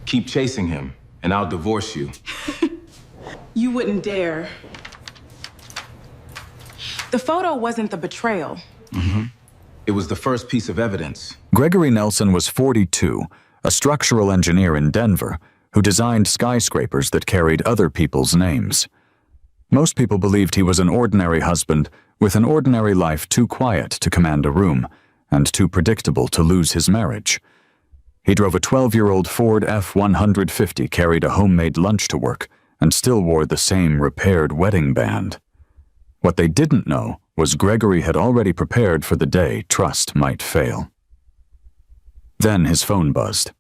Keep chasing him, and I'll divorce you. You wouldn't dare. The photo wasn't the betrayal. It was the first piece of evidence. Gregory Nelson was 42, a structural engineer in Denver who designed skyscrapers that carried other people's names. Most people believed he was an ordinary husband with an ordinary life too quiet to command a room and too predictable to lose his marriage. He drove a 12-year-old Ford F-150, carried a homemade lunch to work, and still wore the same repaired wedding band. What they didn't know was Gregory had already prepared for the day trust might fail. Then his phone buzzed.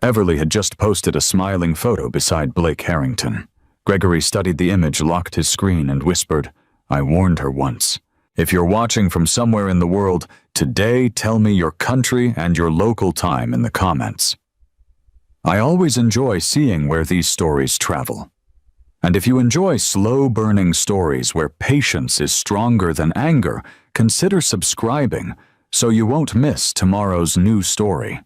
Everly had just posted a smiling photo beside Blake Harrington. Gregory studied the image, locked his screen, and whispered, "I warned her once. If you're watching from somewhere in the world, today tell me your country and your local time in the comments. I always enjoy seeing where these stories travel. And if you enjoy slow-burning stories where patience is stronger than anger, consider subscribing so you won't miss tomorrow's new story."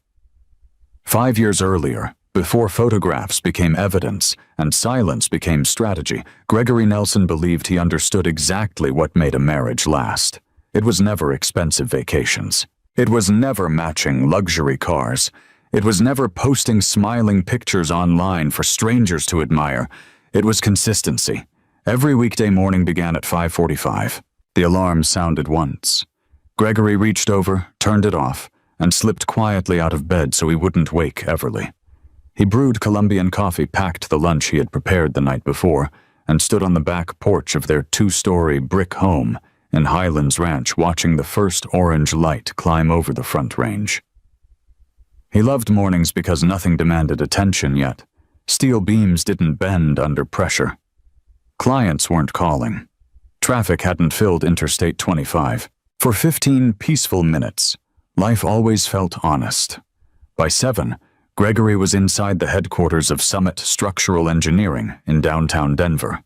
5 years earlier, before photographs became evidence and silence became strategy, Gregory Nelson believed he understood exactly what made a marriage last. It was never expensive vacations. It was never matching luxury cars. It was never posting smiling pictures online for strangers to admire. It was consistency. Every weekday morning began at 5:45. The alarm sounded once. Gregory reached over, turned it off, and slipped quietly out of bed so he wouldn't wake Everly. He brewed Colombian coffee, packed the lunch he had prepared the night before, and stood on the back porch of their 2-story brick home in Highlands Ranch, watching the first orange light climb over the Front Range. He loved mornings because nothing demanded attention yet. Steel beams didn't bend under pressure. Clients weren't calling. Traffic hadn't filled Interstate 25. For 15 peaceful minutes, life always felt honest. By 7, Gregory was inside the headquarters of Summit Structural Engineering in downtown Denver.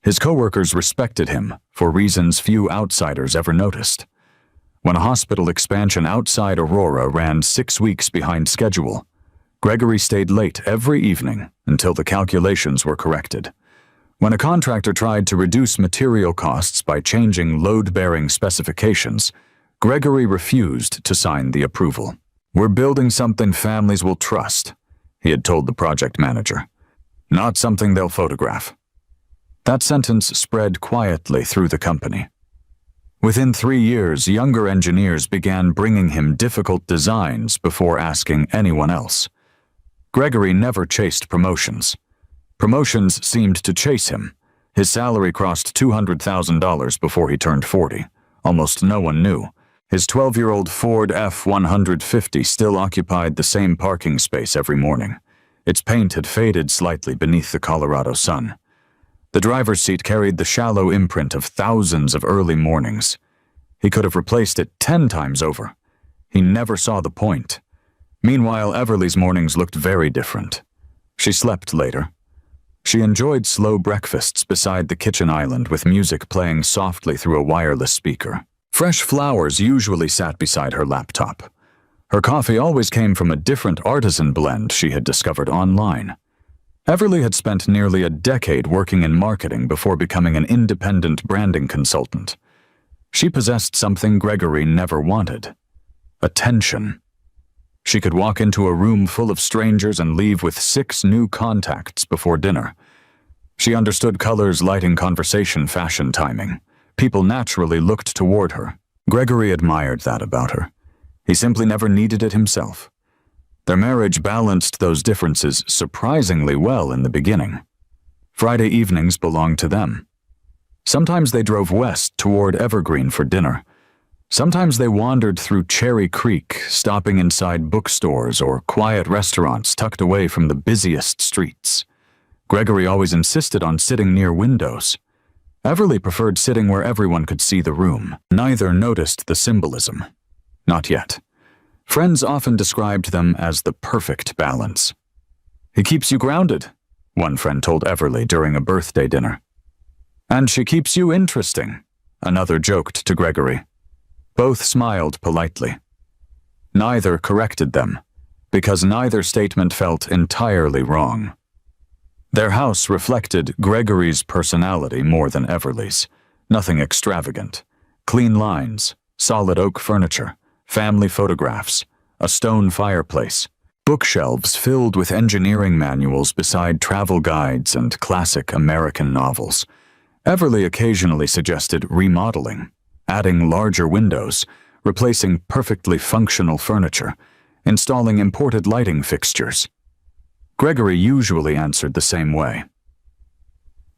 His coworkers respected him for reasons few outsiders ever noticed. When a hospital expansion outside Aurora ran 6 weeks behind schedule, Gregory stayed late every evening until the calculations were corrected. When a contractor tried to reduce material costs by changing load-bearing specifications, Gregory refused to sign the approval. "We're building something families will trust," he had told the project manager. "Not something they'll photograph." That sentence spread quietly through the company. Within 3 years, younger engineers began bringing him difficult designs before asking anyone else. Gregory never chased promotions. Promotions seemed to chase him. His salary crossed $200,000 before he turned 40. Almost no one knew. His 12-year-old Ford F-150 still occupied the same parking space every morning. Its paint had faded slightly beneath the Colorado sun. The driver's seat carried the shallow imprint of thousands of early mornings. He could have replaced it 10 times over. He never saw the point. Meanwhile, Everly's mornings looked very different. She slept later. She enjoyed slow breakfasts beside the kitchen island with music playing softly through a wireless speaker. Fresh flowers usually sat beside her laptop. Her coffee always came from a different artisan blend she had discovered online. Everly had spent nearly a decade working in marketing before becoming an independent branding consultant. She possessed something Gregory never wanted: attention. She could walk into a room full of strangers and leave with 6 new contacts before dinner. She understood colors, lighting, conversation, fashion, timing. People naturally looked toward her. Gregory admired that about her. He simply never needed it himself. Their marriage balanced those differences surprisingly well in the beginning. Friday evenings belonged to them. Sometimes they drove west toward Evergreen for dinner. Sometimes they wandered through Cherry Creek, stopping inside bookstores or quiet restaurants tucked away from the busiest streets. Gregory always insisted on sitting near windows. Everly preferred sitting where everyone could see the room. Neither noticed the symbolism. Not yet. Friends often described them as the perfect balance. "He keeps you grounded," one friend told Everly during a birthday dinner. "And she keeps you interesting," another joked to Gregory. Both smiled politely. Neither corrected them. because neither statement felt entirely wrong. Their house reflected Gregory's personality more than Everly's. Nothing extravagant. Clean lines, solid oak furniture, family photographs, a stone fireplace, bookshelves filled with engineering manuals beside travel guides and classic American novels. Everly occasionally suggested remodeling, adding larger windows, replacing perfectly functional furniture, installing imported lighting fixtures. Gregory usually answered the same way.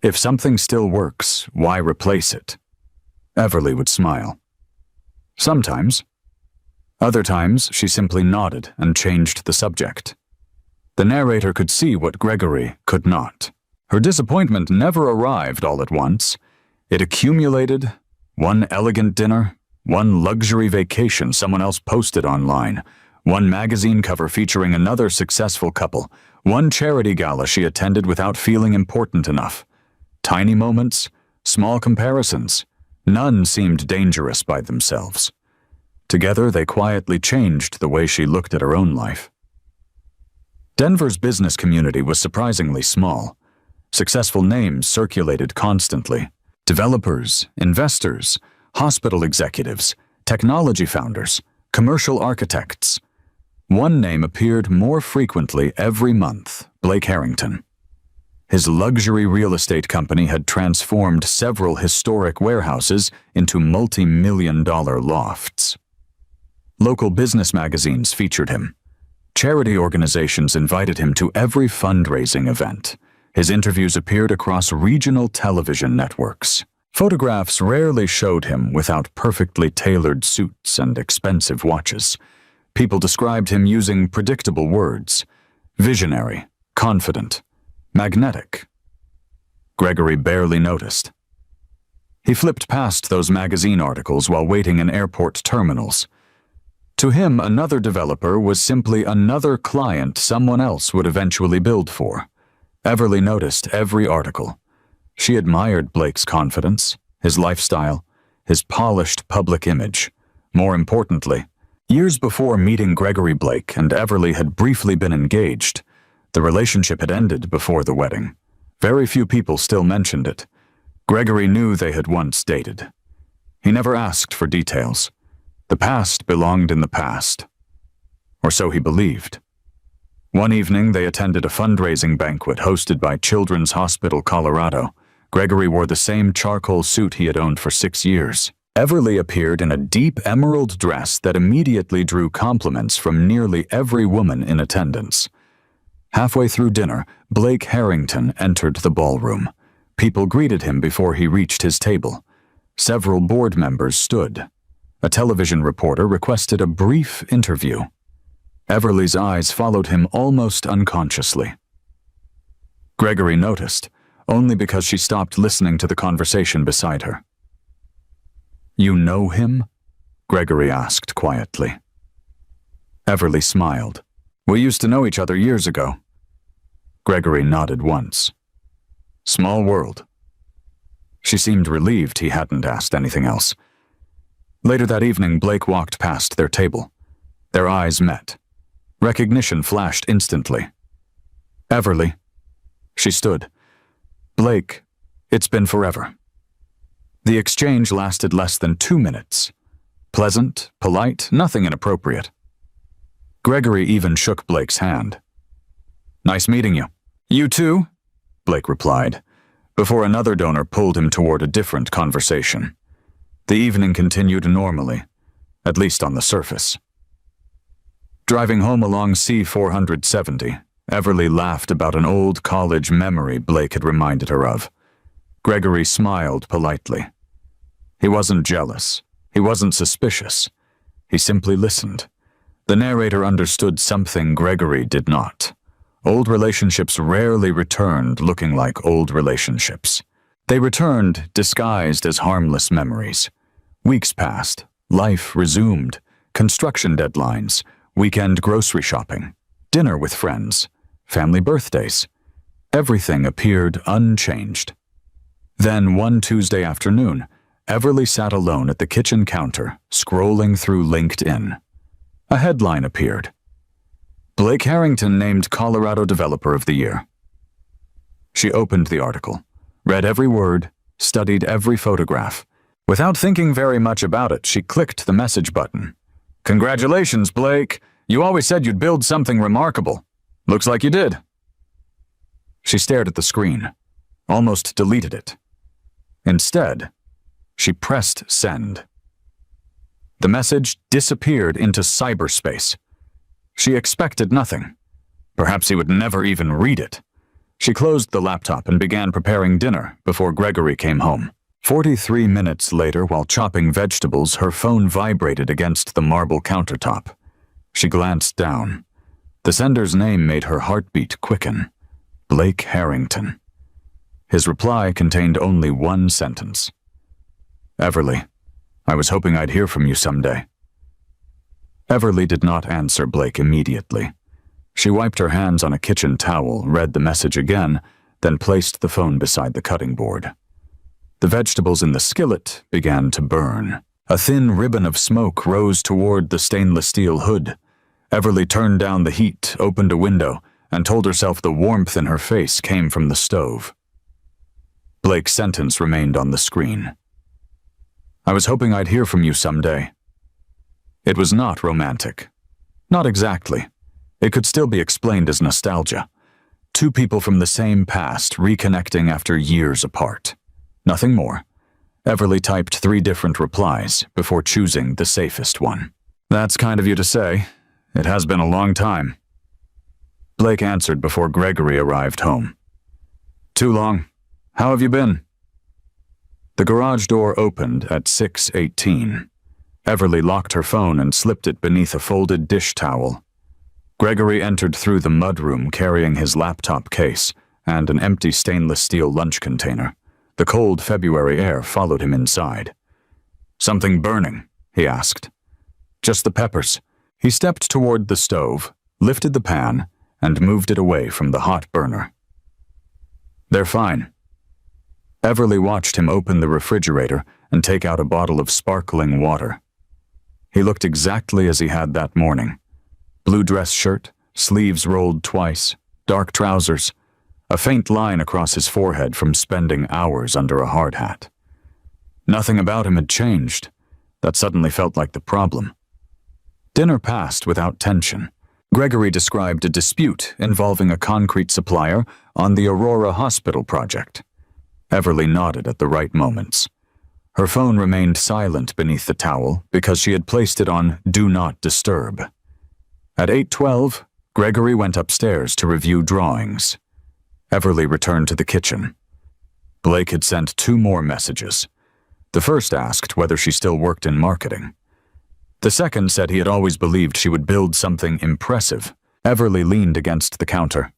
If something still works, why replace it? Everly would smile. Sometimes. Other times, she simply nodded and changed the subject. The narrator could see what Gregory could not. Her disappointment never arrived all at once. It accumulated. One elegant dinner, one luxury vacation someone else posted online, one magazine cover featuring another successful couple, one charity gala she attended without feeling important enough. Tiny moments, small comparisons, none seemed dangerous by themselves. Together, they quietly changed the way she looked at her own life. Denver's business community was surprisingly small. Successful names circulated constantly. Developers, investors, hospital executives, technology founders, commercial architects. One name appeared more frequently every month: Blake Harrington. His luxury real estate company had transformed several historic warehouses into multi-million-dollar lofts. Local business magazines featured him. Charity organizations invited him to every fundraising event. His interviews appeared across regional television networks. Photographs rarely showed him without perfectly tailored suits and expensive watches. People described him using predictable words: visionary, confident, magnetic. Gregory barely noticed. He flipped past those magazine articles while waiting in airport terminals. To him, another developer was simply another client someone else would eventually build for. Everly noticed every article. She admired Blake's confidence, his lifestyle, his polished public image. More importantly, years before meeting Gregory Blake and Everly had briefly been engaged. The relationship had ended before the wedding. Very few people still mentioned it. Gregory knew they had once dated. He never asked for details. The past belonged in the past. Or so he believed. One evening, they attended a fundraising banquet hosted by Children's Hospital Colorado. Gregory wore the same charcoal suit he had owned for 6 years. Everly appeared in a deep emerald dress that immediately drew compliments from nearly every woman in attendance. Halfway through dinner, Blake Harrington entered the ballroom. People greeted him before he reached his table. Several board members stood. A television reporter requested a brief interview. Everly's eyes followed him almost unconsciously. Gregory noticed, only because she stopped listening to the conversation beside her. "You know him?" Gregory asked quietly. Everly smiled. "We used to know each other years ago." Gregory nodded once. Small world. She seemed relieved he hadn't asked anything else. Later that evening, Blake walked past their table. Their eyes met. Recognition flashed instantly. "Everly." She stood. "Blake, it's been forever." The exchange lasted less than 2 minutes. Pleasant, polite, nothing inappropriate. Gregory even shook Blake's hand. "Nice meeting you." "You too," Blake replied, before another donor pulled him toward a different conversation. The evening continued normally, at least on the surface. Driving home along C-470, Everly laughed about an old college memory Blake had reminded her of. Gregory smiled politely. He wasn't jealous. He wasn't suspicious. He simply listened. The narrator understood something Gregory did not. Old relationships rarely returned looking like old relationships. They returned disguised as harmless memories. Weeks passed. Life resumed. Construction deadlines. Weekend grocery shopping. Dinner with friends. Family birthdays. Everything appeared unchanged. Then one Tuesday afternoon, Everly sat alone at the kitchen counter, scrolling through LinkedIn. A headline appeared. Blake Harrington named Colorado Developer of the Year. She opened the article, read every word, studied every photograph. Without thinking very much about it, she clicked the message button. "Congratulations, Blake. You always said you'd build something remarkable. Looks like you did." She stared at the screen, almost deleted it. Instead, she pressed send. The message disappeared into cyberspace. She expected nothing. Perhaps he would never even read it. She closed the laptop and began preparing dinner before Gregory came home. 43 minutes later, while chopping vegetables, her phone vibrated against the marble countertop. She glanced down. The sender's name made her heartbeat quicken. Blake Harrington. His reply contained only one sentence. "Everly, I was hoping I'd hear from you someday." Everly did not answer Blake immediately. She wiped her hands on a kitchen towel, read the message again, then placed the phone beside the cutting board. The vegetables in the skillet began to burn. A thin ribbon of smoke rose toward the stainless steel hood. Everly turned down the heat, opened a window, and told herself the warmth in her face came from the stove. Blake's sentence remained on the screen. "I was hoping I'd hear from you someday." It was not romantic. Not exactly. It could still be explained as nostalgia. Two people from the same past reconnecting after years apart. Nothing more. Everly typed 3 different replies before choosing the safest one. "That's kind of you to say. It has been a long time." Blake answered before Gregory arrived home. "Too long. How have you been?" The garage door opened at 6:18. Everly locked her phone and slipped it beneath a folded dish towel. Gregory entered through the mudroom carrying his laptop case and an empty stainless steel lunch container. The cold February air followed him inside. "Something burning?" he asked. "Just the peppers." He stepped toward the stove, lifted the pan, and moved it away from the hot burner. "They're fine." Everly watched him open the refrigerator and take out a bottle of sparkling water. He looked exactly as he had that morning. Blue dress shirt, sleeves rolled twice, dark trousers, a faint line across his forehead from spending hours under a hard hat. Nothing about him had changed. That suddenly felt like the problem. Dinner passed without tension. Gregory described a dispute involving a concrete supplier on the Aurora Hospital project. Everly nodded at the right moments. Her phone remained silent beneath the towel because she had placed it on Do Not Disturb. At 8:12, Gregory went upstairs to review drawings. Everly returned to the kitchen. Blake had sent 2 more messages. The first asked whether she still worked in marketing. The second said he had always believed she would build something impressive. Everly leaned against the counter.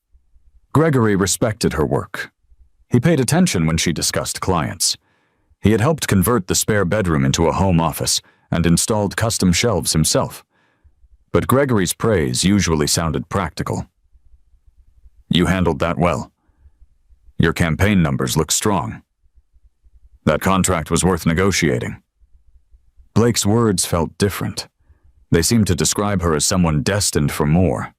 Gregory respected her work. He paid attention when she discussed clients. He had helped convert the spare bedroom into a home office and installed custom shelves himself. But Gregory's praise usually sounded practical. "You handled that well. Your campaign numbers look strong. That contract was worth negotiating." Blake's words felt different. They seemed to describe her as someone destined for more.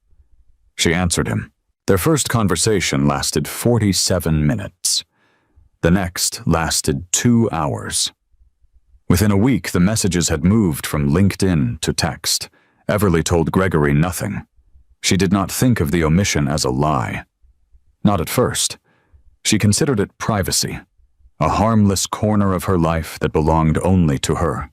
She answered him. Their first conversation lasted 47 minutes. The next lasted 2 hours. Within a week, the messages had moved from LinkedIn to text. Everly told Gregory nothing. She did not think of the omission as a lie. Not at first. She considered it privacy, a harmless corner of her life that belonged only to her.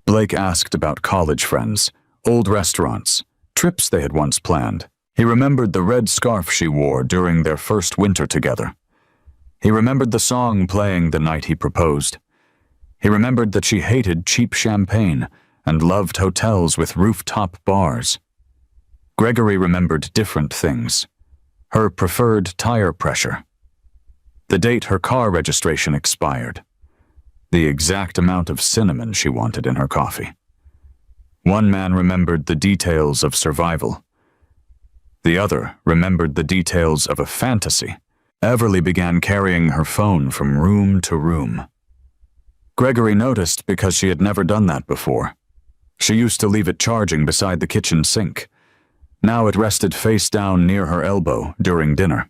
Blake asked about college friends, old restaurants, trips they had once planned. He remembered the red scarf she wore during their first winter together. He remembered the song playing the night he proposed. He remembered that she hated cheap champagne and loved hotels with rooftop bars. Gregory remembered different things. Her preferred tire pressure. The date her car registration expired. The exact amount of cinnamon she wanted in her coffee. One man remembered the details of survival. The other remembered the details of a fantasy. Everly began carrying her phone from room to room. Gregory noticed because she had never done that before. She used to leave it charging beside the kitchen sink. Now it rested face down near her elbow during dinner.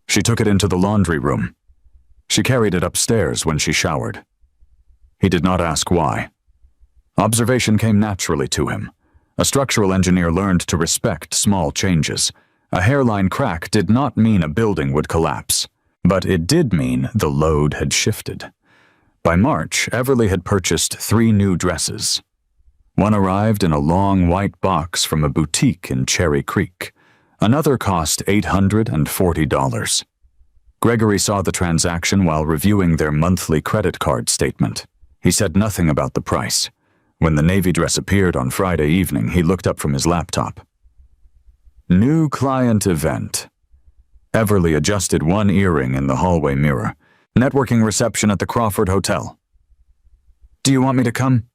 She took it into the laundry room. She carried it upstairs when she showered. He did not ask why. Observation came naturally to him. A structural engineer learned to respect small changes. A hairline crack did not mean a building would collapse, but it did mean the load had shifted. By March, Everly had purchased 3 new dresses. One arrived in a long white box from a boutique in Cherry Creek. Another cost $840. Gregory saw the transaction while reviewing their monthly credit card statement. He said nothing about the price. When the navy dress appeared on Friday evening, he looked up from his laptop. New client event. Everly adjusted one earring in the hallway mirror. Networking reception at the Crawford Hotel. Do you want me to come?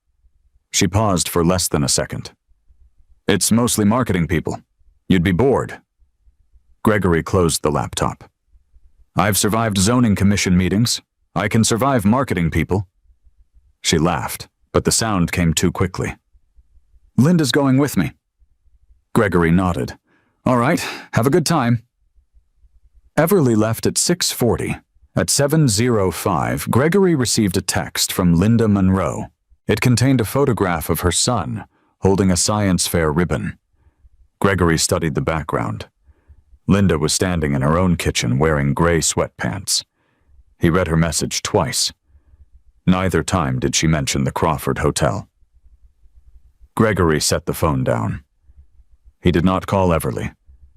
She paused for less than a second. It's mostly marketing people. You'd be bored. Gregory closed the laptop. I've survived zoning commission meetings. I can survive marketing people. She laughed, but the sound came too quickly. Linda's going with me. Gregory nodded. All right, have a good time. Everly left at 6:40. At 7:05, Gregory received a text from Linda Monroe. It contained a photograph of her son, holding a science fair ribbon. Gregory studied the background. Linda was standing in her own kitchen wearing gray sweatpants. He read her message twice. Neither time did she mention the Crawford Hotel. Gregory set the phone down. He did not call Everly.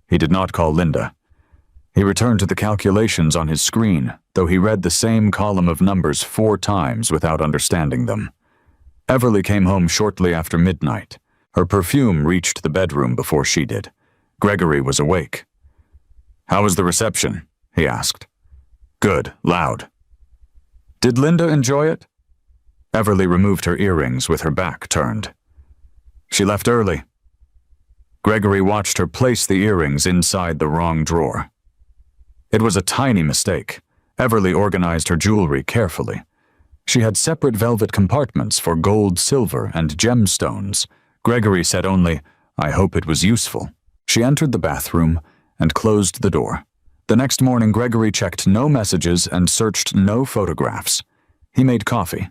He did not call Linda. He returned to the calculations on his screen, though he read the same column of numbers 4 times without understanding them. Everly came home shortly after midnight. Her perfume reached the bedroom before she did. Gregory was awake. How was the reception? He asked. Good, loud. Did Linda enjoy it? Everly removed her earrings with her back turned. She left early. Gregory watched her place the earrings inside the wrong drawer. It was a tiny mistake. Everly organized her jewelry carefully. She had separate velvet compartments for gold, silver, and gemstones. Gregory said only, I hope it was useful. She entered the bathroom and closed the door. The next morning, Gregory checked no messages and searched no photographs. He made coffee.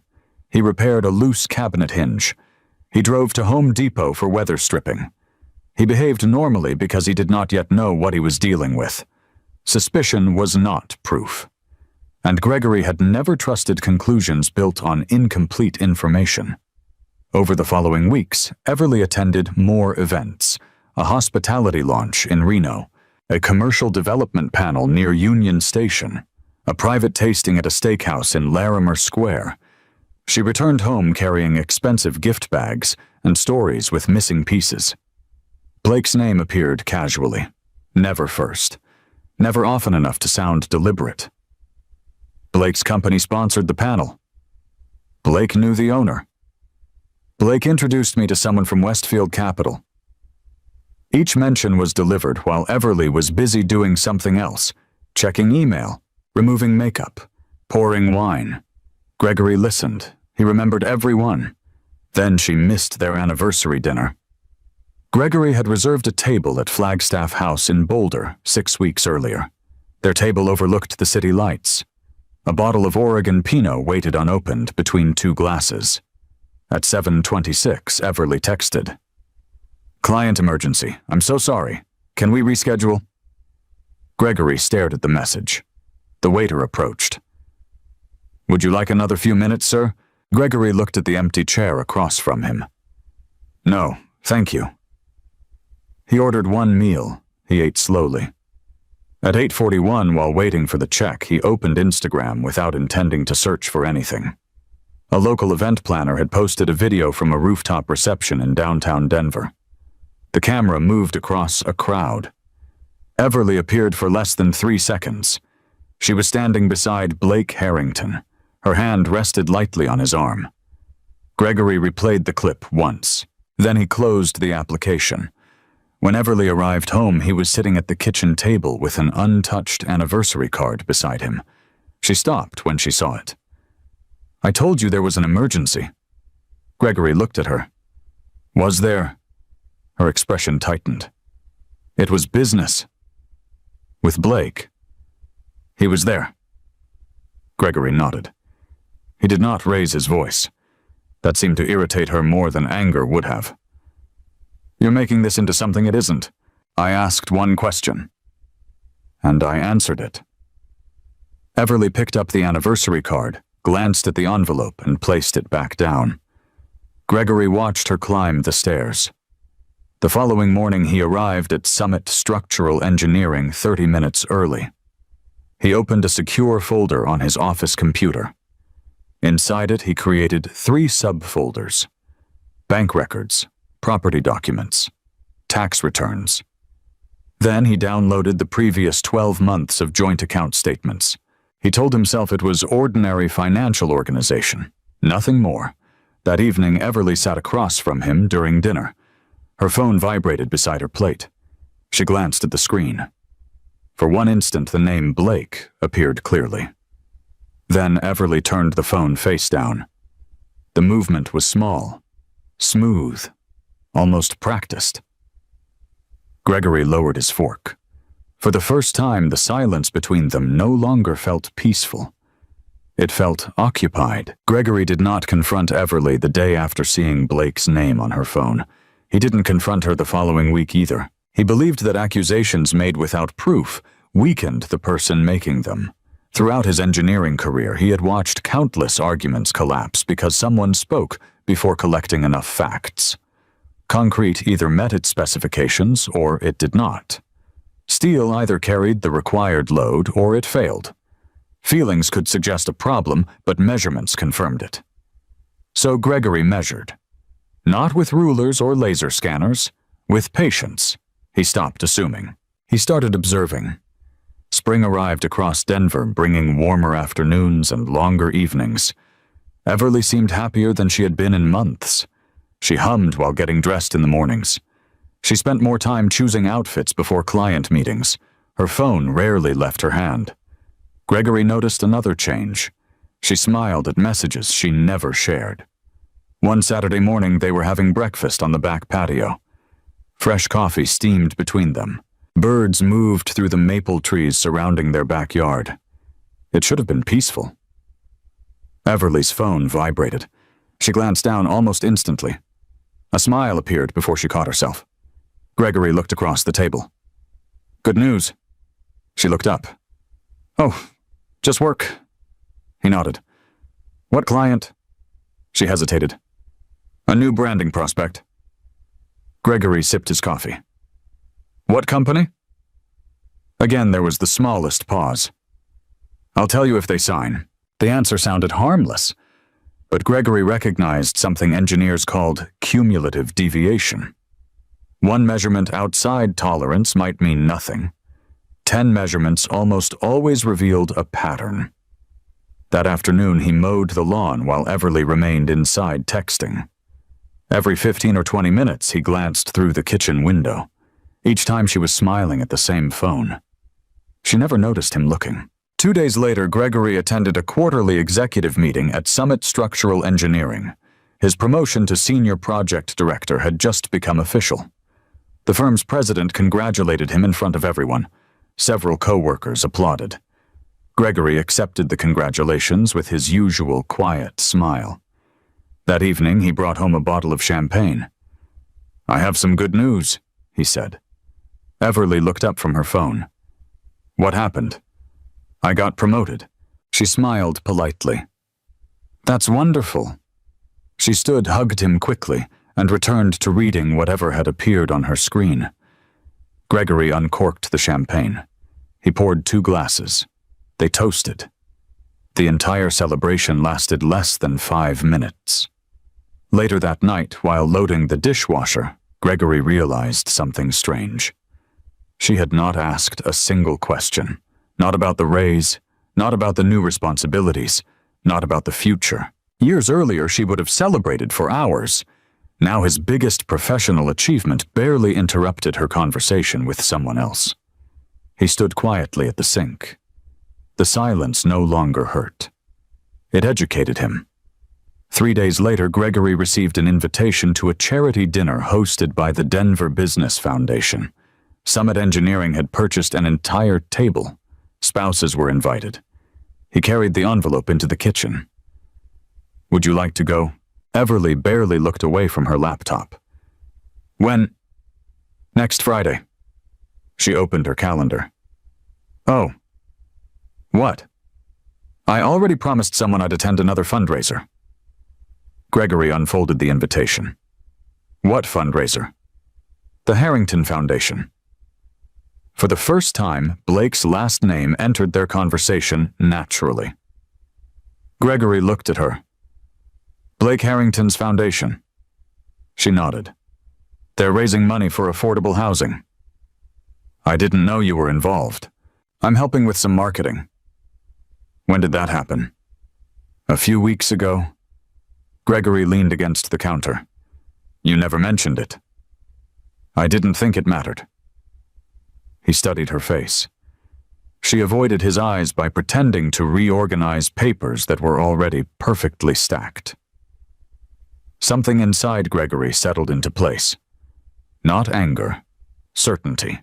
He repaired a loose cabinet hinge. He drove to Home Depot for weather stripping. He behaved normally because he did not yet know what he was dealing with. Suspicion was not proof. And Gregory had never trusted conclusions built on incomplete information. Over the following weeks, Everly attended more events: a hospitality launch in Reno, a commercial development panel near Union Station, a private tasting at a steakhouse in Larimer Square. She returned home carrying expensive gift bags and stories with missing pieces. Blake's name appeared casually, never first, never often enough to sound deliberate. Blake's company sponsored the panel. Blake knew the owner. Blake introduced me to someone from Westfield Capital. Each mention was delivered while Everly was busy doing something else, checking email, removing makeup, pouring wine. Gregory listened. He remembered every one. Then she missed their anniversary dinner. Gregory had reserved a table at Flagstaff House in Boulder 6 weeks earlier. Their table overlooked the city lights. A bottle of Oregon Pinot waited unopened between 2 glasses. At 7:26, Everly texted. Client emergency. I'm so sorry. Can we reschedule? Gregory stared at the message. The waiter approached. Would you like another few minutes, sir? Gregory looked at the empty chair across from him. No, thank you. He ordered 1 meal. He ate slowly. At 8:41, while waiting for the check, he opened Instagram without intending to search for anything. A local event planner had posted a video from a rooftop reception in downtown Denver. The camera moved across a crowd. Everly appeared for less than 3 seconds. She was standing beside Blake Harrington. Her hand rested lightly on his arm. Gregory replayed the clip once. Then he closed the application. When Everly arrived home, he was sitting at the kitchen table with an untouched anniversary card beside him. She stopped when she saw it. I told you there was an emergency. Gregory looked at her. Was there? Her expression tightened. It was business. With Blake. He was there. Gregory nodded. He did not raise his voice. That seemed to irritate her more than anger would have. You're making this into something it isn't. I asked one question. And I answered it. Everly picked up the anniversary card, glanced at the envelope, and placed it back down. Gregory watched her climb the stairs. The following morning he arrived at Summit Structural Engineering 30 minutes early. He opened a secure folder on his office computer. Inside it he created 3 subfolders: bank records, property documents, tax returns. Then he downloaded the previous 12 months of joint account statements. He told himself it was ordinary financial organization, nothing more. That evening Everly sat across from him during dinner. Her phone vibrated beside her plate. She glanced at the screen. For one instant the name Blake appeared clearly. Then Everly turned the phone face down. The movement was small, smooth, almost practiced. Gregory lowered his fork. For the first time, the silence between them no longer felt peaceful. It felt occupied. Gregory did not confront Everly the day after seeing Blake's name on her phone. He didn't confront her the following week either. He believed that accusations made without proof weakened the person making them. Throughout his engineering career, he had watched countless arguments collapse because someone spoke before collecting enough facts. Concrete either met its specifications or it did not. Steel either carried the required load or it failed. Feelings could suggest a problem, but measurements confirmed it. So Gregory measured. Not with rulers or laser scanners, with patience. He stopped assuming. He started observing. Spring arrived across Denver, bringing warmer afternoons and longer evenings. Everly seemed happier than she had been in months. She hummed while getting dressed in the mornings. She spent more time choosing outfits before client meetings. Her phone rarely left her hand. Gregory noticed another change. She smiled at messages she never shared. One Saturday morning, they were having breakfast on the back patio. Fresh coffee steamed between them. Birds moved through the maple trees surrounding their backyard. It should have been peaceful. Everly's phone vibrated. She glanced down almost instantly. A smile appeared before she caught herself. Gregory looked across the table. Good news. She looked up. Oh, just work. He nodded. What client? She hesitated. A new branding prospect. Gregory sipped his coffee. What company? Again, there was the smallest pause. I'll tell you if they sign. The answer sounded harmless, but Gregory recognized something engineers called cumulative deviation. One measurement outside tolerance might mean nothing. 10 measurements almost always revealed a pattern. That afternoon, he mowed the lawn while Everly remained inside texting. Every 15 or 20 minutes, he glanced through the kitchen window. Each time she was smiling at the same phone. She never noticed him looking. 2 days later, Gregory attended a quarterly executive meeting at Summit Structural Engineering. His promotion to senior project director had just become official. The firm's president congratulated him in front of everyone. Several co-workers applauded. Gregory accepted the congratulations with his usual quiet smile. That evening, he brought home a bottle of champagne. I have some good news, he said. Everly looked up from her phone. What happened? I got promoted. She smiled politely. That's wonderful. She stood, hugged him quickly, and returned to reading whatever had appeared on her screen. Gregory uncorked the champagne. He poured 2 glasses. They toasted. The entire celebration lasted less than 5 minutes. Later that night, while loading the dishwasher, Gregory realized something strange. She had not asked a single question. Not about the raise, not about the new responsibilities, not about the future. Years earlier, she would have celebrated for hours. Now his biggest professional achievement barely interrupted her conversation with someone else. He stood quietly at the sink. The silence no longer hurt. It educated him. 3 days later, Gregory received an invitation to a charity dinner hosted by the Denver Business Foundation. Summit Engineering had purchased an entire table. Spouses were invited. He carried the envelope into the kitchen. "Would you like to go?" Everly barely looked away from her laptop. "When?" "Next Friday." She opened her calendar. "Oh. What?" "I already promised someone I'd attend another fundraiser." Gregory unfolded the invitation. "What fundraiser?" "The Harrington Foundation." For the first time, Blake's last name entered their conversation naturally. Gregory looked at her. "Blake Harrington's foundation." She nodded. "They're raising money for affordable housing." "I didn't know you were involved. I'm helping with some marketing." "When did that happen?" "A few weeks ago." Gregory leaned against the counter. "You never mentioned it." "I didn't think it mattered." He studied her face. She avoided his eyes by pretending to reorganize papers that were already perfectly stacked. Something inside Gregory settled into place. Not anger, certainty.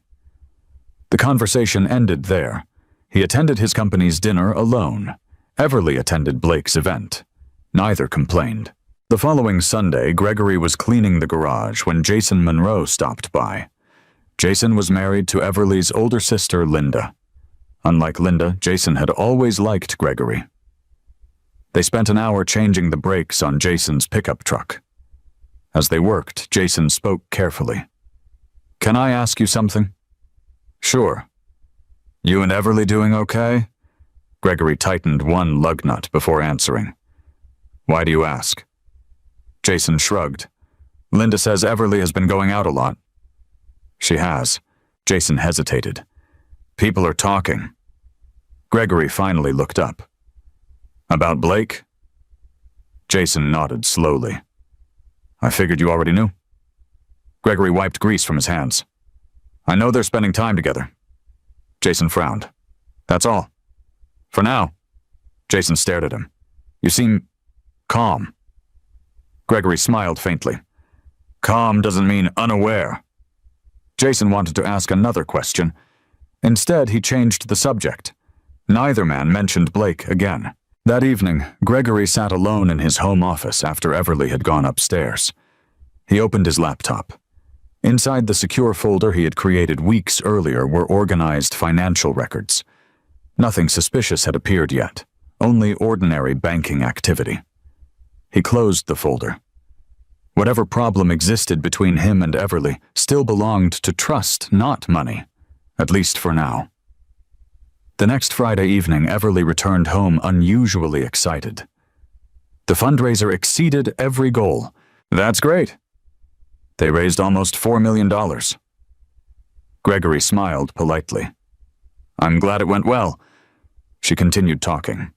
The conversation ended there. He attended his company's dinner alone. Everly attended Blake's event. Neither complained. The following Sunday, Gregory was cleaning the garage when Jason Monroe stopped by. Jason was married to Everly's older sister, Linda. Unlike Linda, Jason had always liked Gregory. They spent an hour changing the brakes on Jason's pickup truck. As they worked, Jason spoke carefully. "Can I ask you something?" "Sure." "You and Everly doing okay?" Gregory tightened one lug nut before answering. "Why do you ask?" Jason shrugged. "Linda says Everly has been going out a lot." "She has." Jason hesitated. "People are talking." Gregory finally looked up. "About Blake?" Jason nodded slowly. "I figured you already knew." Gregory wiped grease from his hands. "I know they're spending time together." Jason frowned. "That's all." "For now." Jason stared at him. "You seem calm." Gregory smiled faintly. "Calm doesn't mean unaware." Jason wanted to ask another question. Instead, he changed the subject. Neither man mentioned Blake again. That evening, Gregory sat alone in his home office after Everly had gone upstairs. He opened his laptop. Inside the secure folder he had created weeks earlier were organized financial records. Nothing suspicious had appeared yet, only ordinary banking activity. He closed the folder. Whatever problem existed between him and Everly still belonged to trust, not money, at least for now. The next Friday evening, Everly returned home unusually excited. The fundraiser exceeded every goal. "That's great." They raised almost $4 million. Gregory smiled politely. "I'm glad it went well." She continued talking.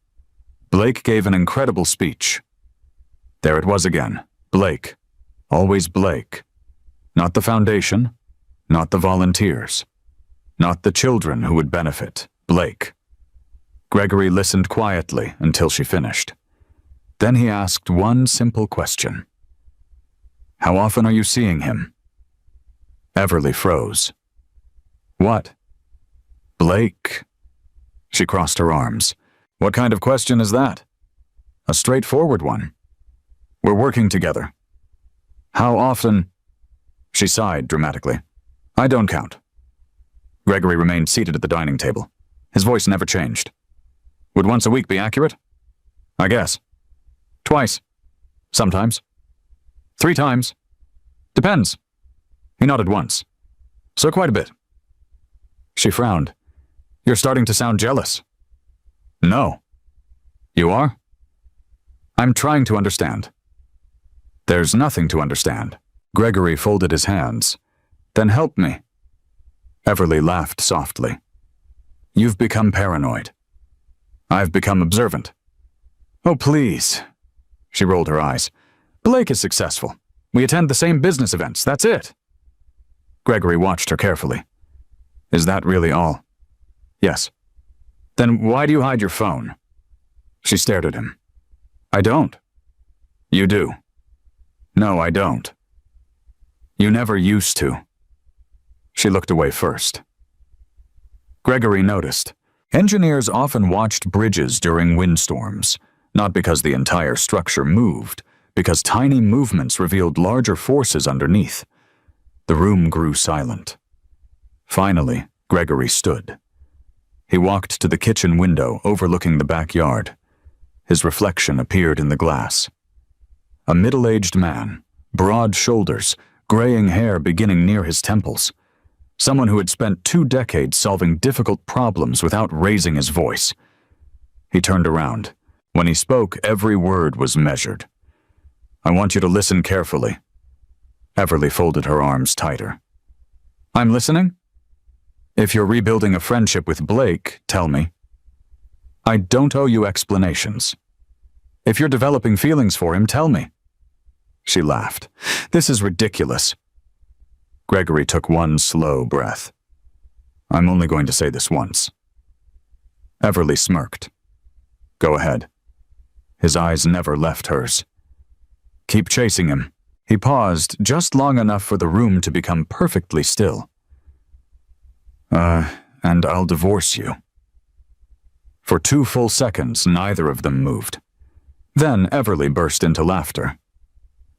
"Blake gave an incredible speech." There it was again. Blake. Always Blake. Not the foundation, not the volunteers, not the children who would benefit. Blake. Gregory listened quietly until she finished. Then he asked one simple question. "How often are you seeing him?" Everly froze. "What?" "Blake." She crossed her arms. "What kind of question is that?" "A straightforward one." "We're working together." "How often?" She sighed dramatically. "I don't count." Gregory remained seated at the dining table. His voice never changed. "Would once a week be accurate?" "I guess." "Twice." "Sometimes." "3 times." "Depends." He nodded once. "So quite a bit." She frowned. "You're starting to sound jealous." "No." "You are?" "I'm trying to understand." "There's nothing to understand." Gregory folded his hands. "Then help me." Everly laughed softly. "You've become paranoid." "I've become observant." "Oh, please." She rolled her eyes. "Blake is successful. We attend the same business events, that's it." Gregory watched her carefully. "Is that really all?" "Yes." "Then why do you hide your phone?" She stared at him. "I don't." "You do." "No, I don't." "You never used to." She looked away first. Gregory noticed. Engineers often watched bridges during windstorms, not because the entire structure moved, because tiny movements revealed larger forces underneath. The room grew silent. Finally, Gregory stood. He walked to the kitchen window overlooking the backyard. His reflection appeared in the glass. A middle-aged man, broad shoulders, graying hair beginning near his temples. Someone who had spent 2 decades solving difficult problems without raising his voice. He turned around. When he spoke, every word was measured. "I want you to listen carefully." Everly folded her arms tighter. "I'm listening? If you're rebuilding a friendship with Blake, tell me. I don't owe you explanations. If you're developing feelings for him, tell me." She laughed. "This is ridiculous." Gregory took one slow breath. "I'm only going to say this once." Everly smirked. "Go ahead." His eyes never left hers. "Keep chasing him." He paused just long enough for the room to become perfectly still. And I'll divorce you." For 2 full seconds, neither of them moved. Then Everly burst into laughter.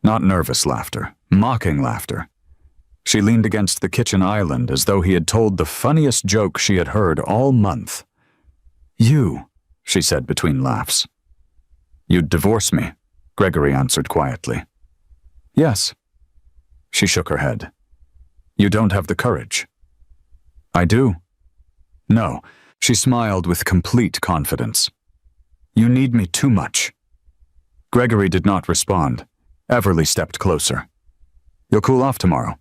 Not nervous laughter, mocking laughter. She leaned against the kitchen island as though he had told the funniest joke she had heard all month. "You," she said between laughs. "You'd divorce me," Gregory answered quietly. "Yes." She shook her head. "You don't have the courage." "I do." "No." She smiled with complete confidence. "You need me too much." Gregory did not respond. Everly stepped closer. "You'll cool off tomorrow."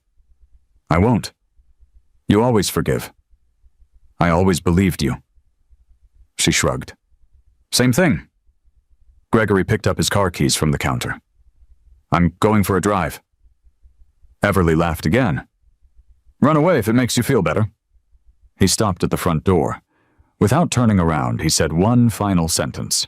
"I won't." "You always forgive." "I always believed you." She shrugged. "Same thing." Gregory picked up his car keys from the counter. "I'm going for a drive." Everly laughed again. "Run away if it makes you feel better." He stopped at the front door. Without turning around, he said one final sentence.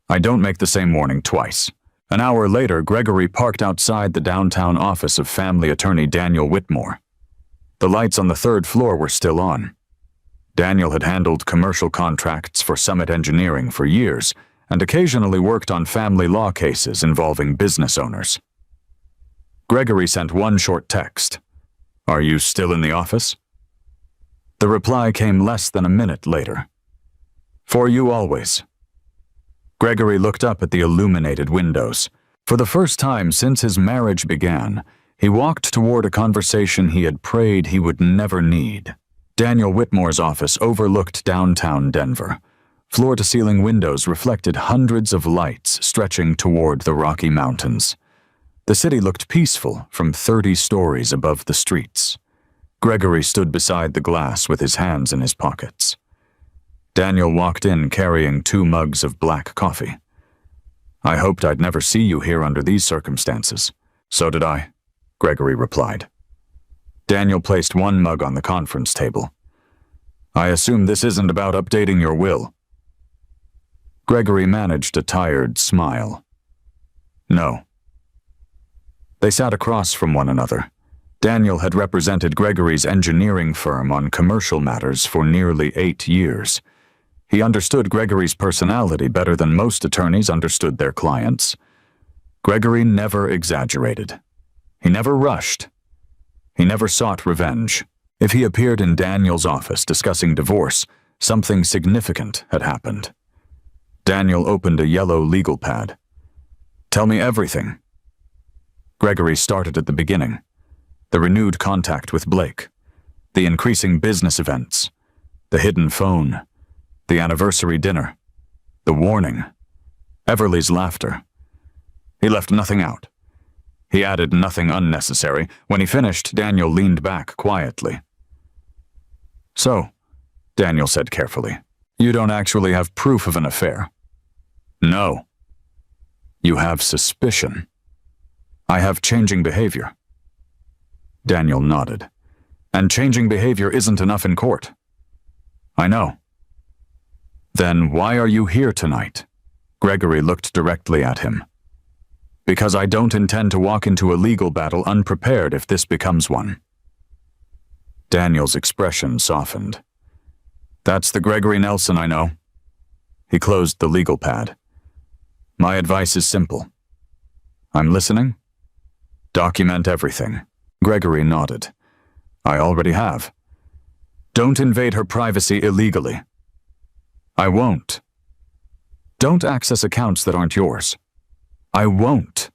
"I don't make the same warning twice." An hour later, Gregory parked outside the downtown office of family attorney Daniel Whitmore. The lights on the 3rd floor were still on. Daniel had handled commercial contracts for Summit Engineering for years and occasionally worked on family law cases involving business owners. Gregory sent one short text. "Are you still in the office?" The reply came less than a minute later. "For you always." Gregory looked up at the illuminated windows. For the first time since his marriage began, he walked toward a conversation he had prayed he would never need. Daniel Whitmore's office overlooked downtown Denver. Floor-to-ceiling windows reflected hundreds of lights stretching toward the Rocky Mountains. The city looked peaceful from 30 stories above the streets. Gregory stood beside the glass with his hands in his pockets. Daniel walked in carrying 2 mugs of black coffee. "I hoped I'd never see you here under these circumstances." "So did I," Gregory replied. Daniel placed 1 mug on the conference table. "I assume this isn't about updating your will." Gregory managed a tired smile. "No." They sat across from one another. Daniel had represented Gregory's engineering firm on commercial matters for nearly 8 years. He understood Gregory's personality better than most attorneys understood their clients. Gregory never exaggerated. He never rushed. He never sought revenge. If he appeared in Daniel's office discussing divorce, something significant had happened. Daniel opened a yellow legal pad. "Tell me everything." Gregory started at the beginning. The renewed contact with Blake, the increasing business events, the hidden phone, the anniversary dinner, the warning, Everly's laughter. He left nothing out. He added nothing unnecessary. When he finished, Daniel leaned back quietly. "So," Daniel said carefully, "you don't actually have proof of an affair?" "No." "You have suspicion?" "I have changing behavior." Daniel nodded. "And changing behavior isn't enough in court." "I know." "Then why are you here tonight?" Gregory looked directly at him. "Because I don't intend to walk into a legal battle unprepared if this becomes one." Daniel's expression softened. That's the Gregory Nelson I know. He closed the legal pad. My advice is simple. I'm listening. Document everything. Gregory nodded. I already have. Don't invade her privacy illegally. I won't. Don't access accounts that aren't yours. I won't.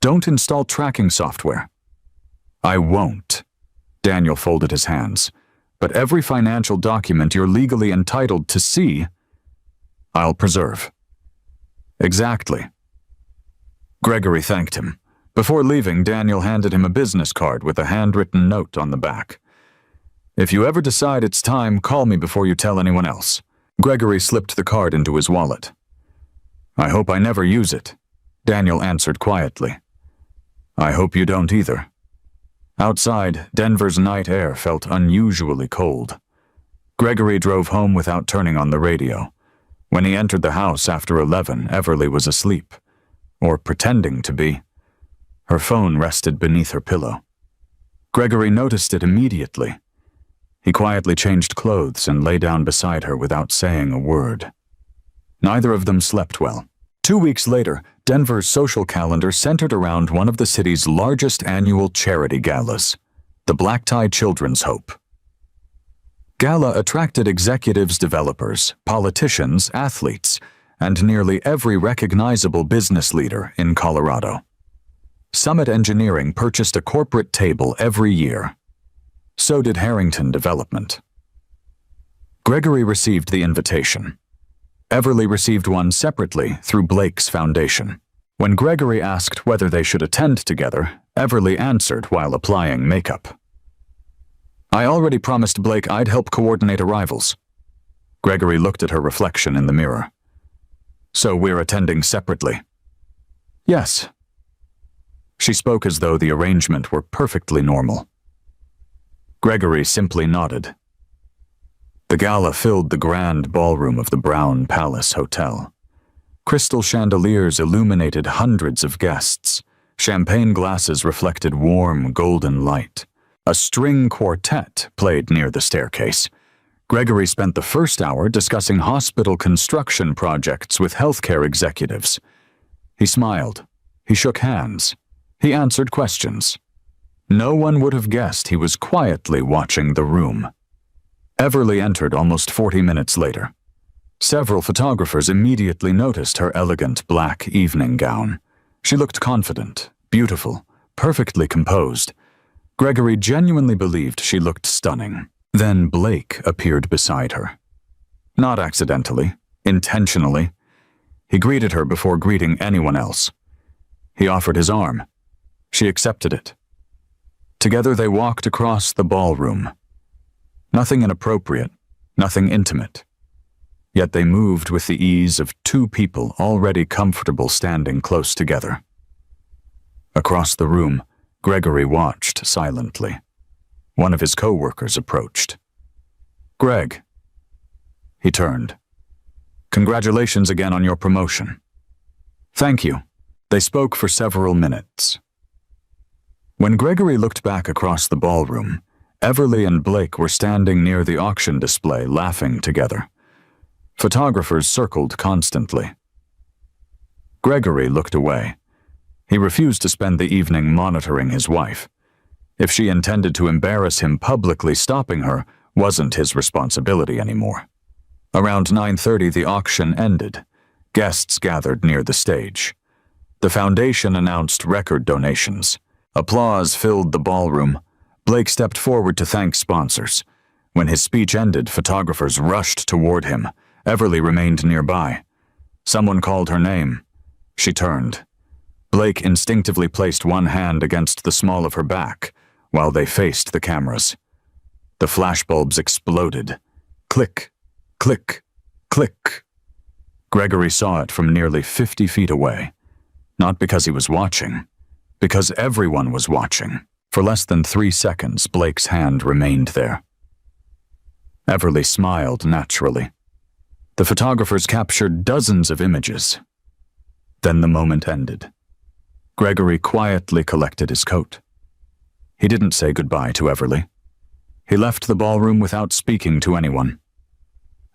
Don't install tracking software. I won't. Daniel folded his hands. But every financial document you're legally entitled to see, I'll preserve. Exactly. Gregory thanked him. Before leaving, Daniel handed him a business card with a handwritten note on the back. If you ever decide it's time, call me before you tell anyone else. Gregory slipped the card into his wallet. I hope I never use it, Daniel answered quietly. I hope you don't either. Outside, Denver's night air felt unusually cold. Gregory drove home without turning on the radio. When he entered the house after 11, Everly was asleep, or pretending to be. Her phone rested beneath her pillow. Gregory noticed it immediately. He quietly changed clothes and lay down beside her without saying a word. Neither of them slept well. 2 weeks later, Denver's social calendar centered around one of the city's largest annual charity galas, the Black Tie Children's Hope. Gala attracted executives, developers, politicians, athletes, and nearly every recognizable business leader in Colorado. Summit Engineering purchased a corporate table every year. So did Harrington Development. Gregory received the invitation. Everly received one separately through Blake's foundation. When Gregory asked whether they should attend together, Everly answered while applying makeup. I already promised Blake I'd help coordinate arrivals. Gregory looked at her reflection in the mirror. So we're attending separately? Yes. She spoke as though the arrangement were perfectly normal. Gregory simply nodded. The gala filled the grand ballroom of the Brown Palace Hotel. Crystal chandeliers illuminated hundreds of guests. Champagne glasses reflected warm, golden light. A string quartet played near the staircase. Gregory spent the first hour discussing hospital construction projects with healthcare executives. He smiled. He shook hands. He answered questions. No one would have guessed he was quietly watching the room. Everly entered almost 40 minutes later. Several photographers immediately noticed her elegant black evening gown. She looked confident, beautiful, perfectly composed. Gregory genuinely believed she looked stunning. Then Blake appeared beside her. Not accidentally, intentionally. He greeted her before greeting anyone else. He offered his arm. She accepted it. Together they walked across the ballroom. Nothing inappropriate, nothing intimate. Yet they moved with the ease of two people already comfortable standing close together. Across the room, Gregory watched silently. One of his co-workers approached. Greg. He turned. Congratulations again on your promotion. Thank you. They spoke for several minutes. When Gregory looked back across the ballroom, Everly and Blake were standing near the auction display laughing together. Photographers circled constantly. Gregory looked away. He refused to spend the evening monitoring his wife. If she intended to embarrass him publicly, stopping her wasn't his responsibility anymore. Around 9:30, the auction ended. Guests gathered near the stage. The foundation announced record donations. Applause filled the ballroom. Blake stepped forward to thank sponsors. When his speech ended, photographers rushed toward him. Everly remained nearby. Someone called her name. She turned. Blake instinctively placed one hand against the small of her back while they faced the cameras. The flashbulbs exploded. Click, click, click. Gregory saw it from nearly 50 feet away. Not because he was watching, because everyone was watching. For less than 3 seconds, Blake's hand remained there. Everly smiled naturally. The photographers captured dozens of images. Then the moment ended. Gregory quietly collected his coat. He didn't say goodbye to Everly. He left the ballroom without speaking to anyone.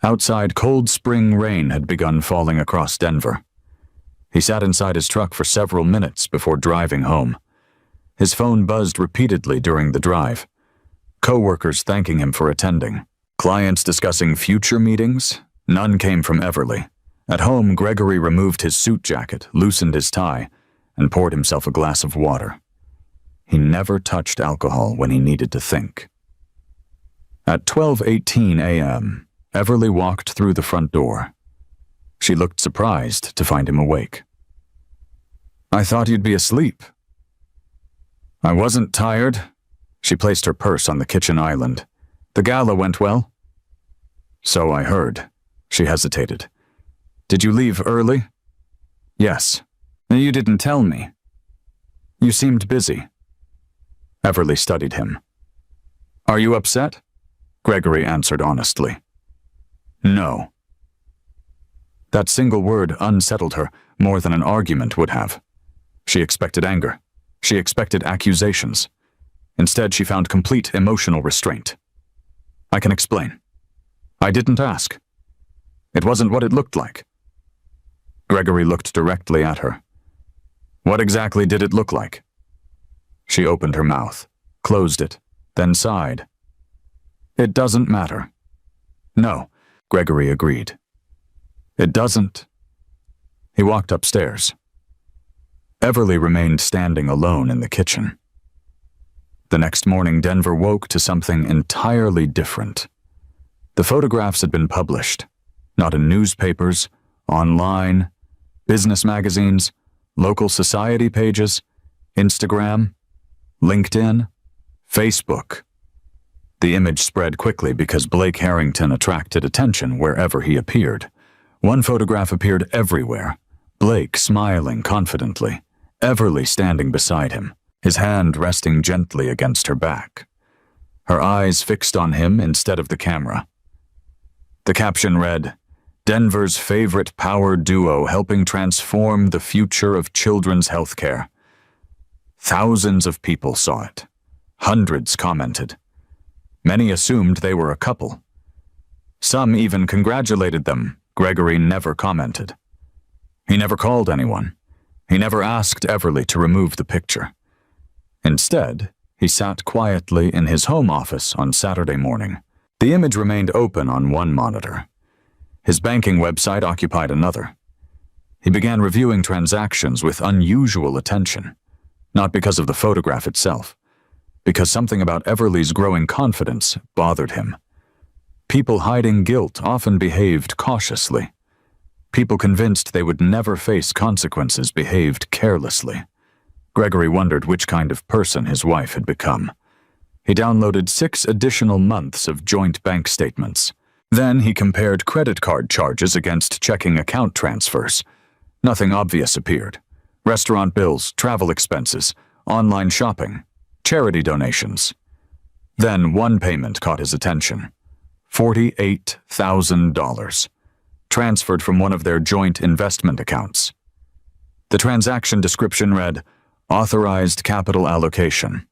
Outside, cold spring rain had begun falling across Denver. He sat inside his truck for several minutes before driving home. His phone buzzed repeatedly during the drive. Co-workers thanking him for attending. Clients discussing future meetings. None came from Everly. At home, Gregory removed his suit jacket, loosened his tie, and poured himself a glass of water. He never touched alcohol when he needed to think. At 12:18 a.m., Everly walked through the front door. She looked surprised to find him awake. "I thought you'd be asleep." "I wasn't tired." She placed her purse on the kitchen island. "The gala went well?" "So I heard." She hesitated. "Did you leave early?" "Yes." "You didn't tell me." "You seemed busy." Everly studied him. "Are you upset?" Gregory answered honestly. "No." That single word unsettled her more than an argument would have. She expected anger. She expected accusations. Instead, she found complete emotional restraint. "I can explain. I didn't ask. It wasn't what it looked like." Gregory looked directly at her. "What exactly did it look like?" She opened her mouth, closed it, then sighed. "It doesn't matter." "No," Gregory agreed. "It doesn't." He walked upstairs. Everly remained standing alone in the kitchen. The next morning, Denver woke to something entirely different. The photographs had been published, not in newspapers, online, business magazines, local society pages, Instagram, LinkedIn, Facebook. The image spread quickly because Blake Harrington attracted attention wherever he appeared. One photograph appeared everywhere. Blake smiling confidently, Everly standing beside him, his hand resting gently against her back. Her eyes fixed on him instead of the camera. The caption read, "Denver's favorite power duo helping transform the future of children's healthcare." Thousands of people saw it. Hundreds commented. Many assumed they were a couple. Some even congratulated them. Gregory never commented. He never called anyone. He never asked Everly to remove the picture. Instead, he sat quietly in his home office on Saturday morning. The image remained open on one monitor. His banking website occupied another. He began reviewing transactions with unusual attention, not because of the photograph itself, because something about Everly's growing confidence bothered him. People hiding guilt often behaved cautiously. People convinced they would never face consequences behaved carelessly. Gregory wondered which kind of person his wife had become. He downloaded 6 additional months of joint bank statements. Then he compared credit card charges against checking account transfers. Nothing obvious appeared. Restaurant bills, travel expenses, online shopping, charity donations. Then one payment caught his attention. $48,000, transferred from one of their joint investment accounts. The transaction description read, "Authorized capital allocation."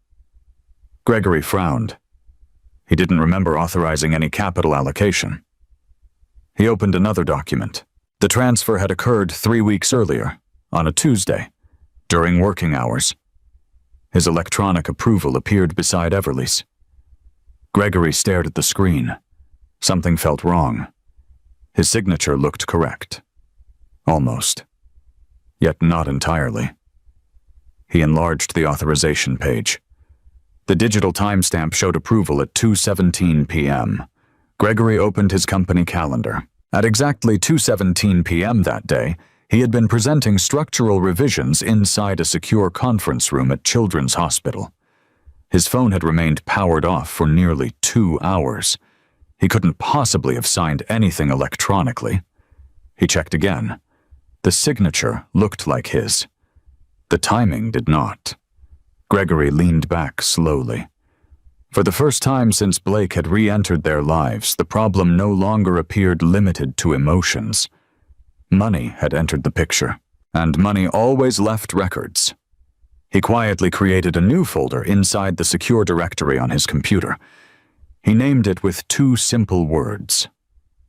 Gregory frowned. He didn't remember authorizing any capital allocation. He opened another document. The transfer had occurred 3 weeks earlier, on a Tuesday, during working hours. His electronic approval appeared beside Everly's. Gregory stared at the screen. Something felt wrong. His signature looked correct. Almost. Yet not entirely. He enlarged the authorization page. The digital timestamp showed approval at 2:17 p.m. Gregory opened his company calendar. At exactly 2:17 p.m. that day, he had been presenting structural revisions inside a secure conference room at Children's Hospital. His phone had remained powered off for nearly 2 hours. He couldn't possibly have signed anything electronically. He checked again. The signature looked like his. The timing did not. Gregory leaned back slowly. For the first time since Blake had re-entered their lives, the problem no longer appeared limited to emotions. Money had entered the picture, and money always left records. He quietly created a new folder inside the secure directory on his computer. He named it with two simple words: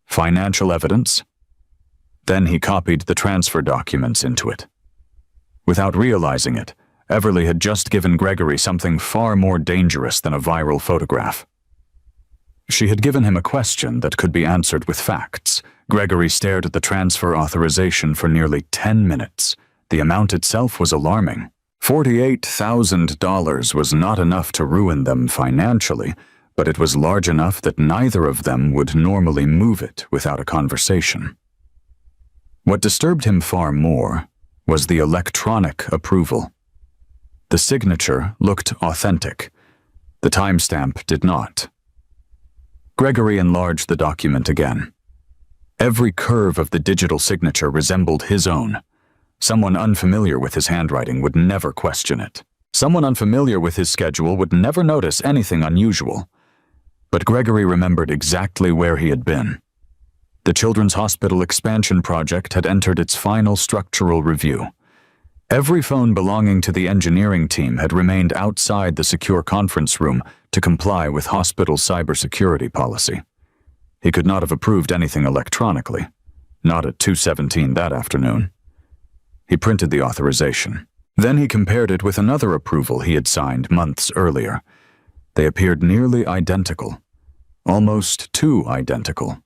financial evidence. Then he copied the transfer documents into it. Without realizing it, Everly had just given Gregory something far more dangerous than a viral photograph. She had given him a question that could be answered with facts. Gregory stared at the transfer authorization for nearly 10 minutes. The amount itself was alarming. $48,000 was not enough to ruin them financially, but it was large enough that neither of them would normally move it without a conversation. What disturbed him far more was the electronic approval. The signature looked authentic. The timestamp did not. Gregory enlarged the document again. Every curve of the digital signature resembled his own. Someone unfamiliar with his handwriting would never question it. Someone unfamiliar with his schedule would never notice anything unusual. But Gregory remembered exactly where he had been. The Children's Hospital expansion project had entered its final structural review. Every phone belonging to the engineering team had remained outside the secure conference room to comply with hospital cybersecurity policy. He could not have approved anything electronically, not at 2:17 that afternoon. He printed the authorization. Then he compared it with another approval he had signed months earlier. They appeared nearly identical, almost too identical.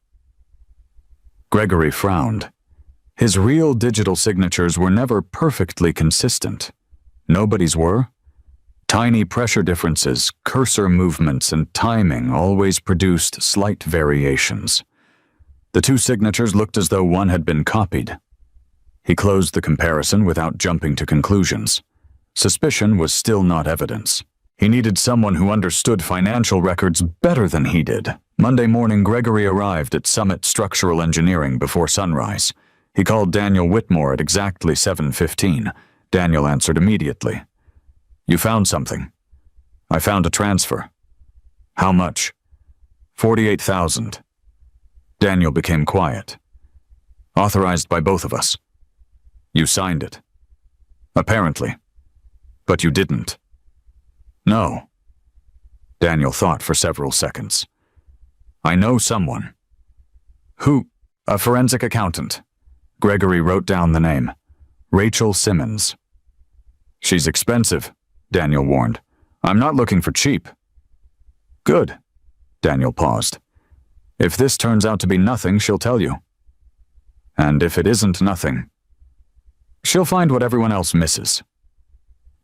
Gregory frowned. His real digital signatures were never perfectly consistent. Nobody's were. Tiny pressure differences, cursor movements, and timing always produced slight variations. The two signatures looked as though one had been copied. He closed the comparison without jumping to conclusions. Suspicion was still not evidence. He needed someone who understood financial records better than he did. Monday morning, Gregory arrived at Summit Structural Engineering before sunrise. He called Daniel Whitmore at exactly 7:15. Daniel answered immediately. "You found something." "I found a transfer." "How much?" $48,000. Daniel became quiet. "Authorized by both of us." "You signed it." "Apparently. But you didn't." "No." Daniel thought for several seconds. "I know someone." "Who?" "A forensic accountant." Gregory wrote down the name. Rachel Simmons. "She's expensive," Daniel warned. "I'm not looking for cheap." "Good." Daniel paused. "If this turns out to be nothing, she'll tell you. And if it isn't nothing, she'll find what everyone else misses."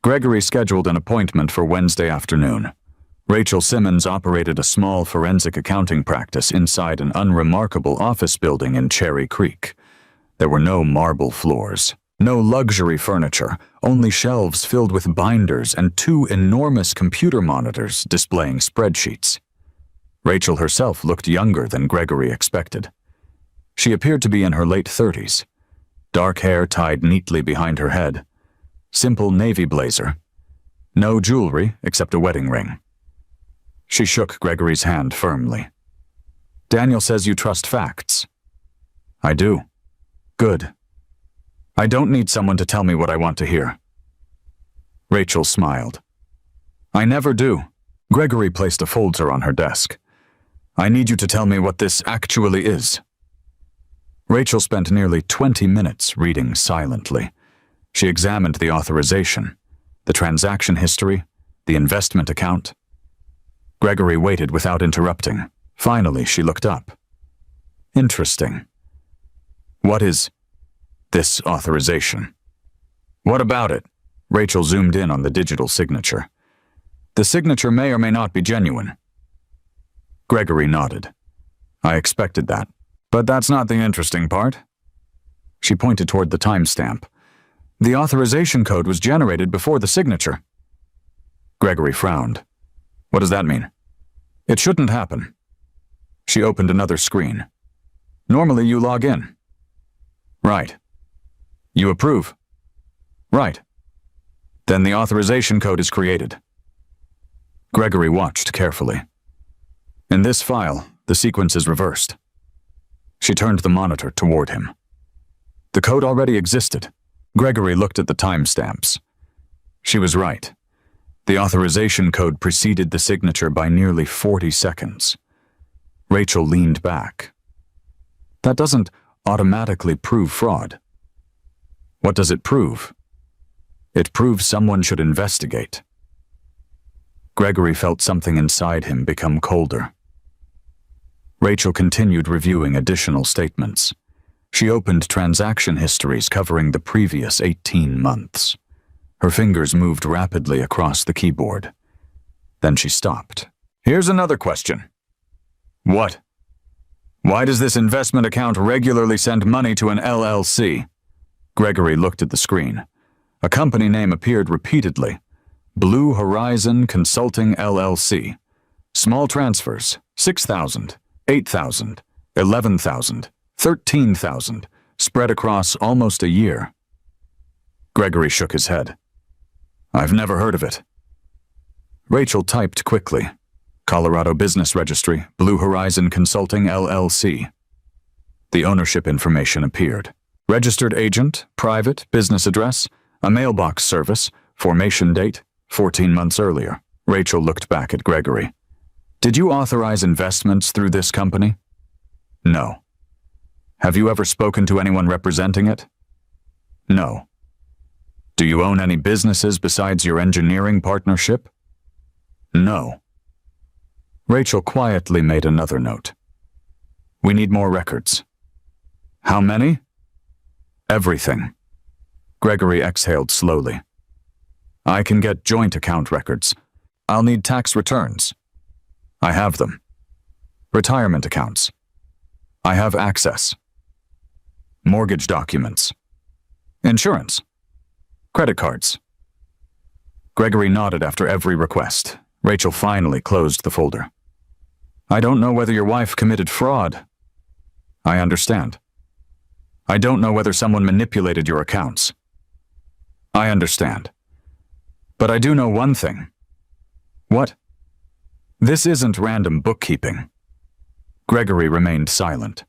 Gregory scheduled an appointment for Wednesday afternoon. Rachel Simmons operated a small forensic accounting practice inside an unremarkable office building in Cherry Creek. There were no marble floors, no luxury furniture, only shelves filled with binders and two enormous computer monitors displaying spreadsheets. Rachel herself looked younger than Gregory expected. She appeared to be in her late 30s. Dark hair tied neatly behind her head. Simple navy blazer. No jewelry except a wedding ring. She shook Gregory's hand firmly. "Daniel says you trust facts." "I do." "Good. I don't need someone to tell me what I want to hear." Rachel smiled. "I never do." Gregory placed a folder on her desk. "I need you to tell me what this actually is." Rachel spent nearly 20 minutes reading silently. She examined the authorization, the transaction history, the investment account. Gregory waited without interrupting. Finally, she looked up. "Interesting. What is this authorization?" "What about it?" Rachel zoomed in on the digital signature. "The signature may or may not be genuine." Gregory nodded. "I expected that. But that's not the interesting part." She pointed toward the timestamp. "The authorization code was generated before the signature." Gregory frowned. "What does that mean?" "It shouldn't happen." She opened another screen. "Normally you log in." "Right. You approve." "Right. Then the authorization code is created." Gregory watched carefully. "In this file, the sequence is reversed." She turned the monitor toward him. The code already existed. Gregory looked at the timestamps. She was right. The authorization code preceded the signature by nearly 40 seconds. Rachel leaned back. That doesn't automatically prove fraud. What does it prove? It proves someone should investigate. Gregory felt something inside him become colder. Rachel continued reviewing additional statements. She opened transaction histories covering the previous 18 months. Her fingers moved rapidly across the keyboard. Then she stopped. Here's another question. What? Why does this investment account regularly send money to an LLC? Gregory looked at the screen. A company name appeared repeatedly. Blue Horizon Consulting LLC. Small transfers, 6,000, 8,000, 11,000, 13,000, spread across almost a year. Gregory shook his head. I've never heard of it. Rachel typed quickly. Colorado Business Registry, Blue Horizon Consulting LLC. The ownership information appeared. Registered agent, private, business address, a mailbox service, formation date, 14 months earlier. Rachel looked back at Gregory. Did you authorize investments through this company? No. Have you ever spoken to anyone representing it? No. Do you own any businesses besides your engineering partnership? No. Rachel quietly made another note. We need more records. How many? Everything. Gregory exhaled slowly. I can get joint account records. I'll need tax returns. I have them. Retirement accounts. I have access. Mortgage documents. Insurance. Credit cards. Gregory nodded after every request. Rachel finally closed the folder. I don't know whether your wife committed fraud. I understand. I don't know whether someone manipulated your accounts. I understand. But I do know one thing. What? This isn't random bookkeeping. Gregory remained silent.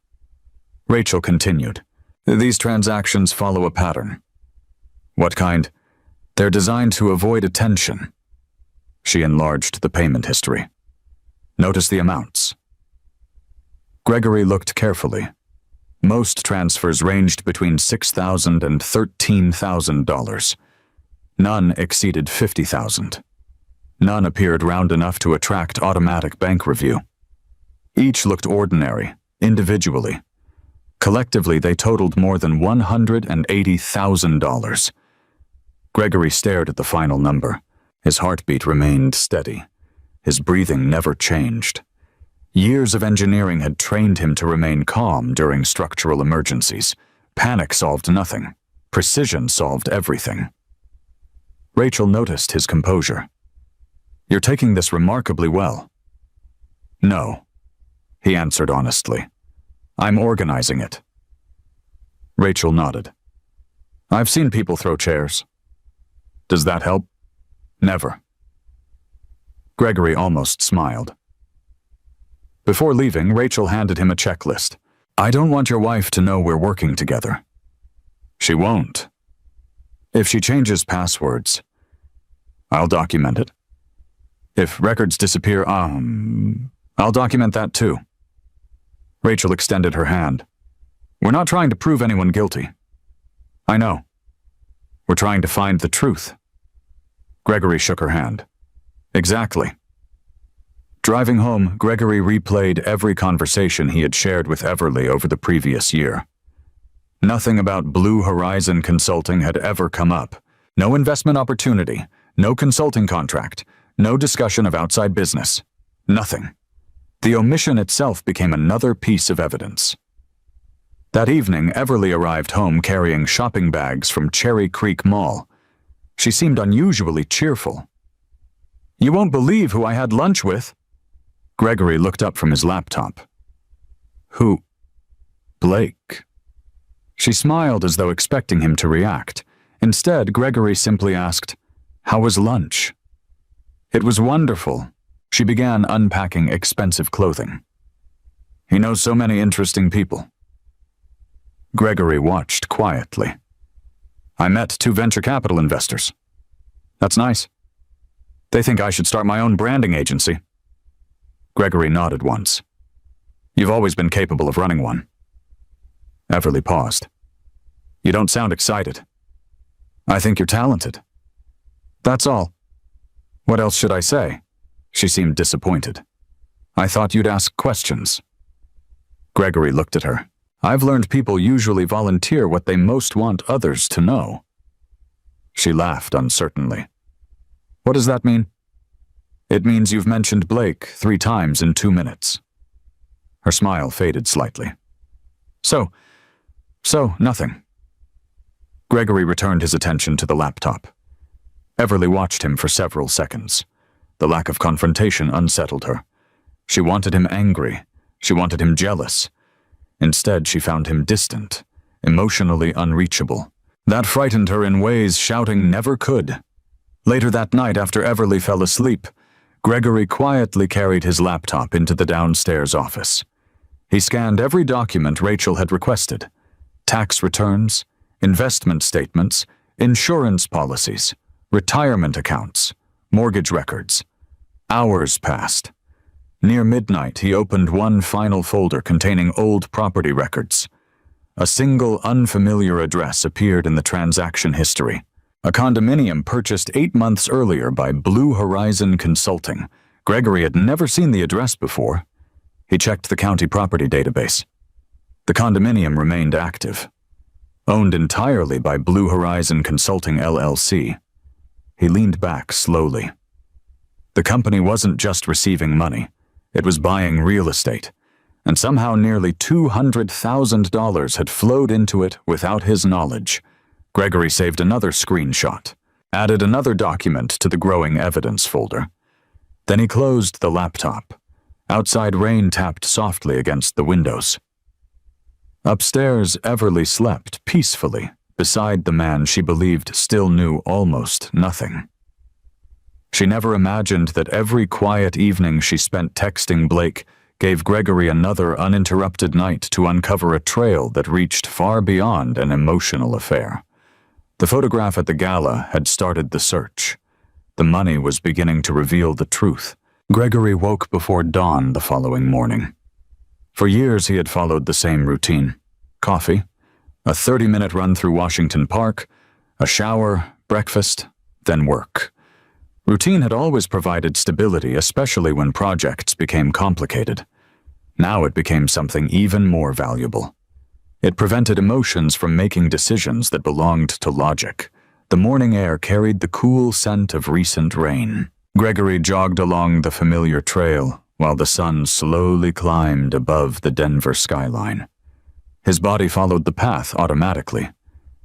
Rachel continued. These transactions follow a pattern. What kind? They're designed to avoid attention. She enlarged the payment history. Notice the amounts. Gregory looked carefully. Most transfers ranged between $6,000 and $13,000. None exceeded $50,000. None appeared round enough to attract automatic bank review. Each looked ordinary, individually. Collectively, they totaled more than $180,000. Gregory stared at the final number. His heartbeat remained steady. His breathing never changed. Years of engineering had trained him to remain calm during structural emergencies. Panic solved nothing. Precision solved everything. Rachel noticed his composure. You're taking this remarkably well. No, he answered honestly. I'm organizing it. Rachel nodded. I've seen people throw chairs. Does that help? Never. Gregory almost smiled. Before leaving, Rachel handed him a checklist. I don't want your wife to know we're working together. She won't. If she changes passwords, I'll document it. If records disappear, I'll document that too. Rachel extended her hand. We're not trying to prove anyone guilty. I know. We're trying to find the truth. Gregory shook her hand. Exactly. Driving home, Gregory replayed every conversation he had shared with Everly over the previous year. Nothing about Blue Horizon Consulting had ever come up. No investment opportunity, no consulting contract, no discussion of outside business. Nothing. The omission itself became another piece of evidence. That evening, Everly arrived home carrying shopping bags from Cherry Creek Mall. She seemed unusually cheerful. You won't believe who I had lunch with. Gregory looked up from his laptop. Who? Blake. She smiled as though expecting him to react. Instead, Gregory simply asked, How was lunch? It was wonderful. She began unpacking expensive clothing. He knows so many interesting people. Gregory watched quietly. I met 2 venture capital investors. That's nice. They think I should start my own branding agency. Gregory nodded once. You've always been capable of running one. Everly paused. You don't sound excited. I think you're talented. That's all. What else should I say? She seemed disappointed. I thought you'd ask questions. Gregory looked at her. I've learned people usually volunteer what they most want others to know. She laughed uncertainly. What does that mean? It means you've mentioned Blake 3 times in 2 minutes. Her smile faded slightly. So, nothing. Gregory returned his attention to the laptop. Everly watched him for several seconds. The lack of confrontation unsettled her. She wanted him angry. She wanted him jealous. Instead, she found him distant, emotionally unreachable. That frightened her in ways shouting never could. Later that night, after Everly fell asleep, Gregory quietly carried his laptop into the downstairs office. He scanned every document Rachel had requested: tax returns, investment statements, insurance policies, retirement accounts, mortgage records. Hours passed. Near midnight, he opened one final folder containing old property records. A single unfamiliar address appeared in the transaction history. A condominium purchased 8 months earlier by Blue Horizon Consulting. Gregory had never seen the address before. He checked the county property database. The condominium remained active. Owned entirely by Blue Horizon Consulting LLC. He leaned back slowly. The company wasn't just receiving money. It was buying real estate, and somehow nearly $200,000 had flowed into it without his knowledge. Gregory saved another screenshot, added another document to the growing evidence folder. Then he closed the laptop. Outside rain tapped softly against the windows. Upstairs, Everly slept peacefully beside the man she believed still knew almost nothing. She never imagined that every quiet evening she spent texting Blake gave Gregory another uninterrupted night to uncover a trail that reached far beyond an emotional affair. The photograph at the gala had started the search. The money was beginning to reveal the truth. Gregory woke before dawn the following morning. For years he had followed the same routine. Coffee, a 30-minute run through Washington Park, a shower, breakfast, then work. Routine had always provided stability, especially when projects became complicated. Now it became something even more valuable. It prevented emotions from making decisions that belonged to logic. The morning air carried the cool scent of recent rain. Gregory jogged along the familiar trail while the sun slowly climbed above the Denver skyline. His body followed the path automatically.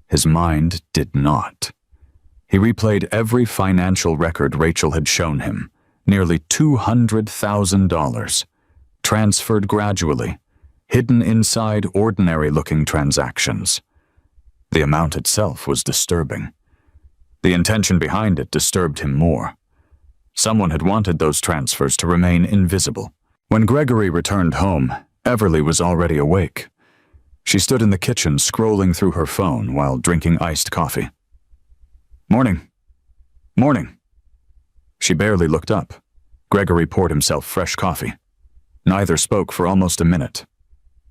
His mind did not. He replayed every financial record Rachel had shown him, nearly $200,000, transferred gradually, hidden inside ordinary-looking transactions. The amount itself was disturbing. The intention behind it disturbed him more. Someone had wanted those transfers to remain invisible. When Gregory returned home, Everly was already awake. She stood in the kitchen scrolling through her phone while drinking iced coffee. Morning. Morning. She barely looked up. Gregory poured himself fresh coffee. Neither spoke for almost a minute.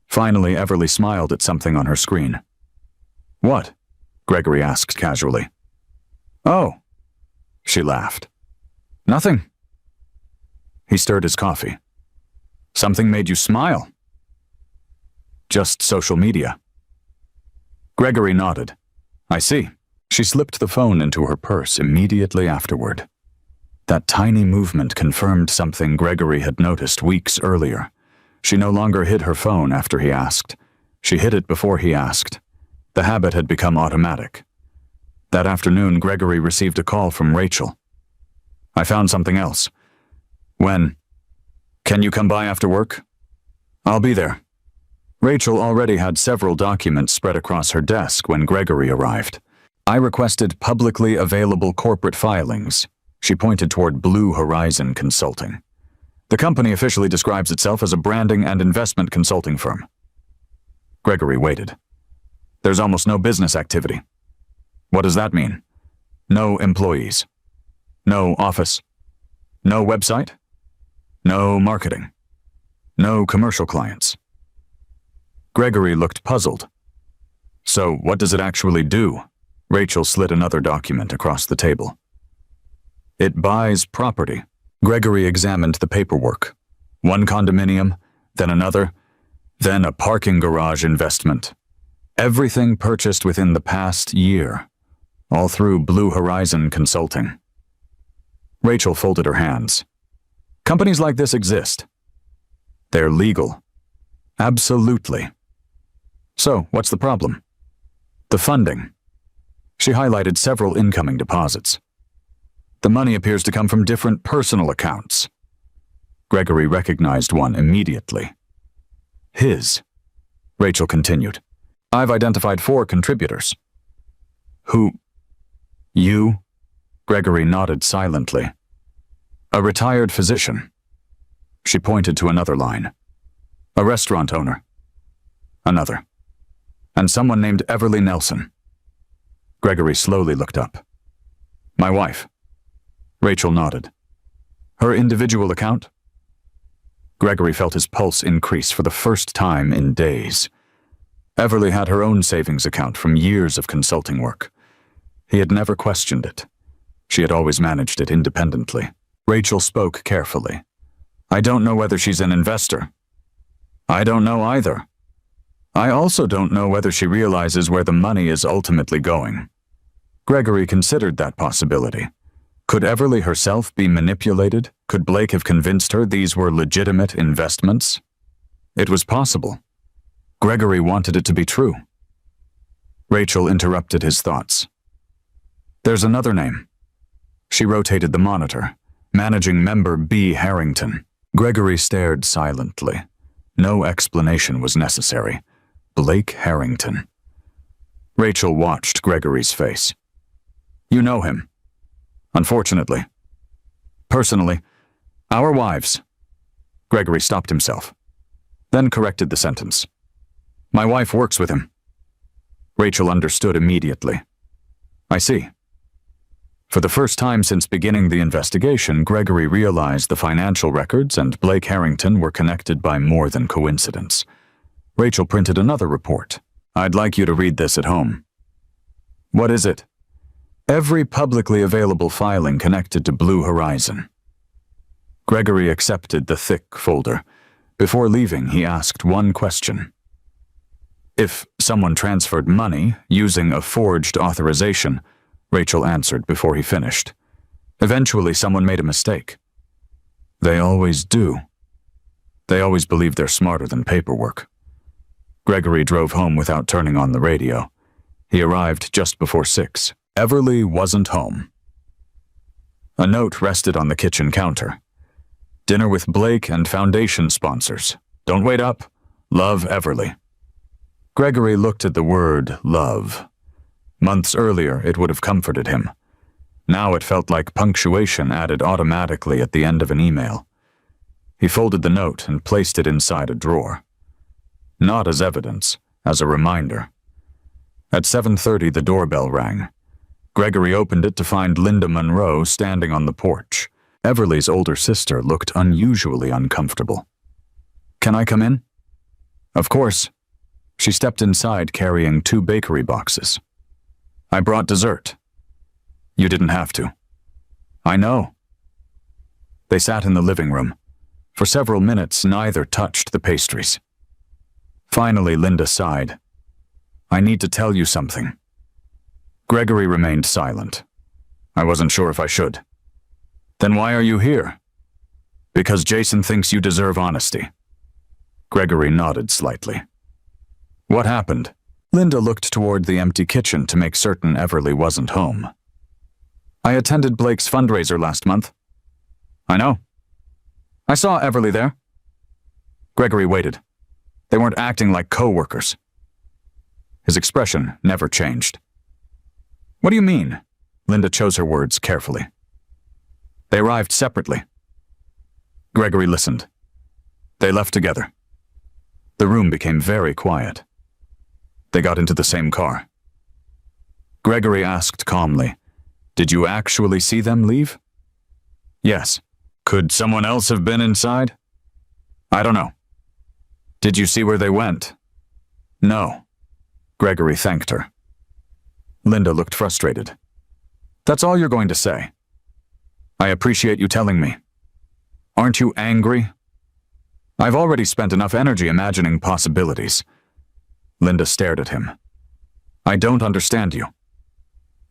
Finally, Everly smiled at something on her screen. What? Gregory asked casually. Oh. She laughed. Nothing. He stirred his coffee. Something made you smile. Just social media. Gregory nodded. I see. She slipped the phone into her purse immediately afterward. That tiny movement confirmed something Gregory had noticed weeks earlier. She no longer hid her phone after he asked. She hid it before he asked. The habit had become automatic. That afternoon, Gregory received a call from Rachel. I found something else. When? Can you come by after work? I'll be there. Rachel already had several documents spread across her desk when Gregory arrived. I requested publicly available corporate filings. She pointed toward Blue Horizon Consulting. The company officially describes itself as a branding and investment consulting firm. Gregory waited. There's almost no business activity. What does that mean? No employees. No office. No website? No marketing? No commercial clients? Gregory looked puzzled. So what does it actually do? Rachel slid another document across the table. It buys property. Gregory examined the paperwork. One condominium, then another, then a parking garage investment. Everything purchased within the past year, all through Blue Horizon Consulting. Rachel folded her hands. Companies like this exist. They're legal. Absolutely. So, what's the problem? The funding. She highlighted several incoming deposits. The money appears to come from different personal accounts. Gregory recognized one immediately. His. Rachel continued. I've identified 4 contributors. Who? You? Gregory nodded silently. A retired physician. She pointed to another line. A restaurant owner. Another. And someone named Everly Nelson. Gregory slowly looked up. My wife. Rachel nodded. Her individual account? Gregory felt his pulse increase for the first time in days. Everly had her own savings account from years of consulting work. He had never questioned it. She had always managed it independently. Rachel spoke carefully. I don't know whether she's an investor. I don't know either. I also don't know whether she realizes where the money is ultimately going. Gregory considered that possibility. Could Everly herself be manipulated? Could Blake have convinced her these were legitimate investments? It was possible. Gregory wanted it to be true. Rachel interrupted his thoughts. There's another name. She rotated the monitor. Managing member B. Harrington. Gregory stared silently. No explanation was necessary. Blake Harrington. Rachel watched Gregory's face. You know him. Unfortunately. Personally. Our wives. Gregory stopped himself. Then corrected the sentence. My wife works with him. Rachel understood immediately. I see. For the first time since beginning the investigation, Gregory realized the financial records and Blake Harrington were connected by more than coincidence. Rachel printed another report. I'd like you to read this at home. What is it? Every publicly available filing connected to Blue Horizon. Gregory accepted the thick folder. Before leaving, he asked one question. If someone transferred money using a forged authorization, Rachel answered before he finished. Eventually, someone made a mistake. They always do. They always believe they're smarter than paperwork. Gregory drove home without turning on the radio. He arrived just before 6. Everly wasn't home. A note rested on the kitchen counter. Dinner with Blake and Foundation sponsors. Don't wait up. Love, Everly. Gregory looked at the word love. Months earlier, it would have comforted him. Now it felt like punctuation added automatically at the end of an email. He folded the note and placed it inside a drawer. Not as evidence, as a reminder. At 7:30, the doorbell rang. Gregory opened it to find Linda Monroe standing on the porch. Everly's older sister looked unusually uncomfortable. Can I come in? Of course. She stepped inside carrying 2 bakery boxes. I brought dessert. You didn't have to. I know. They sat in the living room. For several minutes, neither touched the pastries. Finally, Linda sighed. I need to tell you something. Gregory remained silent. I wasn't sure if I should. Then why are you here? Because Jason thinks you deserve honesty. Gregory nodded slightly. What happened? Linda looked toward the empty kitchen to make certain Everly wasn't home. I attended Blake's fundraiser last month. I know. I saw Everly there. Gregory waited. They weren't acting like co-workers. His expression never changed. What do you mean? Linda chose her words carefully. They arrived separately. Gregory listened. They left together. The room became very quiet. They got into the same car. Gregory asked calmly, Did you actually see them leave? Yes. Could someone else have been inside? I don't know. Did you see where they went? No. Gregory thanked her. Linda looked frustrated. That's all you're going to say. I appreciate you telling me. Aren't you angry? I've already spent enough energy imagining possibilities. Linda stared at him. I don't understand you.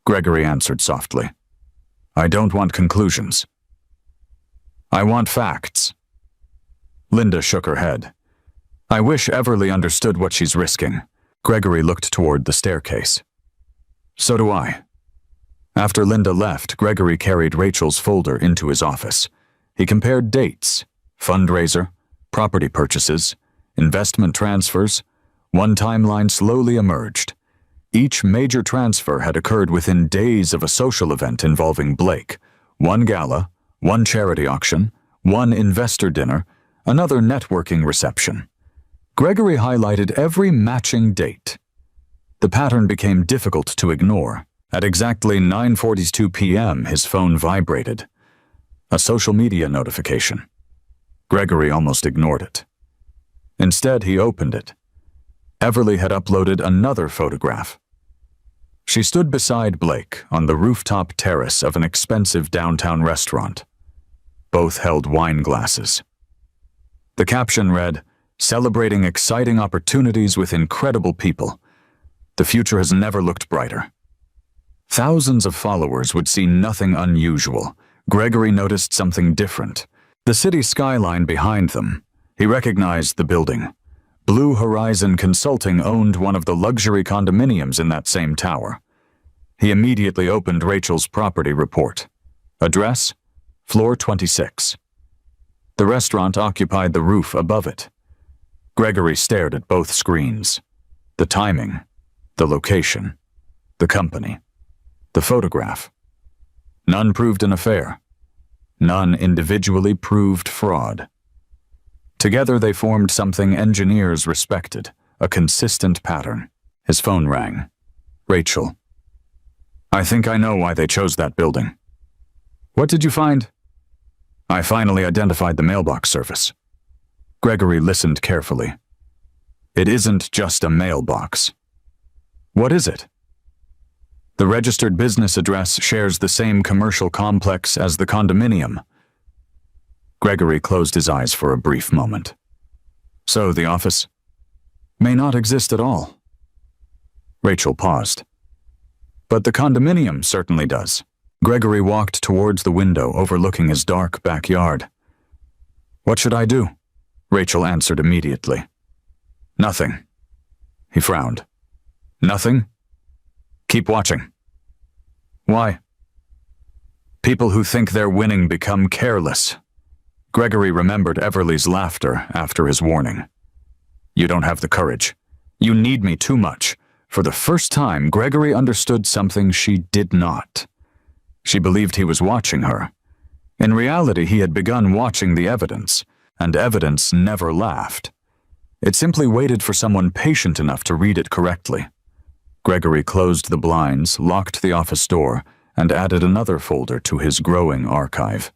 Gregory answered softly. I don't want conclusions. I want facts. Linda shook her head. I wish Everly understood what she's risking. Gregory looked toward the staircase. So do I. After Linda left, Gregory carried Rachel's folder into his office. He compared dates, fundraiser, property purchases, investment transfers. One timeline slowly emerged. Each major transfer had occurred within days of a social event involving Blake. One gala, one charity auction, one investor dinner, another networking reception. Gregory highlighted every matching date. The pattern became difficult to ignore. At exactly 9:42 p.m., his phone vibrated. A social media notification. Gregory almost ignored it. Instead, he opened it. Everly had uploaded another photograph. She stood beside Blake on the rooftop terrace of an expensive downtown restaurant. Both held wine glasses. The caption read, "Celebrating exciting opportunities with incredible people. The future has never looked brighter." Thousands of followers would see nothing unusual. Gregory noticed something different. The city skyline behind them. He recognized the building. Blue Horizon Consulting owned one of the luxury condominiums in that same tower. He immediately opened Rachel's property report. Address? Floor 26. The restaurant occupied the roof above it. Gregory stared at both screens. The timing, the location, the company, the photograph. None proved an affair. None individually proved fraud. Together they formed something engineers respected, a consistent pattern. His phone rang. Rachel. I think I know why they chose that building. What did you find? I finally identified the mailbox service. Gregory listened carefully. It isn't just a mailbox. What is it? The registered business address shares the same commercial complex as the condominium. Gregory closed his eyes for a brief moment. So the office may not exist at all. Rachel paused. But the condominium certainly does. Gregory walked towards the window overlooking his dark backyard. What should I do? Rachel answered immediately. Nothing. He frowned. Nothing? Keep watching. Why? People who think they're winning become careless. Gregory remembered Everly's laughter after his warning. You don't have the courage. You need me too much. For the first time, Gregory understood something she did not. She believed he was watching her. In reality, he had begun watching the evidence, and evidence never laughed. It simply waited for someone patient enough to read it correctly. Gregory closed the blinds, locked the office door, and added another folder to his growing archive.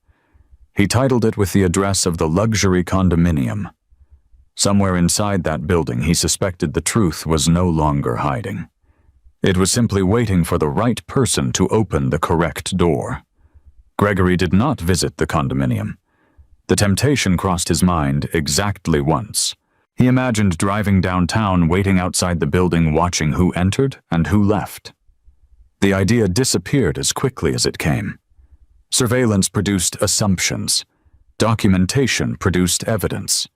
He titled it with the address of the luxury condominium. Somewhere inside that building, he suspected the truth was no longer hiding. It was simply waiting for the right person to open the correct door. Gregory did not visit the condominium. The temptation crossed his mind exactly once. He imagined driving downtown, waiting outside the building, watching who entered and who left. The idea disappeared as quickly as it came. Surveillance produced assumptions. Documentation produced evidence.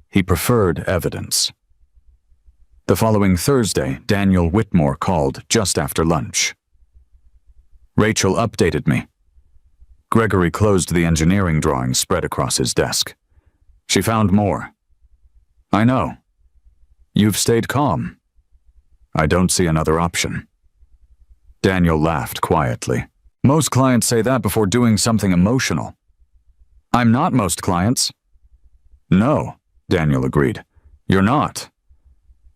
He preferred evidence. The following Thursday, Daniel Whitmore called just after lunch. Rachel updated me. Gregory closed the engineering drawings spread across his desk. She found more. I know. You've stayed calm. I don't see another option. Daniel laughed quietly. Most clients say that before doing something emotional. I'm not most clients. No, Daniel agreed. You're not.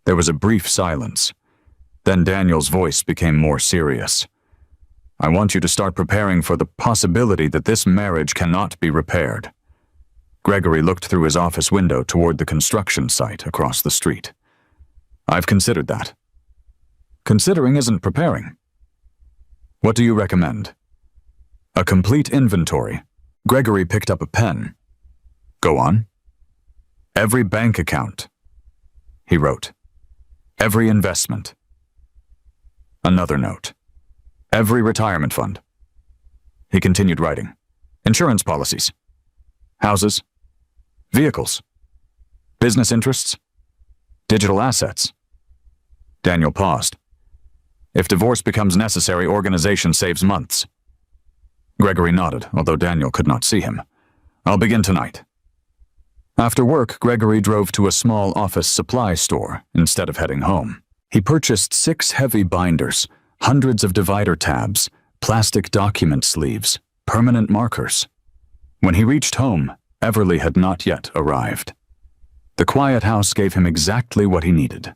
There was a brief silence. Then Daniel's voice became more serious. I want you to start preparing for the possibility that this marriage cannot be repaired. Gregory looked through his office window toward the construction site across the street. I've considered that. Considering isn't preparing. What do you recommend? A complete inventory. Gregory picked up a pen. Go on. Every bank account, he wrote. Every investment. Another note. Every retirement fund. He continued writing. Insurance policies. Houses. Vehicles. Business interests. Digital assets. Daniel paused. If divorce becomes necessary, organization saves months. Gregory nodded, although Daniel could not see him. I'll begin tonight. After work, Gregory drove to a small office supply store instead of heading home. He purchased 6 heavy binders, hundreds of divider tabs, plastic document sleeves, permanent markers. When he reached home, Everly had not yet arrived. The quiet house gave him exactly what he needed.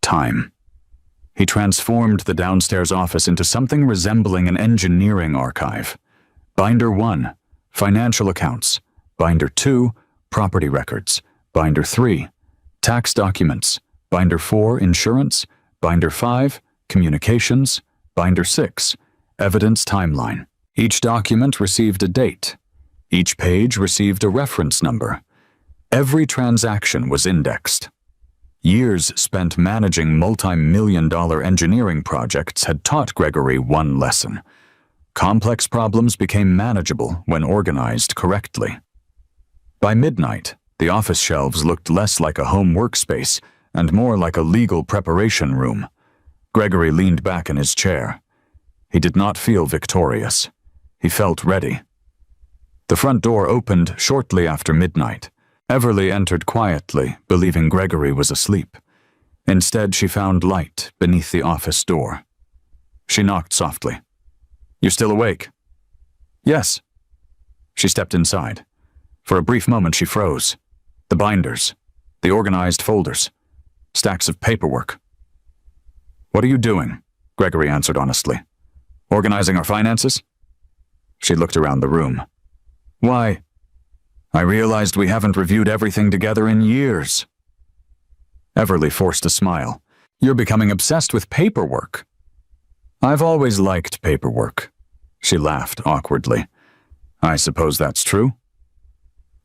Time. He transformed the downstairs office into something resembling an engineering archive. Binder 1, financial accounts. Binder 2, property records. Binder 3, tax documents. Binder 4, insurance. Binder 5, communications. Binder 6, evidence timeline. Each document received a date. Each page received a reference number. Every transaction was indexed. Years spent managing multi-million-dollar engineering projects had taught Gregory one lesson. Complex problems became manageable when organized correctly. By midnight, the office shelves looked less like a home workspace and more like a legal preparation room. Gregory leaned back in his chair. He did not feel victorious. He felt ready. The front door opened shortly after midnight. Everly entered quietly, believing Gregory was asleep. Instead, she found light beneath the office door. She knocked softly. You still awake? Yes. She stepped inside. For a brief moment, she froze. The binders, the organized folders, stacks of paperwork. What are you doing? Gregory answered honestly. Organizing our finances? She looked around the room. Why? I realized we haven't reviewed everything together in years. Everly forced a smile. You're becoming obsessed with paperwork. I've always liked paperwork. She laughed awkwardly. I suppose that's true.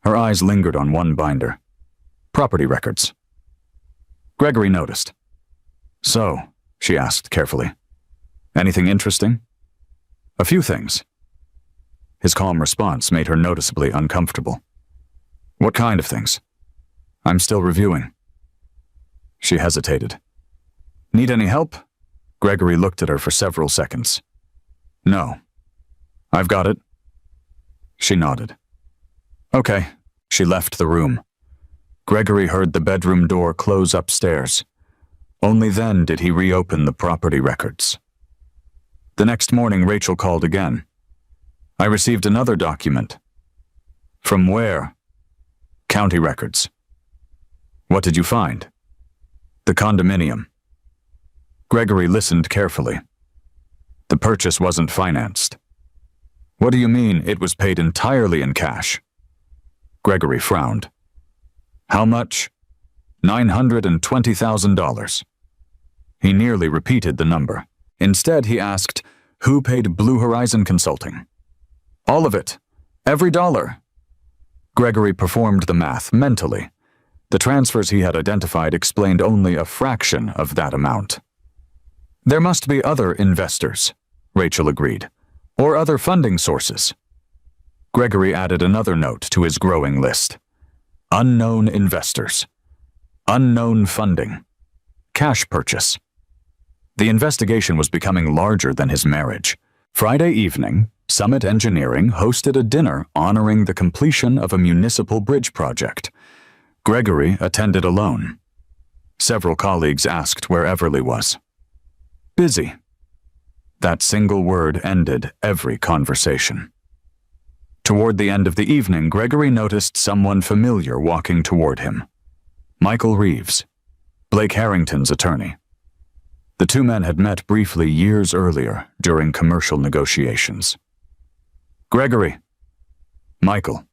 Her eyes lingered on one binder. Property records. Gregory noticed. So, she asked carefully. Anything interesting? A few things. His calm response made her noticeably uncomfortable. What kind of things? I'm still reviewing. She hesitated. Need any help? Gregory looked at her for several seconds. No. I've got it. She nodded. Okay. She left the room. Gregory heard the bedroom door close upstairs. Only then did he reopen the property records. The next morning, Rachel called again. I received another document. From where? County records. What did you find? The condominium. Gregory listened carefully. The purchase wasn't financed. What do you mean it was paid entirely in cash? Gregory frowned. How much? $920,000. He nearly repeated the number. Instead, he asked, who paid Blue Horizon Consulting? All of it. Every dollar. Gregory performed the math mentally. The transfers he had identified explained only a fraction of that amount. There must be other investors, Rachel agreed, or other funding sources. Gregory added another note to his growing list. Unknown investors. Unknown funding. Cash purchase. The investigation was becoming larger than his marriage. Friday evening, Summit Engineering hosted a dinner honoring the completion of a municipal bridge project. Gregory attended alone. Several colleagues asked where Everly was. Busy. That single word ended every conversation. Toward the end of the evening, Gregory noticed someone familiar walking toward him. Michael Reeves, Blake Harrington's attorney. The two men had met briefly years earlier during commercial negotiations. Gregory. Michael.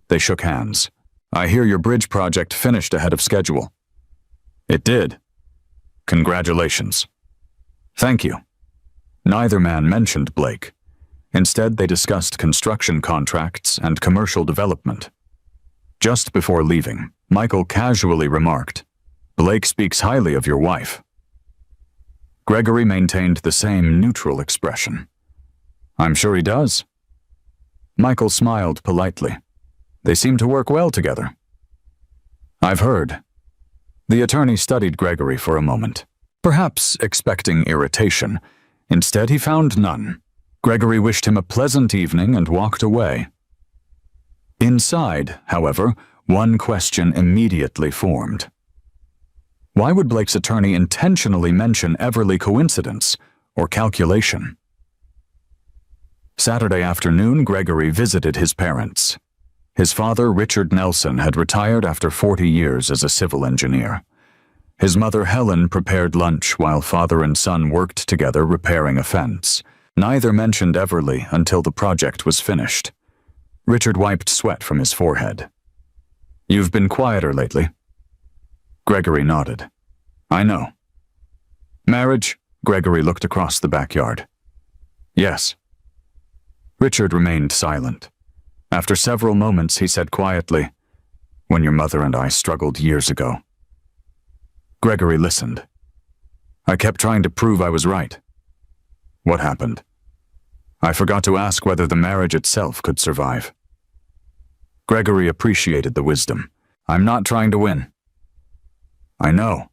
They shook hands. I hear your bridge project finished ahead of schedule. It did. Congratulations. Thank you. Neither man mentioned Blake. Instead, they discussed construction contracts and commercial development. Just before leaving, Michael casually remarked, "Blake speaks highly of your wife." Gregory maintained the same neutral expression. "I'm sure he does." Michael smiled politely. "They seem to work well together." "I've heard." The attorney studied Gregory for a moment, perhaps expecting irritation. Instead, he found none. Gregory wished him a pleasant evening and walked away. Inside, however, one question immediately formed. Why would Blake's attorney intentionally mention Everly coincidence or calculation? Saturday afternoon, Gregory visited his parents. His father, Richard Nelson, had retired after 40 years as a civil engineer. His mother, Helen, prepared lunch while father and son worked together repairing a fence. Neither mentioned Everly until the project was finished. Richard wiped sweat from his forehead. "You've been quieter lately." Gregory nodded. "I know." "Marriage?" Gregory looked across the backyard. "Yes." Richard remained silent. After several moments, he said quietly, "When your mother and I struggled years ago." Gregory listened. "I kept trying to prove I was right." "What happened?" "I forgot to ask whether the marriage itself could survive." Gregory appreciated the wisdom. "I'm not trying to win." "I know."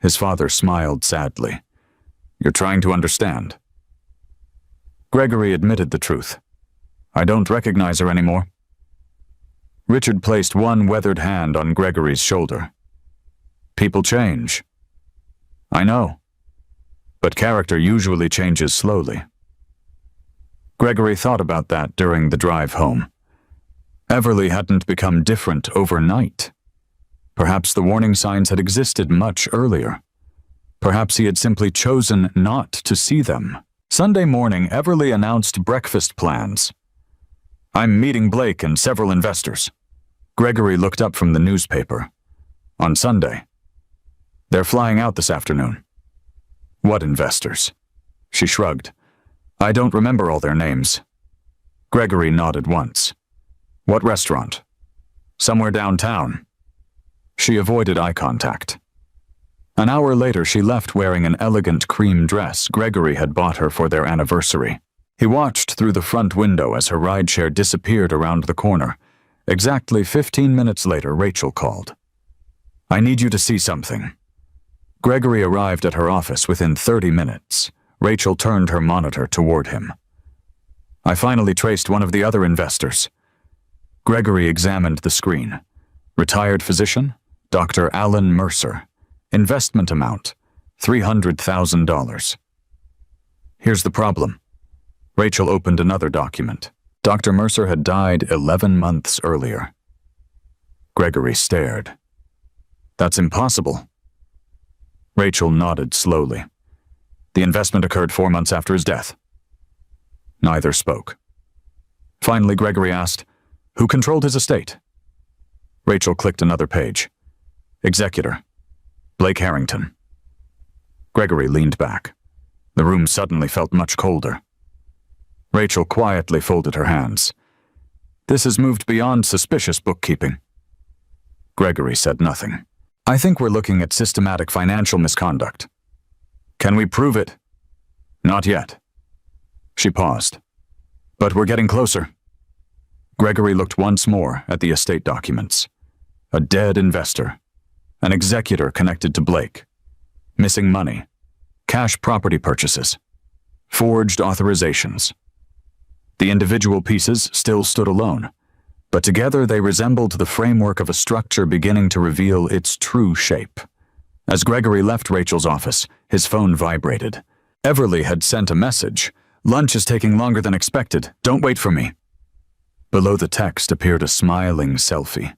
His father smiled sadly. "You're trying to understand." Gregory admitted the truth. "I don't recognize her anymore." Richard placed one weathered hand on Gregory's shoulder. "People change." "I know. But character usually changes slowly." Gregory thought about that during the drive home. Everly hadn't become different overnight. Perhaps the warning signs had existed much earlier. Perhaps he had simply chosen not to see them. Sunday morning, Everly announced breakfast plans. "I'm meeting Blake and several investors." Gregory looked up from the newspaper. "On Sunday?" "They're flying out this afternoon." "What investors?" She shrugged. "I don't remember all their names." Gregory nodded once. "What restaurant?" "Somewhere downtown." She avoided eye contact. An hour later, she left wearing an elegant cream dress Gregory had bought her for their anniversary. He watched through the front window as her rideshare disappeared around the corner. Exactly 15 minutes later, Rachel called. "I need you to see something." Gregory arrived at her office within 30 minutes. Rachel turned her monitor toward him. "I finally traced one of the other investors." Gregory examined the screen. Retired physician, Dr. Alan Mercer. Investment amount, $300,000. Here's the problem. Rachel opened another document. Dr. Mercer had died 11 months earlier. Gregory stared. "That's impossible." Rachel nodded slowly. "The investment occurred 4 months after his death." Neither spoke. Finally, Gregory asked, "Who controlled his estate?" Rachel clicked another page. "Executor. Blake Harrington." Gregory leaned back. The room suddenly felt much colder. Rachel quietly folded her hands. "This has moved beyond suspicious bookkeeping." Gregory said nothing. "I think we're looking at systematic financial misconduct." "Can we prove it?" "Not yet." She paused. "But we're getting closer." Gregory looked once more at the estate documents. A dead investor. An executor connected to Blake. Missing money. Cash property purchases. Forged authorizations. The individual pieces still stood alone, but together they resembled the framework of a structure beginning to reveal its true shape. As Gregory left Rachel's office, his phone vibrated. Everly had sent a message. "Lunch is taking longer than expected. Don't wait for me." Below the text appeared a smiling selfie.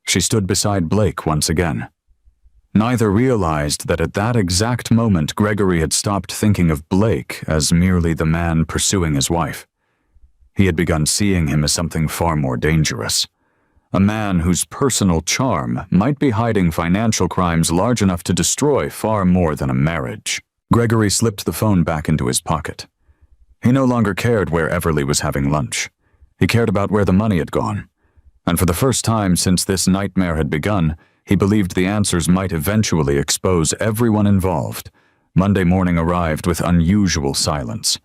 She stood beside Blake once again. Neither realized that at that exact moment Gregory had stopped thinking of Blake as merely the man pursuing his wife. He had begun seeing him as something far more dangerous. A man whose personal charm might be hiding financial crimes large enough to destroy far more than a marriage. Gregory slipped the phone back into his pocket. He no longer cared where Everly was having lunch. He cared about where the money had gone. And for the first time since this nightmare had begun, he believed the answers might eventually expose everyone involved. Monday morning arrived with unusual silence.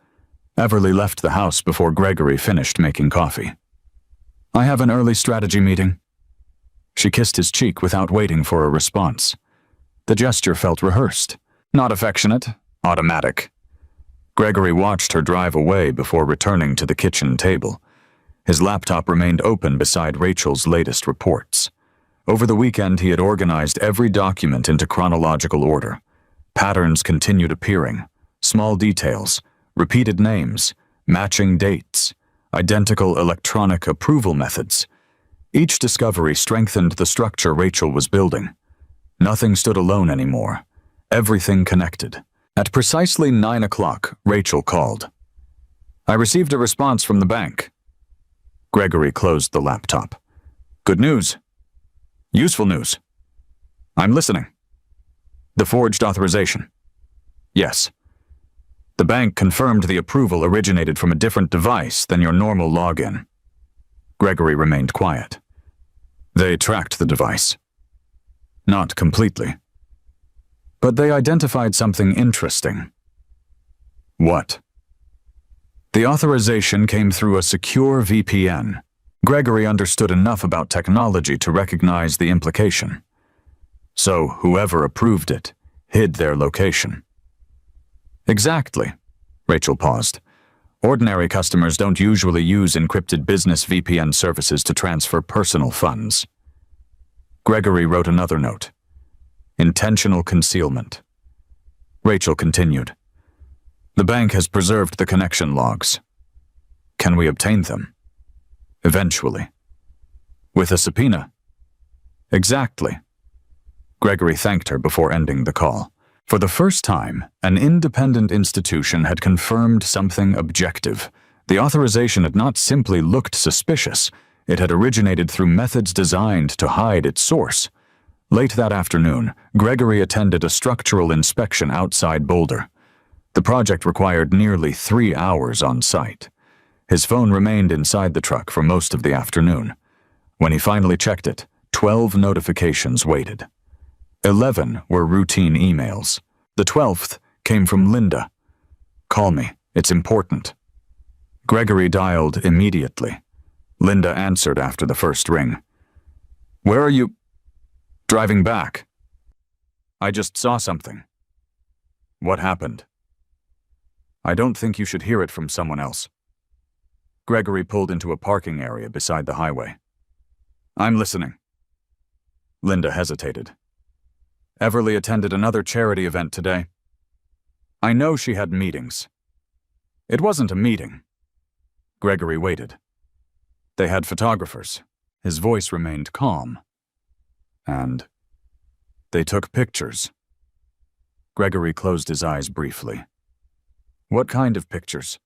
Everly left the house before Gregory finished making coffee. "I have an early strategy meeting." She kissed his cheek without waiting for a response. The gesture felt rehearsed, not affectionate, automatic. Gregory watched her drive away before returning to the kitchen table. His laptop remained open beside Rachel's latest reports. Over the weekend, he had organized every document into chronological order. Patterns continued appearing, small details, repeated names, matching dates, identical electronic approval methods. Each discovery strengthened the structure Rachel was building. Nothing stood alone anymore. Everything connected. At precisely 9 o'clock, Rachel called. "I received a response from the bank." Gregory closed the laptop. "Good news. Useful news. I'm listening." "The forged authorization." "Yes." "The bank confirmed the approval originated from a different device than your normal login." Gregory remained quiet. "They tracked the device." "Not completely. But they identified something interesting." "What?" "The authorization came through a secure VPN." Gregory understood enough about technology to recognize the implication. "So whoever approved it hid their location." "Exactly." Rachel paused. "Ordinary customers don't usually use encrypted business VPN services to transfer personal funds." Gregory wrote another note. "Intentional concealment." Rachel continued. "The bank has preserved the connection logs. Can we obtain them?" "Eventually." "With a subpoena?" "Exactly." Gregory thanked her before ending the call. For the first time, an independent institution had confirmed something objective. The authorization had not simply looked suspicious, it had originated through methods designed to hide its source. Late that afternoon, Gregory attended a structural inspection outside Boulder. The project required nearly 3 hours on site. His phone remained inside the truck for most of the afternoon. When he finally checked it, 12 notifications waited. 11 were routine emails. The 12th came from Linda. "Call me, it's important." Gregory dialed immediately. Linda answered after the first ring. "Where are you?" "Driving back." "I just saw something." "What happened?" "I don't think you should hear it from someone else." Gregory pulled into a parking area beside the highway. "I'm listening." Linda hesitated. "Everly attended another charity event today." "I know she had meetings." "It wasn't a meeting." Gregory waited. "They had photographers." His voice remained calm. "And they took pictures." Gregory closed his eyes briefly. "What kind of pictures?"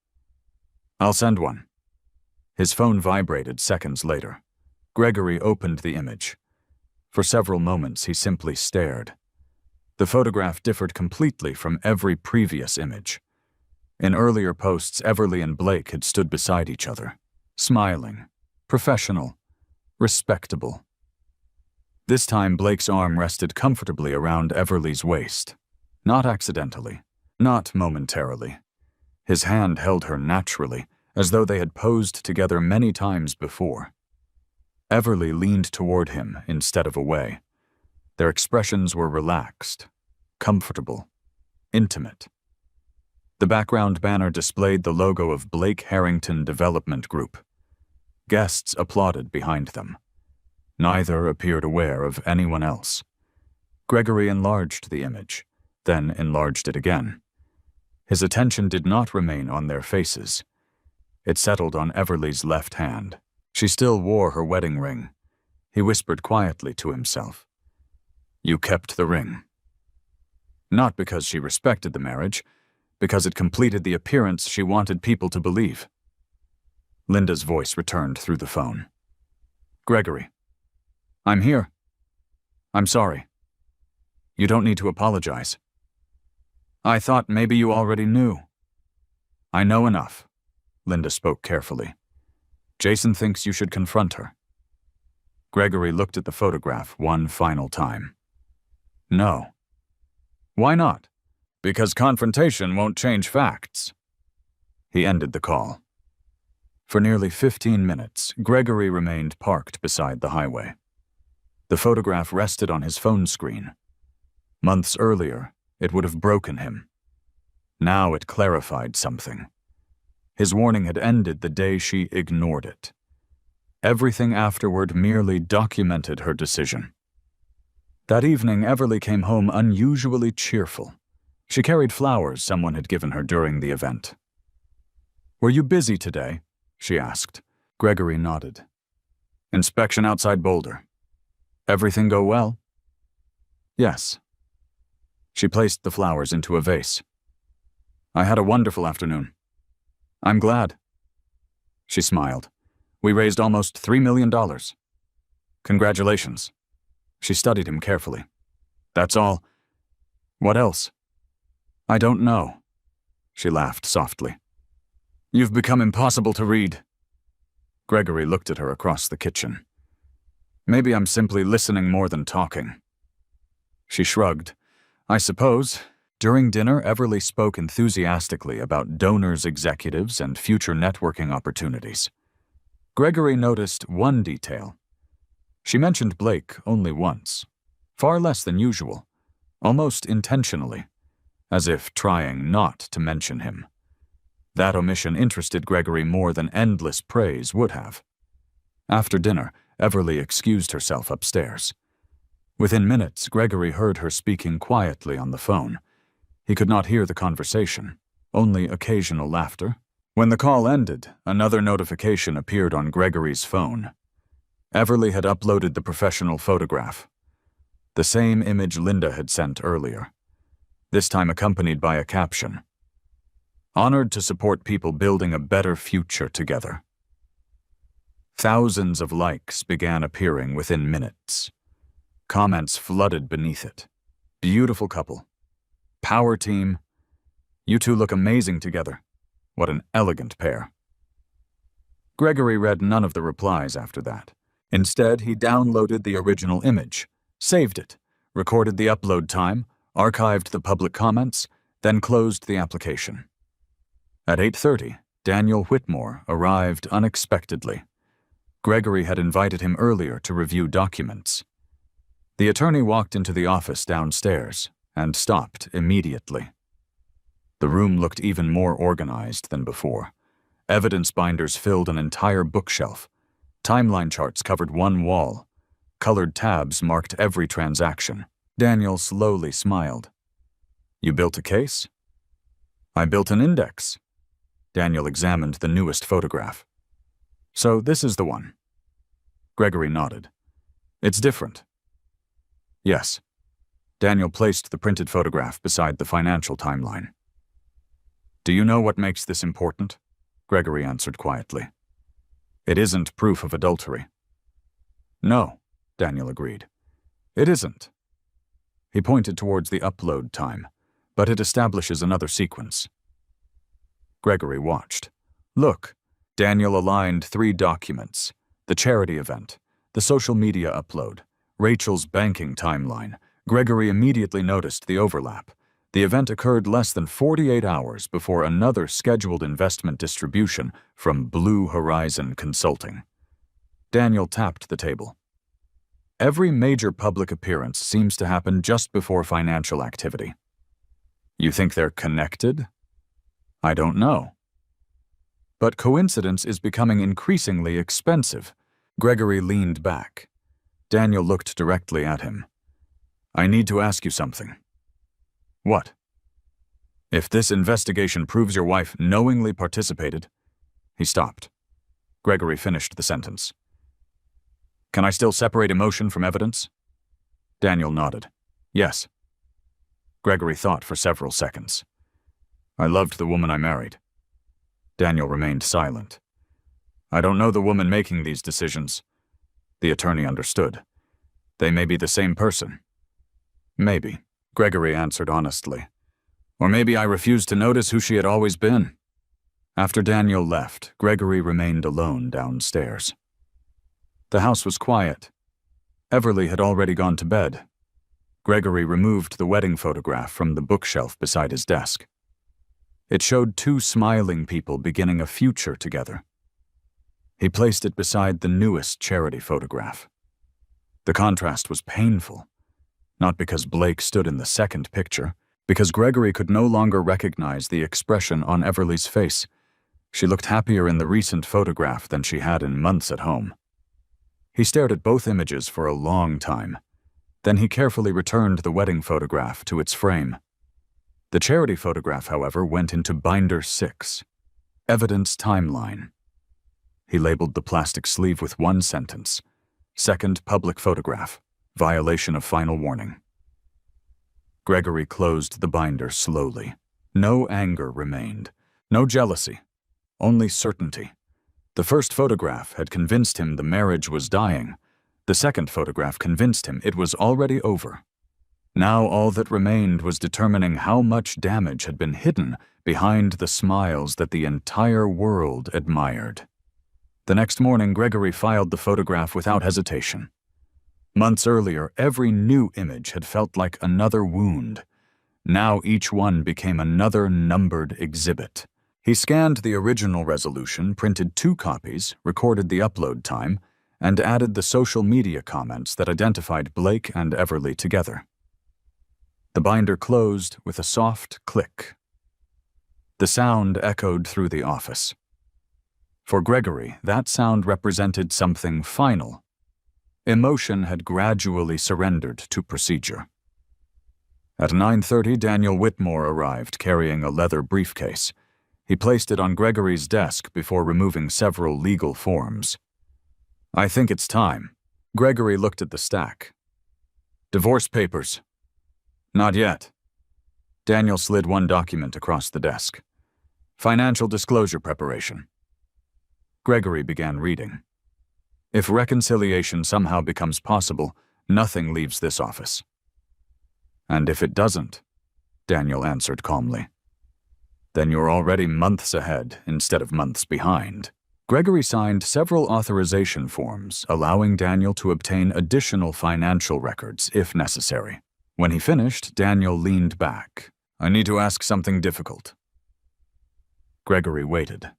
"I'll send one." His phone vibrated seconds later. Gregory opened the image. For several moments, he simply stared. The photograph differed completely from every previous image. In earlier posts, Everly and Blake had stood beside each other, smiling, professional, respectable. This time, Blake's arm rested comfortably around Everly's waist. Not accidentally, not momentarily. His hand held her naturally, as though they had posed together many times before. Everly leaned toward him instead of away. Their expressions were relaxed, comfortable, intimate. The background banner displayed the logo of Blake Harrington Development Group. Guests applauded behind them. Neither appeared aware of anyone else. Gregory enlarged the image, then enlarged it again. His attention did not remain on their faces. It settled on Everly's left hand. She still wore her wedding ring. He whispered quietly to himself. "You kept the ring." Not because she respected the marriage, because it completed the appearance she wanted people to believe. Linda's voice returned through the phone. "Gregory, I'm here. I'm sorry. You don't need to apologize. I thought maybe you already knew. I know enough. Linda spoke carefully. Jason thinks you should confront her. Gregory looked at the photograph one final time. No. Why not? Because confrontation won't change facts. He ended the call. For nearly 15 minutes, Gregory remained parked beside the highway. The photograph rested on his phone screen. Months earlier, it would have broken him. Now it clarified something. His warning had ended the day she ignored it. Everything afterward merely documented her decision. That evening, Everly came home unusually cheerful. She carried flowers someone had given her during the event. Were you busy today? She asked. Gregory nodded. Inspection outside Boulder. Everything go well? Yes. She placed the flowers into a vase. I had a wonderful afternoon. I'm glad. She smiled. We raised almost $3 million. Congratulations. She studied him carefully. That's all. What else? I don't know. She laughed softly. You've become impossible to read. Gregory looked at her across the kitchen. Maybe I'm simply listening more than talking. She shrugged. I suppose. During dinner, Everly spoke enthusiastically about donors, executives, and future networking opportunities. Gregory noticed one detail. She mentioned Blake only once, far less than usual, almost intentionally, as if trying not to mention him. That omission interested Gregory more than endless praise would have. After dinner, Everly excused herself upstairs. Within minutes, Gregory heard her speaking quietly on the phone. He could not hear the conversation, only occasional laughter. When the call ended, another notification appeared on Gregory's phone. Everly had uploaded the professional photograph. The same image Linda had sent earlier, this time accompanied by a caption. Honored to support people building a better future together. Thousands of likes began appearing within minutes. Comments flooded beneath it. Beautiful couple. Power team. You two look amazing together. What an elegant pair. Gregory read none of the replies after that. Instead, he downloaded the original image, saved it, recorded the upload time, archived the public comments, then closed the application. At 8:30, Daniel Whitmore arrived unexpectedly. Gregory had invited him earlier to review documents. The attorney walked into the office downstairs and stopped immediately. The room looked even more organized than before. Evidence binders filled an entire bookshelf. Timeline charts covered one wall. Colored tabs marked every transaction. Daniel slowly smiled. You built a case? I built an index. Daniel examined the newest photograph. So this is the one. Gregory nodded. It's different. Yes. Daniel placed the printed photograph beside the financial timeline. Do you know what makes this important? Gregory answered quietly. It isn't proof of adultery. No, Daniel agreed. It isn't. He pointed towards the upload time, but it establishes another sequence. Gregory watched. Look, Daniel aligned 3 documents: the charity event, the social media upload, Rachel's banking timeline. Gregory immediately noticed the overlap. The event occurred less than 48 hours before another scheduled investment distribution from Blue Horizon Consulting. Daniel tapped the table. Every major public appearance seems to happen just before financial activity. You think they're connected? I don't know. But coincidence is becoming increasingly expensive. Gregory leaned back. Daniel looked directly at him. I need to ask you something. What? If this investigation proves your wife knowingly participated... He stopped. Gregory finished the sentence. Can I still separate emotion from evidence? Daniel nodded. Yes. Gregory thought for several seconds. I loved the woman I married. Daniel remained silent. I don't know the woman making these decisions. The attorney understood. They may be the same person. Maybe, Gregory answered honestly. Or maybe I refused to notice who she had always been. After Daniel left, Gregory remained alone downstairs. The house was quiet. Everly had already gone to bed. Gregory removed the wedding photograph from the bookshelf beside his desk. It showed two smiling people beginning a future together. He placed it beside the newest charity photograph. The contrast was painful, not because Blake stood in the second picture, because Gregory could no longer recognize the expression on Everly's face. She looked happier in the recent photograph than she had in months at home. He stared at both images for a long time. Then he carefully returned the wedding photograph to its frame. The charity photograph, however, went into binder 6, Evidence Timeline. He labeled the plastic sleeve with one sentence: Second public photograph, violation of final warning. Gregory closed the binder slowly. No anger remained, no jealousy, only certainty. The first photograph had convinced him the marriage was dying. The second photograph convinced him it was already over. Now all that remained was determining how much damage had been hidden behind the smiles that the entire world admired. The next morning, Gregory filed the photograph without hesitation. Months earlier, every new image had felt like another wound. Now each one became another numbered exhibit. He scanned the original resolution, printed 2 copies, recorded the upload time, and added the social media comments that identified Blake and Everly together. The binder closed with a soft click. The sound echoed through the office. For Gregory, that sound represented something final. Emotion had gradually surrendered to procedure. At 9:30, Daniel Whitmore arrived carrying a leather briefcase. He placed it on Gregory's desk before removing several legal forms. I think it's time. Gregory looked at the stack. Divorce papers. Not yet. Daniel slid one document across the desk. Financial disclosure preparation. Gregory began reading. If reconciliation somehow becomes possible, nothing leaves this office. And if it doesn't, Daniel answered calmly, then you're already months ahead instead of months behind. Gregory signed several authorization forms, allowing Daniel to obtain additional financial records if necessary. When he finished, Daniel leaned back. I need to ask something difficult. Gregory waited.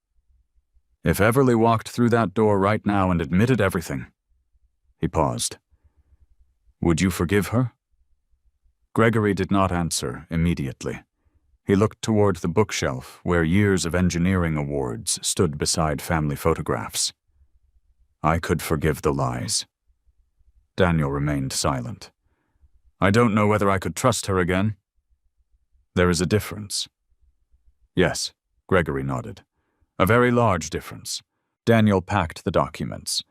If Everly walked through that door right now and admitted everything. He paused. Would you forgive her? Gregory did not answer immediately. He looked toward the bookshelf where years of engineering awards stood beside family photographs. I could forgive the lies. Daniel remained silent. I don't know whether I could trust her again. There is a difference. Yes, Gregory nodded. A very large difference. Daniel packed the documents.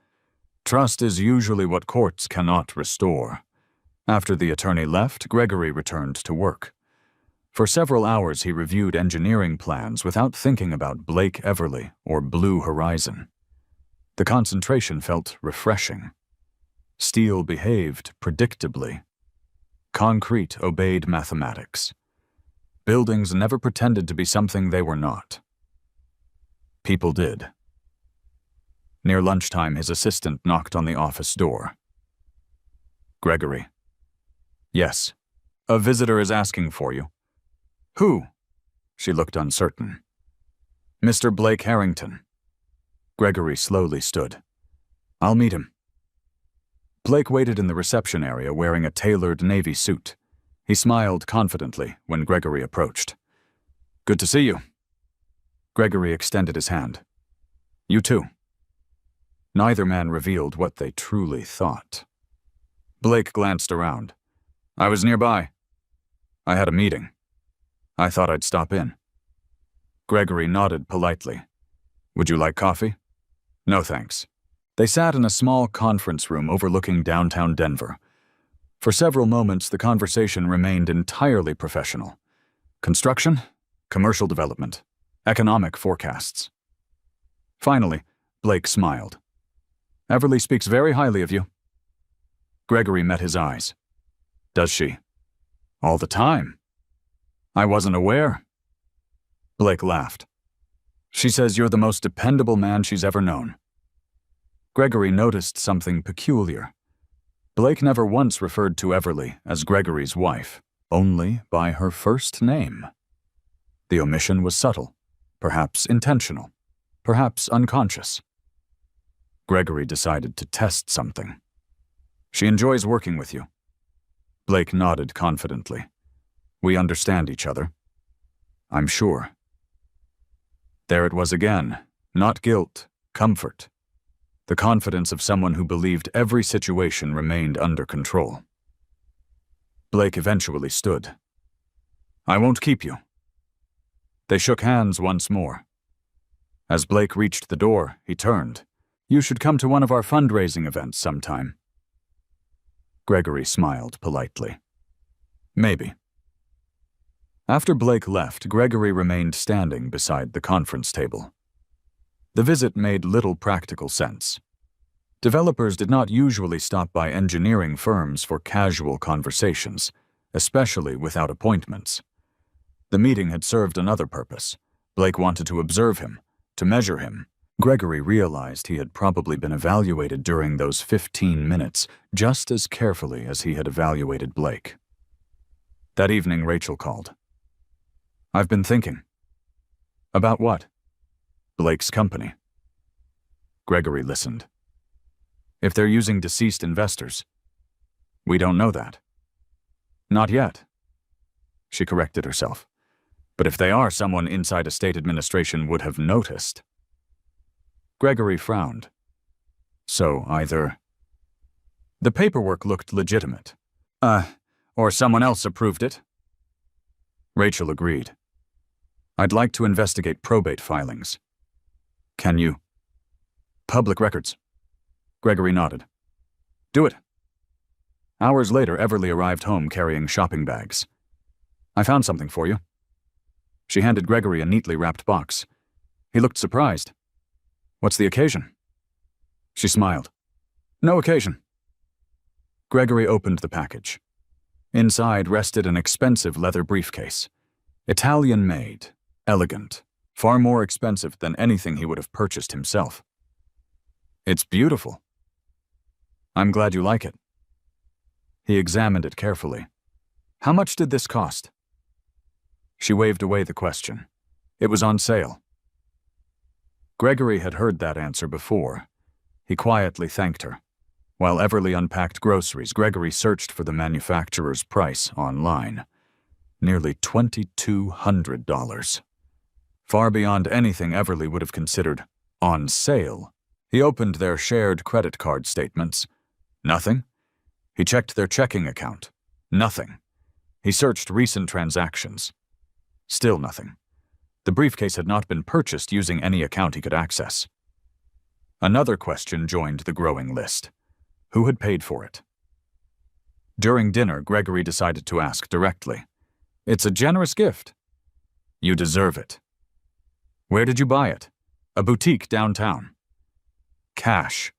Trust is usually what courts cannot restore. After the attorney left, Gregory returned to work. For several hours he reviewed engineering plans without thinking about Blake Everly or Blue Horizon. The concentration felt refreshing. Steel behaved predictably. Concrete obeyed mathematics. Buildings never pretended to be something they were not. People did. Near lunchtime, his assistant knocked on the office door. Gregory. Yes. A visitor is asking for you. Who? She looked uncertain. Mr. Blake Harrington. Gregory slowly stood. I'll meet him. Blake waited in the reception area wearing a tailored navy suit. He smiled confidently when Gregory approached. Good to see you. Gregory extended his hand. You too. Neither man revealed what they truly thought. Blake glanced around. I was nearby. I had a meeting. I thought I'd stop in. Gregory nodded politely. Would you like coffee? No, thanks. They sat in a small conference room overlooking downtown Denver. For several moments, the conversation remained entirely professional. Construction, commercial development, economic forecasts. Finally, Blake smiled. Everly speaks very highly of you. Gregory met his eyes. Does she? All the time. I wasn't aware. Blake laughed. She says you're the most dependable man she's ever known. Gregory noticed something peculiar. Blake never once referred to Everly as Gregory's wife, only by her first name. The omission was subtle, perhaps intentional, perhaps unconscious. Gregory decided to test something. She enjoys working with you. Blake nodded confidently. We understand each other. I'm sure. There it was again, not guilt, comfort. The confidence of someone who believed every situation remained under control. Blake eventually stood. I won't keep you. They shook hands once more. As Blake reached the door, he turned. You should come to one of our fundraising events sometime. Gregory smiled politely. Maybe. After Blake left, Gregory remained standing beside the conference table. The visit made little practical sense. Developers did not usually stop by engineering firms for casual conversations, especially without appointments. The meeting had served another purpose. Blake wanted to observe him, to measure him. Gregory realized he had probably been evaluated during those 15 minutes just as carefully as he had evaluated Blake. That evening, Rachel called. I've been thinking. About what? Blake's company. Gregory listened. If they're using deceased investors, we don't know that. Not yet. She corrected herself. But if they are, someone inside a state administration would have noticed. Gregory frowned. So either... The paperwork looked legitimate. Or someone else approved it. Rachel agreed. I'd like to investigate probate filings. Can you? Public records. Gregory nodded. Do it. Hours later, Everly arrived home carrying shopping bags. I found something for you. She handed Gregory a neatly wrapped box. He looked surprised. What's the occasion? She smiled. No occasion. Gregory opened the package. Inside rested an expensive leather briefcase. Italian-made, elegant, far more expensive than anything he would have purchased himself. It's beautiful. I'm glad you like it. He examined it carefully. How much did this cost? She waved away the question. It was on sale. Gregory had heard that answer before. He quietly thanked her. While Everly unpacked groceries, Gregory searched for the manufacturer's price online. Nearly $2,200. Far beyond anything Everly would have considered on sale. He opened their shared credit card statements. Nothing. He checked their checking account. Nothing. He searched recent transactions. Still nothing. The briefcase had not been purchased using any account he could access. Another question joined the growing list. Who had paid for it? During dinner, Gregory decided to ask directly. It's a generous gift. You deserve it. Where did you buy it? A boutique downtown. Cash.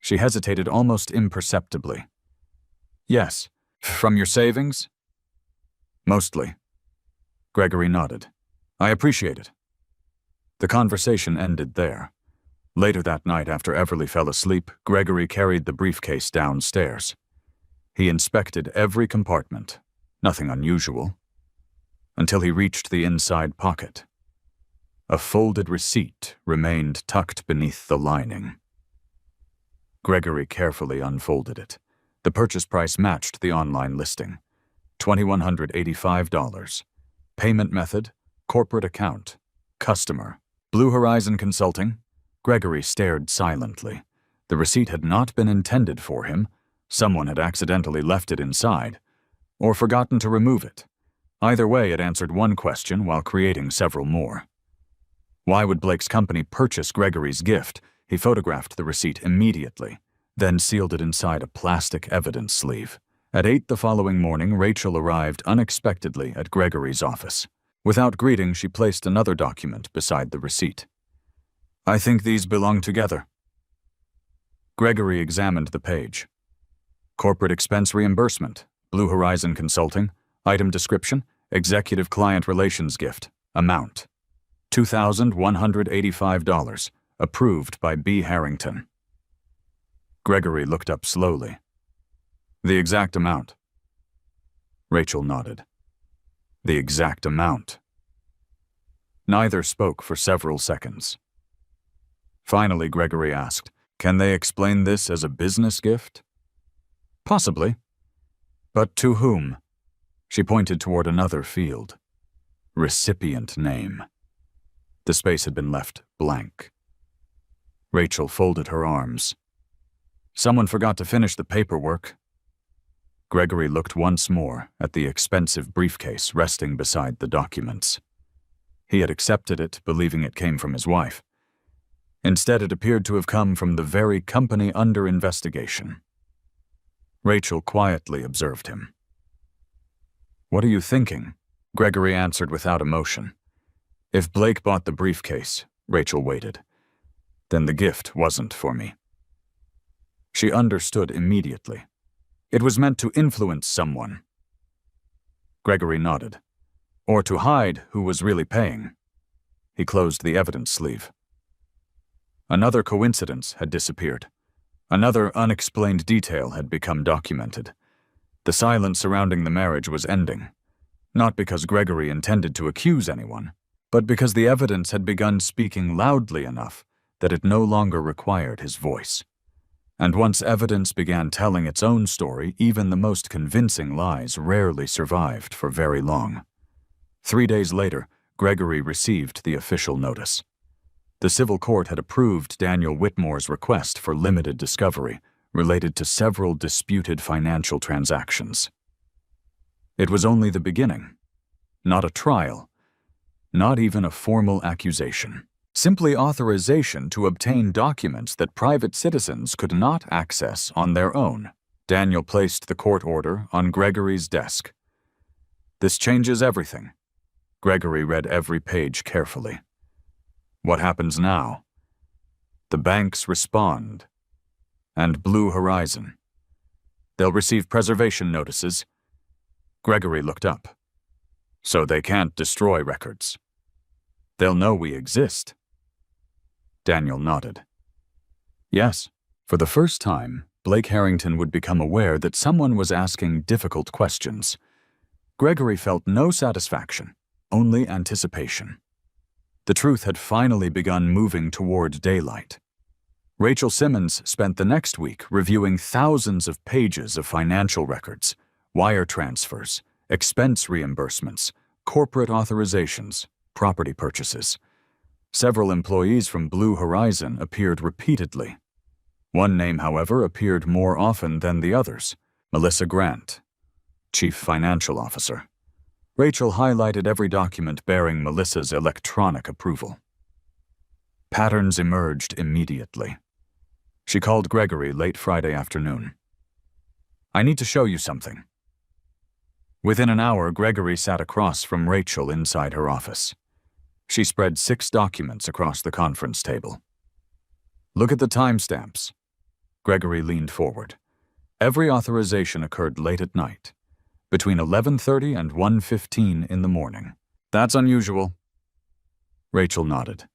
She hesitated almost imperceptibly. Yes. From your savings? Mostly. Gregory nodded. I appreciate it. The conversation ended there. Later that night, after Everly fell asleep, Gregory carried the briefcase downstairs. He inspected every compartment, nothing unusual, until he reached the inside pocket. A folded receipt remained tucked beneath the lining. Gregory carefully unfolded it. The purchase price matched the online listing. $2,185. Payment method, corporate account, customer, Blue Horizon Consulting. Gregory stared silently. The receipt had not been intended for him. Someone had accidentally left it inside, or forgotten to remove it. Either way, it answered one question while creating several more. Why would Blake's company purchase Gregory's gift? He photographed the receipt immediately, then sealed it inside a plastic evidence sleeve. At 8 the following morning, Rachel arrived unexpectedly at Gregory's office. Without greeting, she placed another document beside the receipt. I think these belong together. Gregory examined the page. corporate expense reimbursement, Blue Horizon Consulting, item description, executive client relations gift, amount, $2,185, approved by B. Harrington. Gregory looked up slowly. The exact amount. Rachel nodded. The exact amount. Neither spoke for several seconds. Finally, Gregory asked, "Can they explain this as a business gift?" "Possibly. But to whom?" She pointed toward another field. Recipient name. The space had been left blank. Rachel folded her arms. "Someone forgot to finish the paperwork." Gregory looked once more at the expensive briefcase resting beside the documents. He had accepted it, believing it came from his wife. Instead, it appeared to have come from the very company under investigation. Rachel quietly observed him. "What are you thinking?" Gregory answered without emotion. "If Blake bought the briefcase," Rachel waited, "then the gift wasn't for me." She understood immediately. It was meant to influence someone. Gregory nodded. Or to hide who was really paying. He closed the evidence sleeve. Another coincidence had disappeared. Another unexplained detail had become documented. The silence surrounding the marriage was ending, not because Gregory intended to accuse anyone, but because the evidence had begun speaking loudly enough that it no longer required his voice. And once evidence began telling its own story, even the most convincing lies rarely survived for very long. 3 days later, Gregory received the official notice. The civil court had approved Daniel Whitmore's request for limited discovery related to several disputed financial transactions. It was only the beginning. Not a trial. Not even a formal accusation. Simply authorization to obtain documents that private citizens could not access on their own. Daniel placed the court order on Gregory's desk. "This changes everything." Gregory read every page carefully. "What happens now?" "The banks respond. And Blue Horizon. They'll receive preservation notices." Gregory looked up. "So they can't destroy records. They'll know we exist." Daniel nodded. Yes, for the first time, Blake Harrington would become aware that someone was asking difficult questions. Gregory felt no satisfaction, only anticipation. The truth had finally begun moving toward daylight. Rachel Simmons spent the next week reviewing thousands of pages of financial records, wire transfers, expense reimbursements, corporate authorizations, property purchases. Several employees from Blue Horizon appeared repeatedly. One name, however, appeared more often than the others: Melissa Grant, Chief Financial Officer. Rachel highlighted every document bearing Melissa's electronic approval. Patterns emerged immediately. She called Gregory late Friday afternoon. "I need to show you something." Within an hour, Gregory sat across from Rachel inside her office. She spread 6 documents across the conference table. "Look at the timestamps." Gregory leaned forward. Every authorization occurred late at night, between 11:30 and 1:15 in the morning. "That's unusual." Rachel nodded.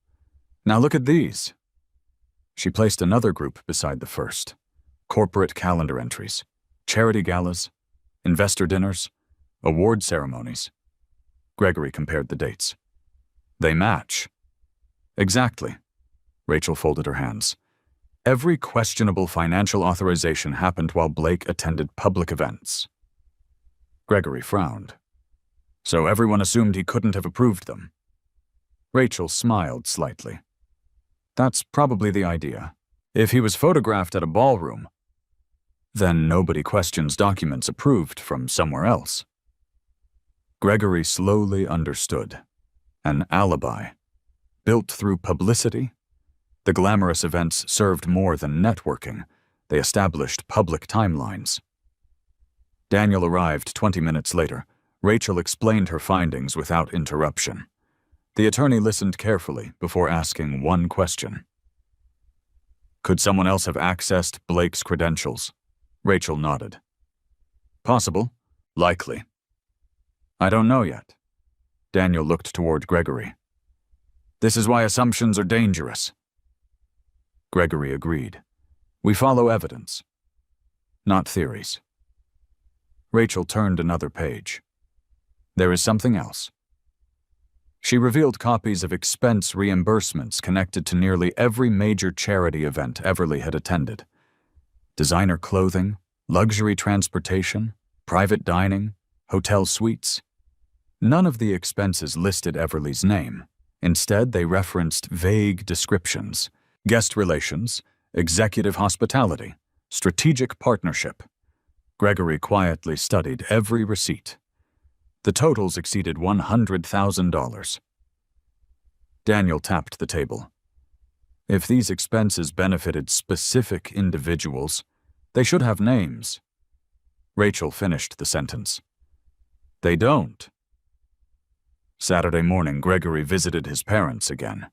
"Now look at these." She placed another group beside the first. Corporate calendar entries, charity galas, investor dinners, award ceremonies. Gregory compared the dates. "They match." "Exactly." Rachel folded her hands. "Every questionable financial authorization happened while Blake attended public events." Gregory frowned. "So everyone assumed he couldn't have approved them?" Rachel smiled slightly. "That's probably the idea. If he was photographed at a ballroom, then nobody questions documents approved from somewhere else." Gregory slowly understood. An alibi. Built through publicity? The glamorous events served more than networking. They established public timelines. Daniel arrived 20 minutes later. Rachel explained her findings without interruption. The attorney listened carefully before asking one question. "Could someone else have accessed Blake's credentials?" Rachel nodded. Possible. Likely. I don't know yet. Daniel looked toward Gregory. This is why assumptions are dangerous. Gregory agreed. We follow evidence, not theories. Rachel turned another page. There is something else. She revealed copies of expense reimbursements connected to nearly every major charity event Everly had attended. Designer clothing, luxury transportation, private dining, hotel suites. None of the expenses listed Everly's name. Instead, they referenced vague descriptions: guest relations, executive hospitality, strategic partnership. Gregory quietly studied every receipt. The totals exceeded $100,000. Daniel tapped the table. If these expenses benefited specific individuals, they should have names. Rachel finished the sentence. They don't. Saturday morning, Gregory visited his parents again.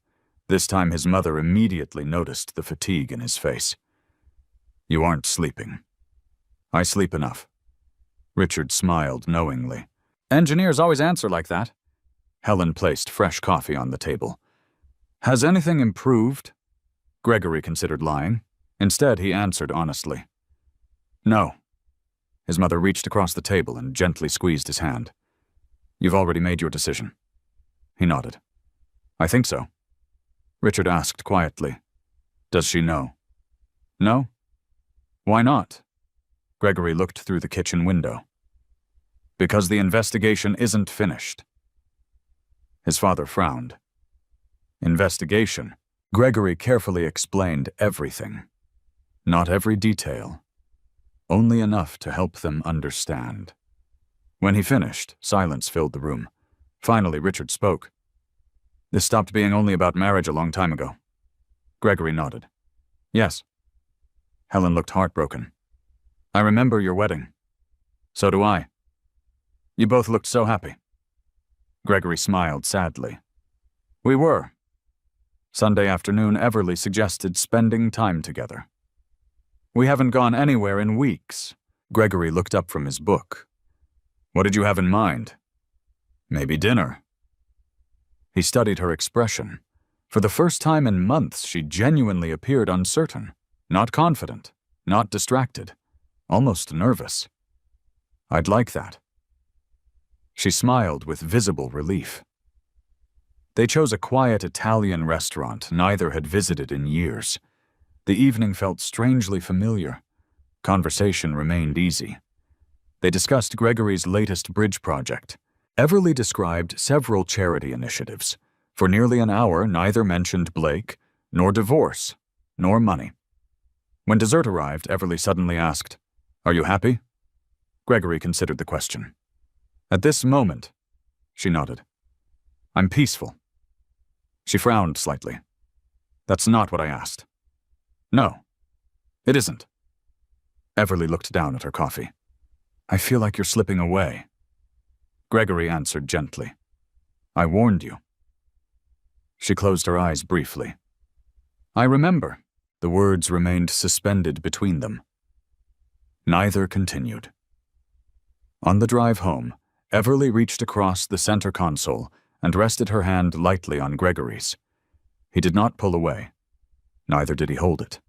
This time his mother immediately noticed the fatigue in his face. You aren't sleeping. I sleep enough. Richard smiled knowingly. Engineers always answer like that. Helen placed fresh coffee on the table. Has anything improved? Gregory considered lying. Instead, he answered honestly. No. His mother reached across the table and gently squeezed his hand. You've already made your decision. He nodded. I think so. Richard asked quietly. Does she know? No? Why not? Gregory looked through the kitchen window. Because the investigation isn't finished. His father frowned. Investigation. Gregory carefully explained everything. Not every detail. Only enough to help them understand. When he finished, silence filled the room. Finally, Richard spoke. This stopped being only about marriage a long time ago. Gregory nodded. Yes. Helen looked heartbroken. I remember your wedding. So do I. You both looked so happy. Gregory smiled sadly. We were. Sunday afternoon, Everly suggested spending time together. We haven't gone anywhere in weeks. Gregory looked up from his book. What did you have in mind? Maybe dinner. He studied her expression. For the first time in months, she genuinely appeared uncertain, not confident, not distracted, almost nervous. I'd like that. She smiled with visible relief. They chose a quiet Italian restaurant neither had visited in years. The evening felt strangely familiar. Conversation remained easy. They discussed Gregory's latest bridge project. Everly described several charity initiatives. For nearly an hour, neither mentioned Blake, nor divorce, nor money. When dessert arrived, Everly suddenly asked, Are you happy? Gregory considered the question. At this moment, she nodded. I'm peaceful. She frowned slightly. That's not what I asked. No, it isn't. Everly looked down at her coffee. I feel like you're slipping away. Gregory answered gently. I warned you. She closed her eyes briefly. I remember. The words remained suspended between them. Neither continued. On the drive home, Everly reached across the center console and rested her hand lightly on Gregory's. He did not pull away. Neither did he hold it.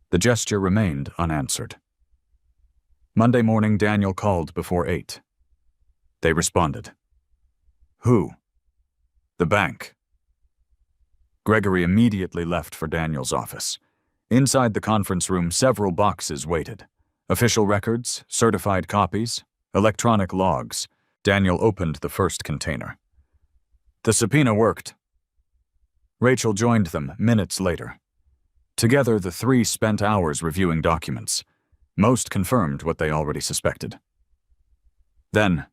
The gesture remained unanswered. Monday morning, Daniel called before 8. They responded. Who? The bank. Gregory immediately left for Daniel's office. Inside the conference room, several boxes waited. Official records, certified copies, electronic logs. Daniel opened the first container. The subpoena worked. Rachel joined them minutes later. Together, the three spent hours reviewing documents. Most confirmed what they already suspected. Then,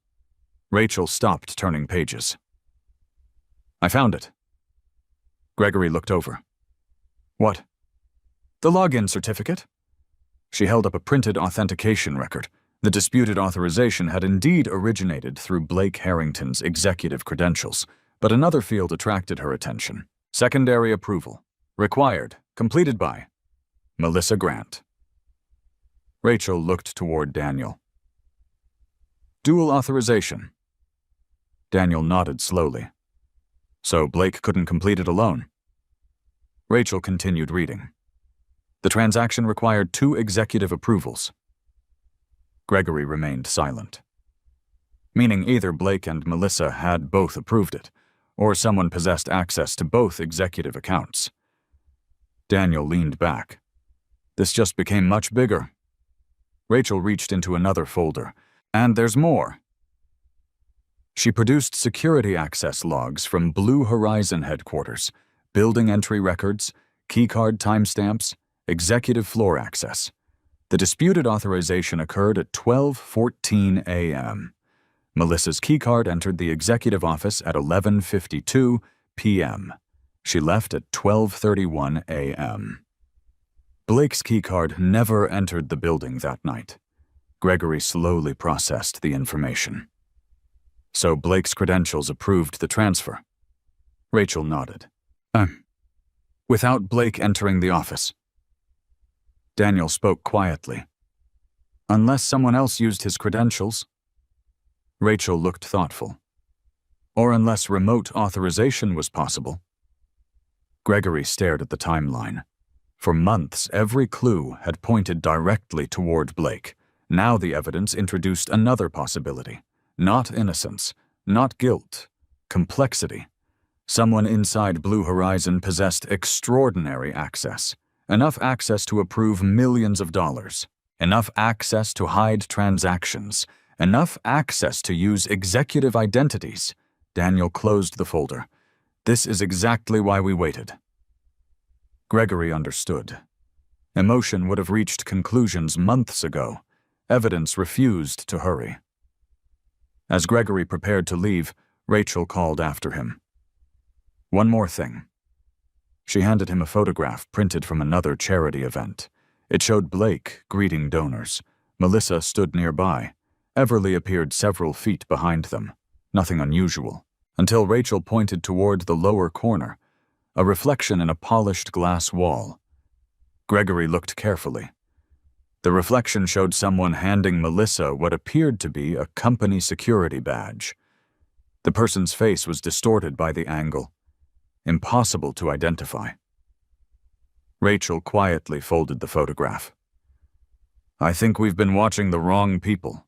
Rachel stopped turning pages. I found it. Gregory looked over. What? The login certificate. She held up a printed authentication record. The disputed authorization had indeed originated through Blake Harrington's executive credentials, but another field attracted her attention. Secondary approval. Required. Completed by Melissa Grant. Rachel looked toward Daniel. Dual authorization. Daniel nodded slowly. So Blake couldn't complete it alone. Rachel continued reading. The transaction required 2 executive approvals. Gregory remained silent. Meaning either Blake and Melissa had both approved it, or someone possessed access to both executive accounts. Daniel leaned back. This just became much bigger. Rachel reached into another folder. And there's more. She produced security access logs from Blue Horizon headquarters, building entry records, keycard timestamps, executive floor access. The disputed authorization occurred at 12:14 a.m. Melissa's keycard entered the executive office at 11:52 p.m. She left at 12:31 a.m. Blake's keycard never entered the building that night. Gregory slowly processed the information. So Blake's credentials approved the transfer. Rachel nodded. Without Blake entering the office. Daniel spoke quietly. Unless someone else used his credentials. Rachel looked thoughtful. Or unless remote authorization was possible. Gregory stared at the timeline. For months, every clue had pointed directly toward Blake. Now the evidence introduced another possibility. Not innocence, not guilt, complexity. Someone inside Blue Horizon possessed extraordinary access. Enough access to approve millions of dollars. Enough access to hide transactions. Enough access to use executive identities. Daniel closed the folder. This is exactly why we waited. Gregory understood. Emotion would have reached conclusions months ago. Evidence refused to hurry. As Gregory prepared to leave, Rachel called after him. One more thing. She handed him a photograph printed from another charity event. It showed Blake greeting donors. Melissa stood nearby. Everly appeared several feet behind them. Nothing unusual, until Rachel pointed toward the lower corner, a reflection in a polished glass wall. Gregory looked carefully. The reflection showed someone handing Melissa what appeared to be a company security badge. The person's face was distorted by the angle. Impossible to identify. Rachel quietly folded the photograph. I think we've been watching the wrong people.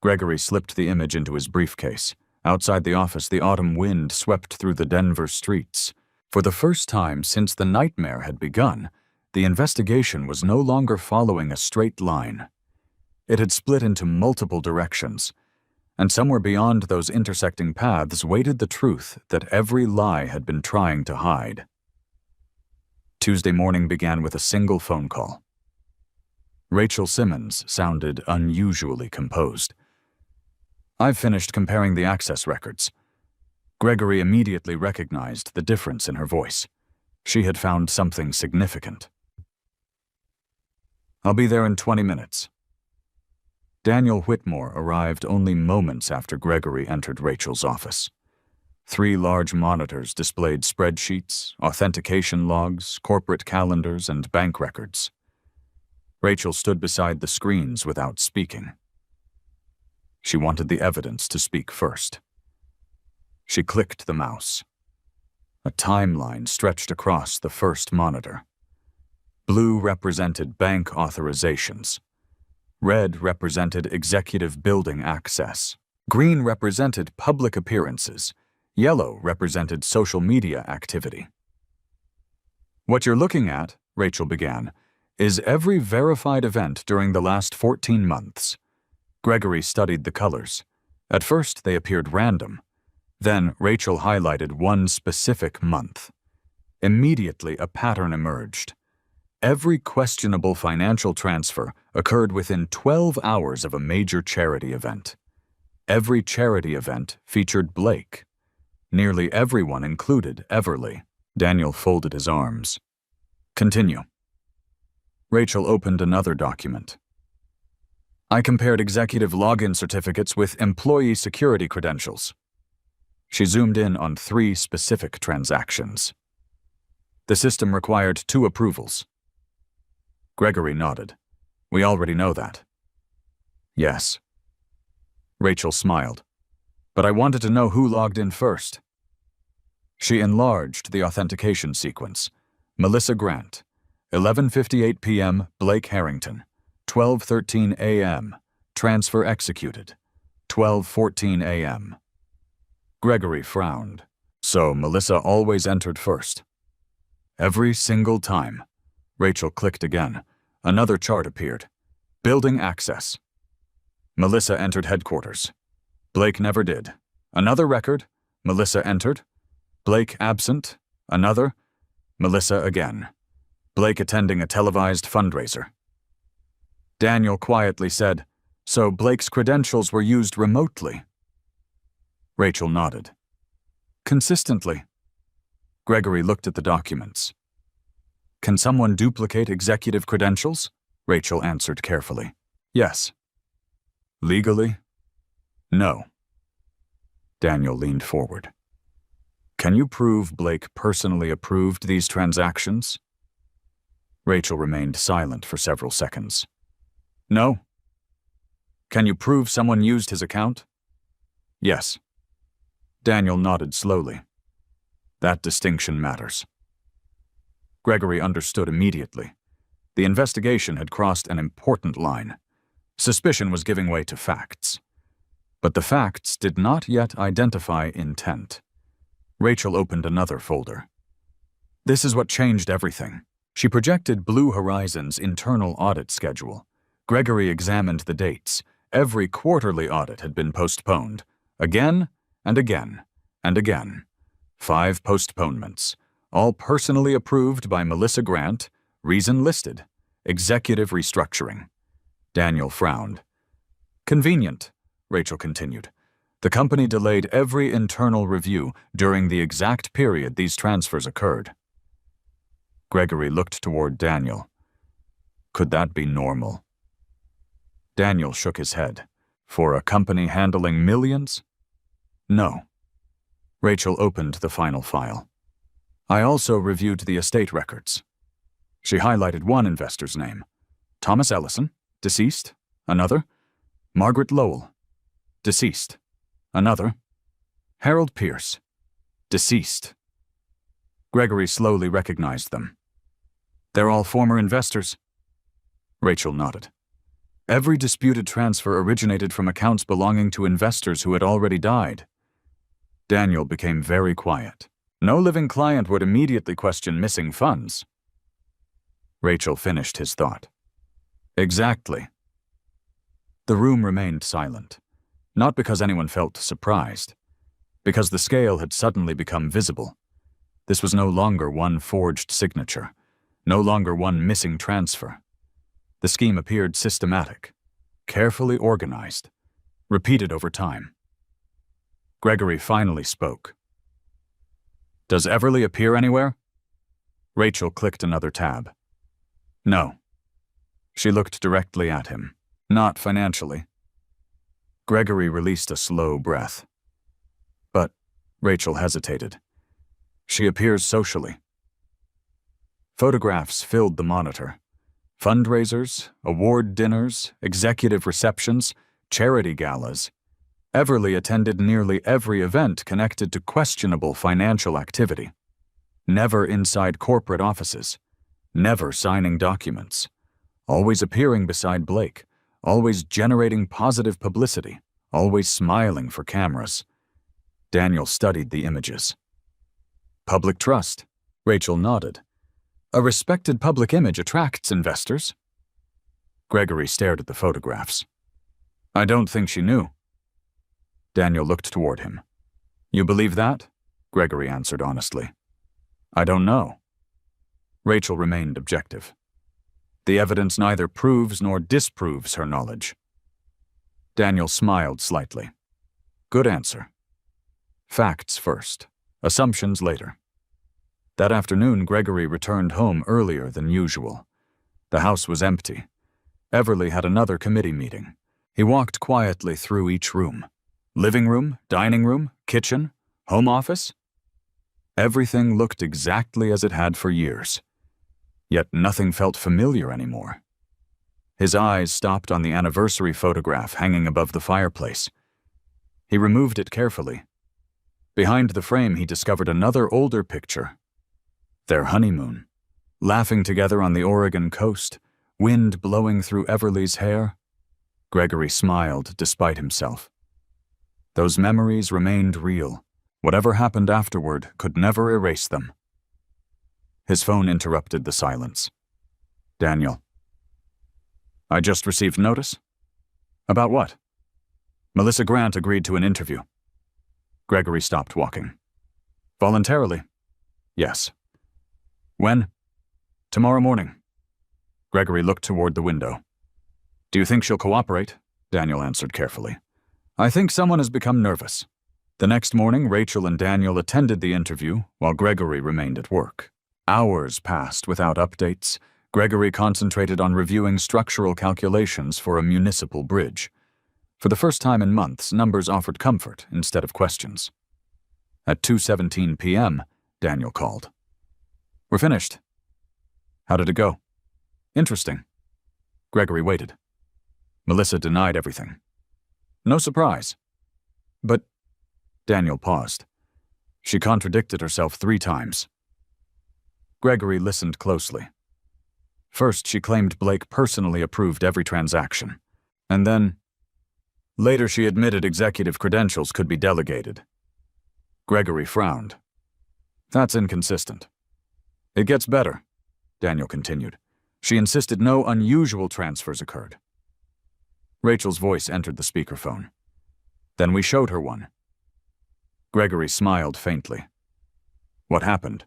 Gregory slipped the image into his briefcase. Outside the office, the autumn wind swept through the Denver streets. For the first time since the nightmare had begun, the investigation was no longer following a straight line. It had split into multiple directions, and somewhere beyond those intersecting paths waited the truth that every lie had been trying to hide. Tuesday morning began with a single phone call. Rachel Simmons sounded unusually composed. I've finished comparing the access records. Gregory immediately recognized the difference in her voice. She had found something significant. I'll be there in 20 minutes. Daniel Whitmore arrived only moments after Gregory entered Rachel's office. 3 large monitors displayed spreadsheets, authentication logs, corporate calendars, and bank records. Rachel stood beside the screens without speaking. She wanted the evidence to speak first. She clicked the mouse. A timeline stretched across the first monitor. Blue represented bank authorizations. Red represented executive building access. Green represented public appearances. Yellow represented social media activity. What you're looking at, Rachel began, is every verified event during the last 14 months. Gregory studied the colors. At first, they appeared random. Then, Rachel highlighted one specific month. Immediately, a pattern emerged. Every questionable financial transfer occurred within 12 hours of a major charity event. Every charity event featured Blake. Nearly everyone included Everly. Daniel folded his arms. Continue. Rachel opened another document. I compared executive login certificates with employee security credentials. She zoomed in on 3 specific transactions. The system required 2 approvals. Gregory nodded. We already know that. Yes. Rachel smiled. But I wanted to know who logged in first. She enlarged the authentication sequence. Melissa Grant, 11:58 p.m., Blake Harrington, 12:13 a.m., transfer executed, 12:14 a.m. Gregory frowned. So Melissa always entered first. Every single time. Rachel clicked again. Another chart appeared. Building access. Melissa entered headquarters. Blake never did. Another record. Melissa entered. Blake absent. Another. Melissa again. Blake attending a televised fundraiser. Daniel quietly said, "So Blake's credentials were used remotely?" Rachel nodded. "Consistently." Gregory looked at the documents. "Can someone duplicate executive credentials?" Rachel answered carefully. "Yes." "Legally?" "No." Daniel leaned forward. "Can you prove Blake personally approved these transactions?" Rachel remained silent for several seconds. "No." "Can you prove someone used his account?" "Yes." Daniel nodded slowly. "That distinction matters." Gregory understood immediately. The investigation had crossed an important line. Suspicion was giving way to facts. But the facts did not yet identify intent. Rachel opened another folder. This is what changed everything. She projected Blue Horizon's internal audit schedule. Gregory examined the dates. Every quarterly audit had been postponed. Again and again and again. 5 postponements, all personally approved by Melissa Grant, reason listed, executive restructuring. Daniel frowned. "Convenient," Rachel continued. "The company delayed every internal review during the exact period these transfers occurred." Gregory looked toward Daniel. Could that be normal? Daniel shook his head. For a company handling millions? No. Rachel opened the final file. "I also reviewed the estate records." She highlighted one investor's name. "Thomas Ellison, deceased. Another. Margaret Lowell, deceased. Another. Harold Pierce, deceased." Gregory slowly recognized them. "They're all former investors." Rachel nodded. Every disputed transfer originated from accounts belonging to investors who had already died. Daniel became very quiet. No living client would immediately question missing funds. Rachel finished his thought. "Exactly." The room remained silent, not because anyone felt surprised, because the scale had suddenly become visible. This was no longer one forged signature, no longer one missing transfer. The scheme appeared systematic, carefully organized, repeated over time. Gregory finally spoke. "Does Everly appear anywhere?" Rachel clicked another tab. "No." She looked directly at him. "Not financially." Gregory released a slow breath. "But," Rachel hesitated, "she appears socially." Photographs filled the monitor. Fundraisers, award dinners, executive receptions, charity galas. Everly attended nearly every event connected to questionable financial activity. Never inside corporate offices. Never signing documents. Always appearing beside Blake. Always generating positive publicity. Always smiling for cameras. Daniel studied the images. "Public trust." Rachel nodded. "A respected public image attracts investors." Gregory stared at the photographs. "I don't think she knew." Daniel looked toward him. "You believe that?" Gregory answered honestly. "I don't know." Rachel remained objective. "The evidence neither proves nor disproves her knowledge." Daniel smiled slightly. "Good answer. Facts first, assumptions later." That afternoon, Gregory returned home earlier than usual. The house was empty. Everly had another committee meeting. He walked quietly through each room. Living room, dining room, kitchen, home office. Everything looked exactly as it had for years. Yet nothing felt familiar anymore. His eyes stopped on the anniversary photograph hanging above the fireplace. He removed it carefully. Behind the frame, he discovered another older picture. Their honeymoon, laughing together on the Oregon coast, wind blowing through Everly's hair. Gregory smiled despite himself. Those memories remained real. Whatever happened afterward could never erase them. His phone interrupted the silence. Daniel. I just received notice. About what? Melissa Grant agreed to an interview. Gregory stopped walking. Voluntarily? Yes. When? Tomorrow morning. Gregory looked toward the window. Do you think she'll cooperate? Daniel answered carefully. I think someone has become nervous. The next morning, Rachel and Daniel attended the interview while Gregory remained at work. Hours passed without updates. Gregory concentrated on reviewing structural calculations for a municipal bridge. For the first time in months, numbers offered comfort instead of questions. At 2:17 p.m., Daniel called. We're finished. How did it go? Interesting. Gregory waited. Melissa denied everything. No surprise. But Daniel paused. She contradicted herself 3 times. Gregory listened closely. First, she claimed Blake personally approved every transaction. And then, later she admitted executive credentials could be delegated. Gregory frowned. That's inconsistent. It gets better, Daniel continued. She insisted no unusual transfers occurred. Rachel's voice entered the speakerphone. Then we showed her one. Gregory smiled faintly. What happened?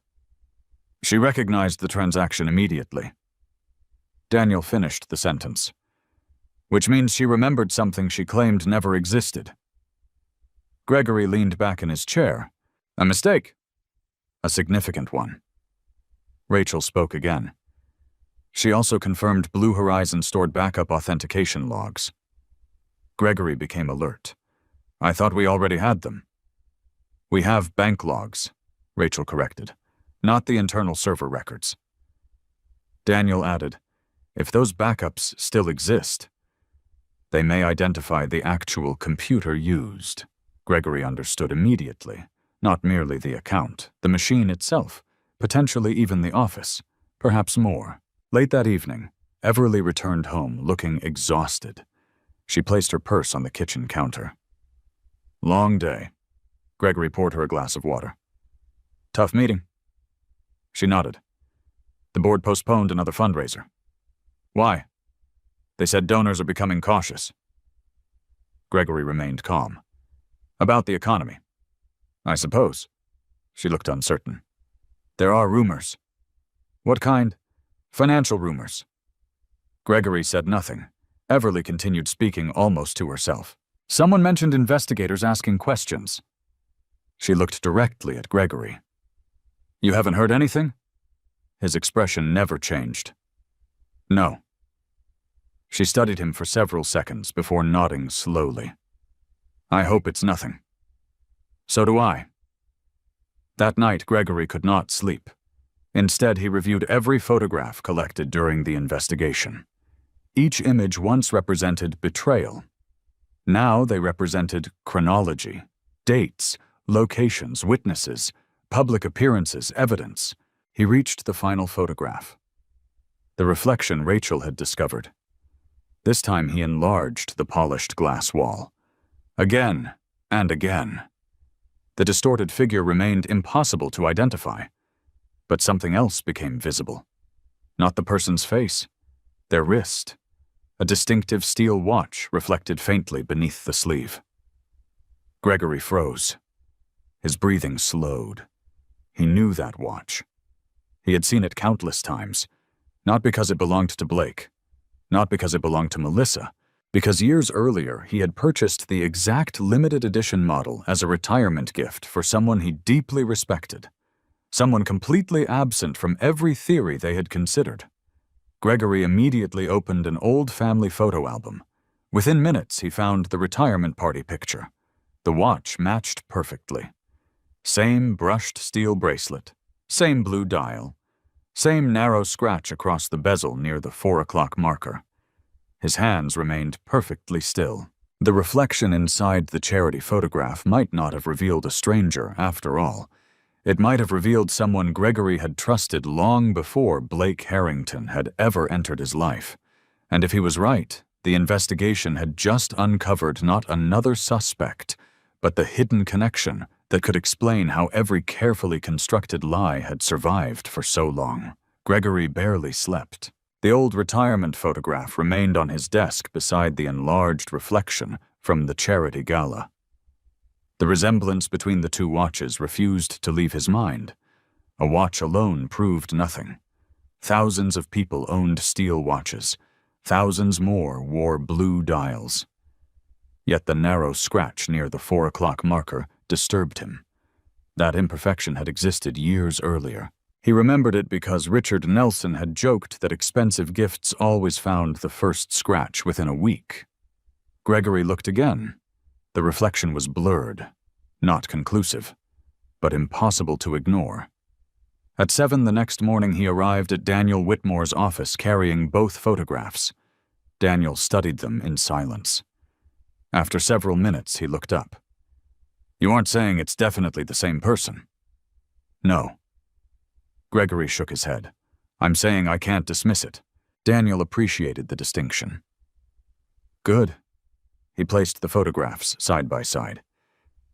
She recognized the transaction immediately. Daniel finished the sentence. Which means she remembered something she claimed never existed. Gregory leaned back in his chair. A mistake. A significant one. Rachel spoke again. She also confirmed Blue Horizon stored backup authentication logs. Gregory became alert. I thought we already had them. We have bank logs, Rachel corrected, not the internal server records. Daniel added, if those backups still exist, they may identify the actual computer used. Gregory understood immediately, not merely the account, the machine itself, potentially even the office, perhaps more. Late that evening, Everly returned home looking exhausted. She placed her purse on the kitchen counter. Long day. Gregory poured her a glass of water. Tough meeting. She nodded. The board postponed another fundraiser. Why? They said donors are becoming cautious. Gregory remained calm. About the economy. I suppose. She looked uncertain. There are rumors. What kind? Financial rumors. Gregory said nothing. Everly continued speaking almost to herself. Someone mentioned investigators asking questions. She looked directly at Gregory. You haven't heard anything? His expression never changed. No. She studied him for several seconds before nodding slowly. I hope it's nothing. So do I. That night, Gregory could not sleep. Instead, he reviewed every photograph collected during the investigation. Each image once represented betrayal. Now they represented chronology, dates, locations, witnesses, public appearances, evidence. He reached the final photograph. The reflection Rachel had discovered. This time he enlarged the polished glass wall. Again and again. The distorted figure remained impossible to identify. But something else became visible. Not the person's face, their wrist. A distinctive steel watch reflected faintly beneath the sleeve. Gregory froze. His breathing slowed. He knew that watch. He had seen it countless times, not because it belonged to Blake, not because it belonged to Melissa, because years earlier he had purchased the exact limited edition model as a retirement gift for someone he deeply respected, someone completely absent from every theory they had considered. Gregory immediately opened an old family photo album. Within minutes, he found the retirement party picture. The watch matched perfectly. Same brushed steel bracelet, same blue dial, same narrow scratch across the bezel near the 4 o'clock marker. His hands remained perfectly still. The reflection inside the charity photograph might not have revealed a stranger, after all. It might have revealed someone Gregory had trusted long before Blake Harrington had ever entered his life. And if he was right, the investigation had just uncovered not another suspect, but the hidden connection that could explain how every carefully constructed lie had survived for so long. Gregory barely slept. The old retirement photograph remained on his desk beside the enlarged reflection from the charity gala. The resemblance between the two watches refused to leave his mind. A watch alone proved nothing. Thousands of people owned steel watches. Thousands more wore blue dials. Yet the narrow scratch near the 4 o'clock marker disturbed him. That imperfection had existed years earlier. He remembered it because Richard Nelson had joked that expensive gifts always found the first scratch within a week. Gregory looked again. The reflection was blurred, not conclusive, but impossible to ignore. At 7 the next morning, he arrived at Daniel Whitmore's office carrying both photographs. Daniel studied them in silence. After several minutes, he looked up. "You aren't saying it's definitely the same person?" "No." Gregory shook his head. "I'm saying I can't dismiss it." Daniel appreciated the distinction. "Good." He placed the photographs side by side.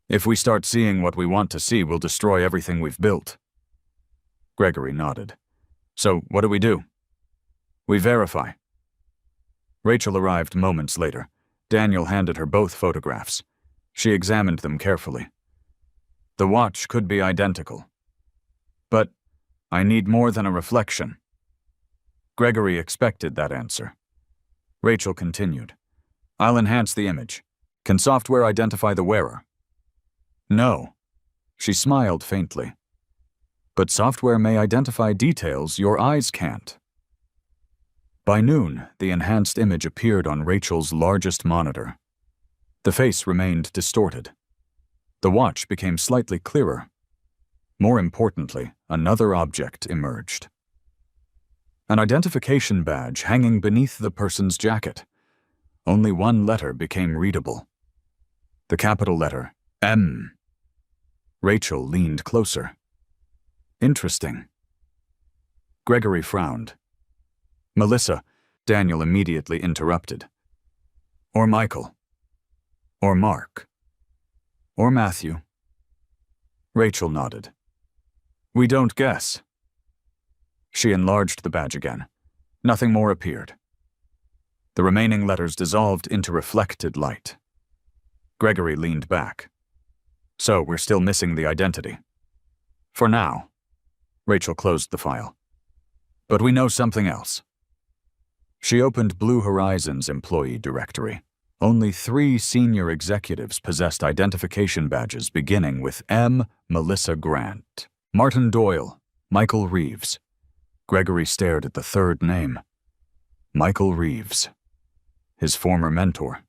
"If we start seeing what we want to see, we'll destroy everything we've built." Gregory nodded. "So what do we do?" "We verify." Rachel arrived moments later. Daniel handed her both photographs. She examined them carefully. "The watch could be identical. But I need more than a reflection." Gregory expected that answer. Rachel continued. "I'll enhance the image. Can software identify the wearer?" "No." She smiled faintly. "But software may identify details your eyes can't." By noon, the enhanced image appeared on Rachel's largest monitor. The face remained distorted. The watch became slightly clearer. More importantly, another object emerged. An identification badge hanging beneath the person's jacket. Only one letter became readable. The capital letter, M. Rachel leaned closer. "Interesting." Gregory frowned. "Melissa," Daniel immediately interrupted. "Or Michael. Or Mark. Or Matthew." Rachel nodded. "We don't guess." She enlarged the badge again. Nothing more appeared. The remaining letters dissolved into reflected light. Gregory leaned back. "So we're still missing the identity." "For now." Rachel closed the file. "But we know something else." She opened Blue Horizon's employee directory. Only 3 senior executives possessed identification badges beginning with M. Melissa Grant. Martin Doyle, Michael Reeves. Gregory stared at the third name. Michael Reeves. His former mentor.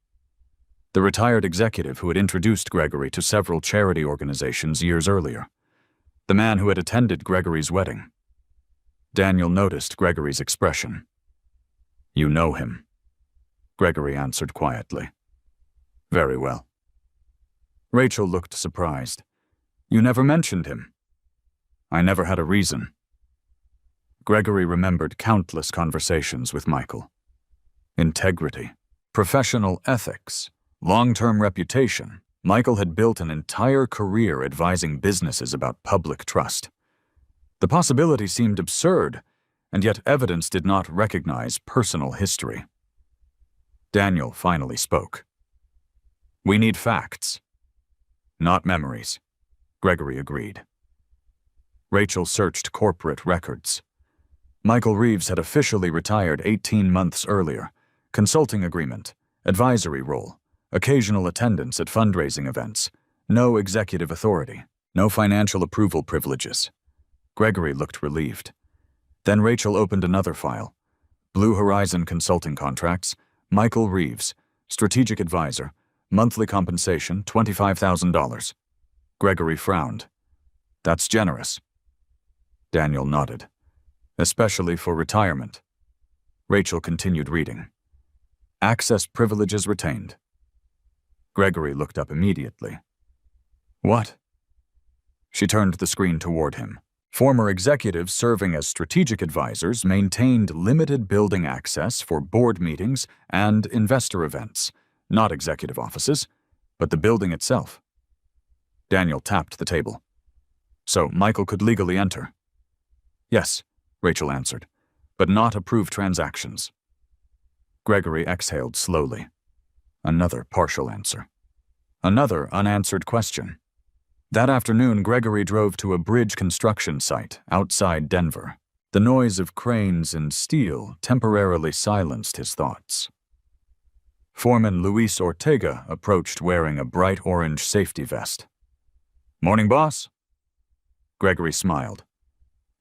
The retired executive who had introduced Gregory to several charity organizations years earlier. The man who had attended Gregory's wedding. Daniel noticed Gregory's expression. "You know him," Gregory answered quietly. "Very well." Rachel looked surprised. "You never mentioned him." "I never had a reason." Gregory remembered countless conversations with Michael. Integrity, professional ethics, long-term reputation. Michael had built an entire career advising businesses about public trust. The possibility seemed absurd, and yet evidence did not recognize personal history. Daniel finally spoke. "We need facts." "Not memories," Gregory agreed. Rachel searched corporate records. Michael Reeves had officially retired 18 months earlier. Consulting agreement, advisory role, occasional attendance at fundraising events, no executive authority, no financial approval privileges. Gregory looked relieved. Then Rachel opened another file. Blue Horizon consulting contracts, Michael Reeves, strategic advisor, monthly compensation $25,000. Gregory frowned. "That's generous." Daniel nodded. "Especially for retirement." Rachel continued reading. Access privileges retained. Gregory looked up immediately. What? She turned the screen toward him. Former executives serving as strategic advisors maintained limited building access for board meetings and investor events, not executive offices, but the building itself. Daniel tapped the table. So Michael could legally enter. Yes, Rachel answered, but not approve transactions. Gregory exhaled slowly. Another partial answer. Another unanswered question. That afternoon, Gregory drove to a bridge construction site outside Denver. The noise of cranes and steel temporarily silenced his thoughts. Foreman Luis Ortega approached wearing a bright orange safety vest. "Morning, boss." Gregory smiled.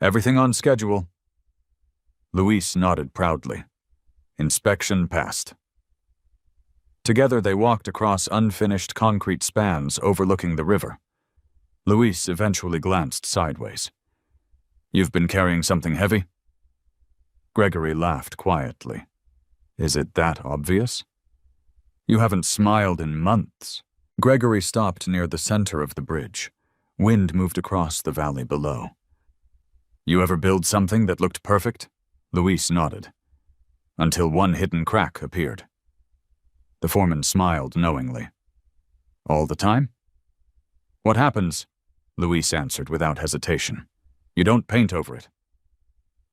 "Everything on schedule." Luis nodded proudly. Inspection passed. Together they walked across unfinished concrete spans overlooking the river. Luis eventually glanced sideways. "You've been carrying something heavy?" Gregory laughed quietly. "Is it that obvious? You haven't smiled in months." Gregory stopped near the center of the bridge. Wind moved across the valley below. "You ever build something that looked perfect?" Luis nodded. "Until one hidden crack appeared." The foreman smiled knowingly. "All the time?" "What happens?" Luis answered without hesitation. "You don't paint over it.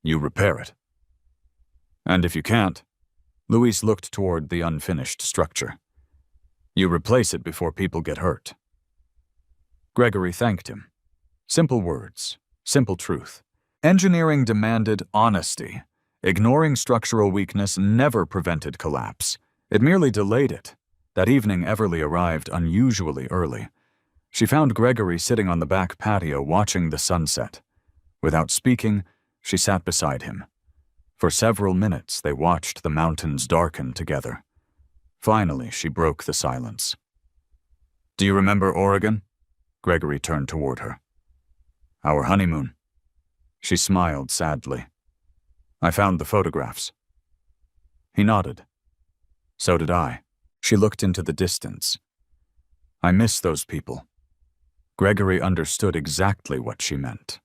You repair it. And if you can't," Luis looked toward the unfinished structure, "you replace it before people get hurt." Gregory thanked him. Simple words, simple truth. Engineering demanded honesty. Ignoring structural weakness never prevented collapse. It merely delayed it. That evening, Everly arrived unusually early. She found Gregory sitting on the back patio watching the sunset. Without speaking, she sat beside him. For several minutes, they watched the mountains darken together. Finally, she broke the silence. "Do you remember Oregon?" Gregory turned toward her. "Our honeymoon." She smiled sadly. "I found the photographs." He nodded. "So did I." She looked into the distance. "I miss those people." Gregory understood exactly what she meant.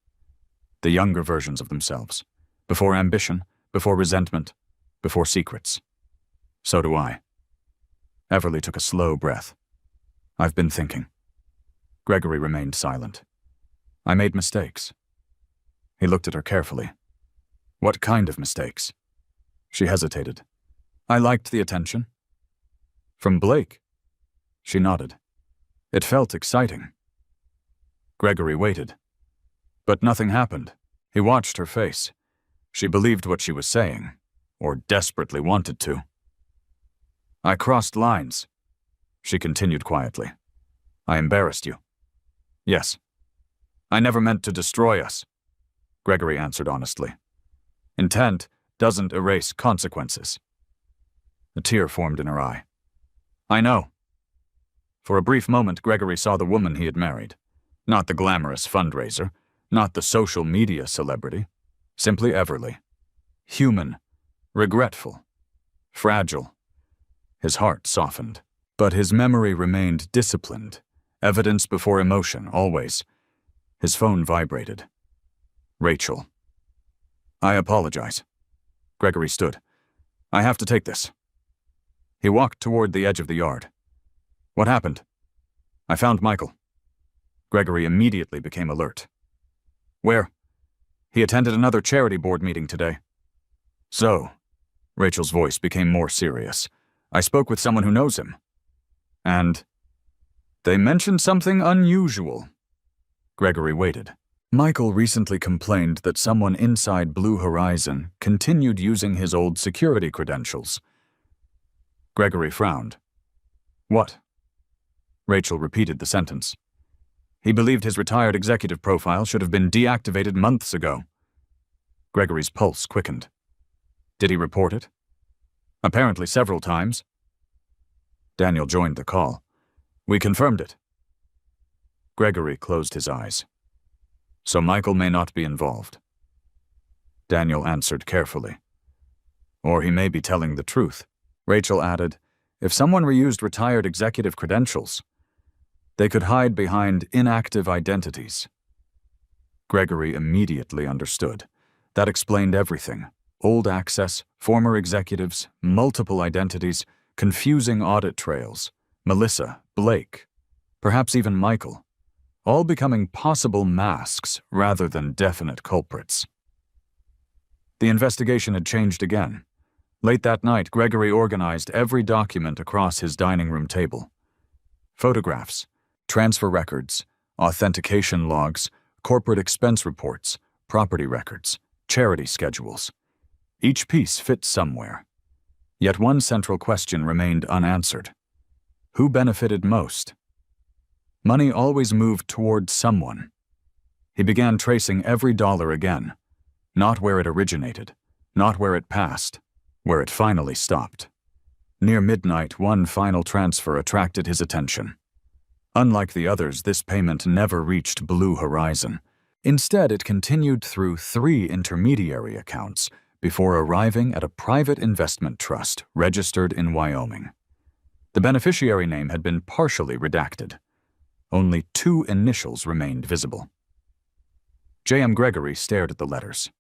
The younger versions of themselves. Before ambition, before resentment, before secrets. "So do I." Everly took a slow breath. "I've been thinking." Gregory remained silent. "I made mistakes." He looked at her carefully. "What kind of mistakes?" She hesitated. "I liked the attention." "From Blake?" She nodded. It felt exciting. Gregory waited. But nothing happened. He watched her face. She believed what she was saying, or desperately wanted to. "I crossed lines," she continued quietly. "I embarrassed you." "Yes." "I never meant to destroy us," Gregory answered honestly. "Intent doesn't erase consequences." A tear formed in her eye. "I know." For a brief moment, Gregory saw the woman he had married. Not the glamorous fundraiser, not the social media celebrity. Simply Everly. Human, regretful, fragile. His heart softened. But his memory remained disciplined. Evidence before emotion, always. His phone vibrated. Rachel. "I apologize." Gregory stood. "I have to take this." He walked toward the edge of the yard. "What happened?" "I found Michael." Gregory immediately became alert. "Where?" "He attended another charity board meeting today." "So," Rachel's voice became more serious, "I spoke with someone who knows him. And they mentioned something unusual." Gregory waited. Michael recently complained that someone inside Blue Horizon continued using his old security credentials. Gregory frowned. "What?" Rachel repeated the sentence. "He believed his retired executive profile should have been deactivated months ago." Gregory's pulse quickened. "Did he report it?" "Apparently several times." Daniel joined the call. "We confirmed it." Gregory closed his eyes. "So Michael may not be involved." Daniel answered carefully. "Or he may be telling the truth." Rachel added, if someone reused retired executive credentials, they could hide behind inactive identities. Gregory immediately understood. That explained everything. Old access, former executives, multiple identities, confusing audit trails, Melissa, Blake, perhaps even Michael, all becoming possible masks rather than definite culprits. The investigation had changed again. Late that night, Gregory organized every document across his dining room table. Photographs, transfer records, authentication logs, corporate expense reports, property records, charity schedules. Each piece fit somewhere. Yet one central question remained unanswered. Who benefited most? Money always moved toward someone. He began tracing every dollar again, not where it originated, not where it passed, where it finally stopped. Near midnight, one final transfer attracted his attention. Unlike the others, this payment never reached Blue Horizon. Instead, it continued through 3 intermediary accounts before arriving at a private investment trust registered in Wyoming. The beneficiary name had been partially redacted. Only 2 initials remained visible. J.M. Gregory stared at the letters.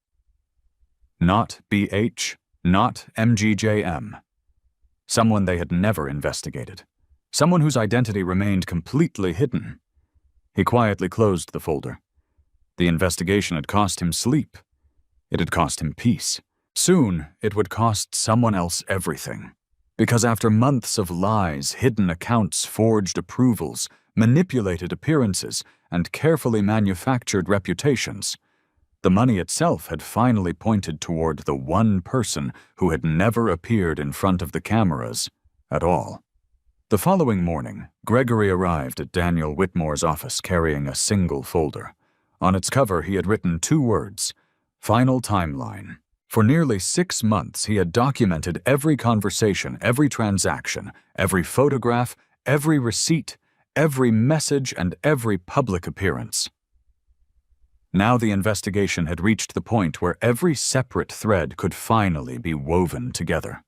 Not B.H., not M.G.J.M. Someone they had never investigated. Someone whose identity remained completely hidden. He quietly closed the folder. The investigation had cost him sleep. It had cost him peace. Soon, it would cost someone else everything. Because after months of lies, hidden accounts, forged approvals, manipulated appearances, and carefully manufactured reputations, the money itself had finally pointed toward the one person who had never appeared in front of the cameras at all. The following morning, Gregory arrived at Daniel Whitmore's office carrying a single folder. On its cover, he had written 2 words, Final Timeline. For nearly 6 months, he had documented every conversation, every transaction, every photograph, every receipt, every message, and every public appearance. Now the investigation had reached the point where every separate thread could finally be woven together.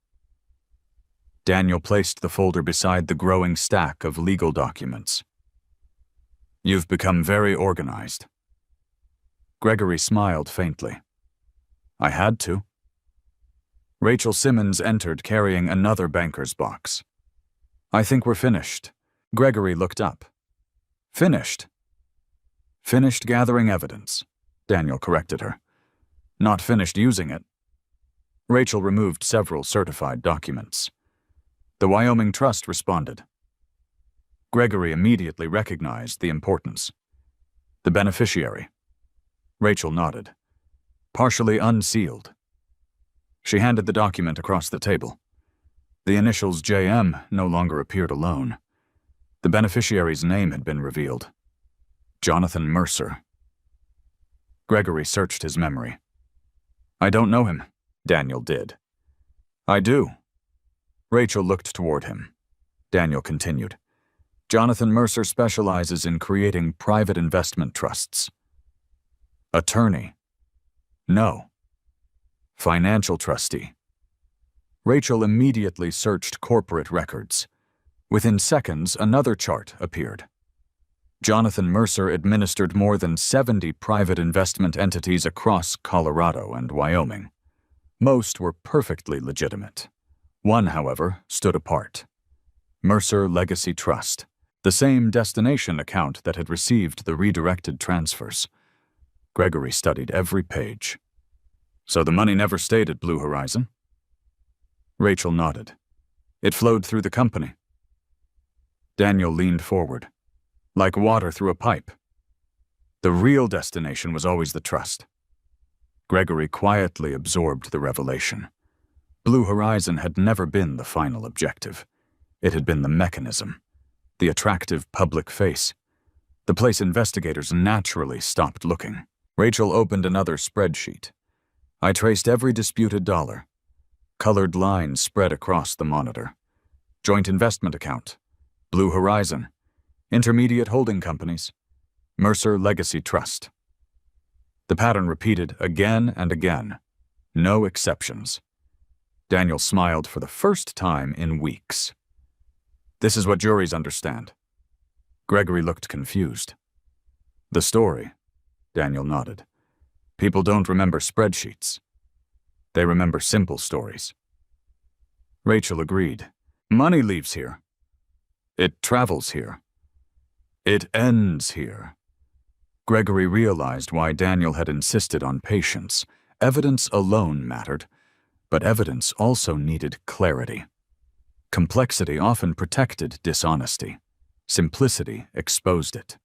Daniel placed the folder beside the growing stack of legal documents. You've become very organized. Gregory smiled faintly. I had to. Rachel Simmons entered carrying another banker's box. I think we're finished. Gregory looked up. Finished? Finished gathering evidence, Daniel corrected her. Not finished using it. Rachel removed several certified documents. The Wyoming Trust responded. Gregory immediately recognized the importance. The beneficiary. Rachel nodded. Partially unsealed. She handed the document across the table. The initials J.M. no longer appeared alone. The beneficiary's name had been revealed. Jonathan Mercer. Gregory searched his memory. I don't know him. Daniel did. I do. Rachel looked toward him. Daniel continued. Jonathan Mercer specializes in creating private investment trusts. Attorney. No. Financial trustee. Rachel immediately searched corporate records. Within seconds, another chart appeared. Jonathan Mercer administered more than 70 private investment entities across Colorado and Wyoming. Most were perfectly legitimate. One, however, stood apart. Mercer Legacy Trust, the same destination account that had received the redirected transfers. Gregory studied every page. So the money never stayed at Blue Horizon? Rachel nodded. It flowed through the company. Daniel leaned forward. Like water through a pipe. The real destination was always the trust. Gregory quietly absorbed the revelation. Blue Horizon had never been the final objective. It had been the mechanism, the attractive public face, the place investigators naturally stopped looking. Rachel opened another spreadsheet. I traced every disputed dollar. Colored lines spread across the monitor. Joint investment account. Blue Horizon. Intermediate holding companies. Mercer Legacy Trust. The pattern repeated again and again. No exceptions. Daniel smiled for the first time in weeks. This is what juries understand. Gregory looked confused. The story, Daniel nodded. People don't remember spreadsheets. They remember simple stories. Rachel agreed. Money leaves here. It travels here. It ends here. Gregory realized why Daniel had insisted on patience. Evidence alone mattered, but evidence also needed clarity. Complexity often protected dishonesty. Simplicity exposed it.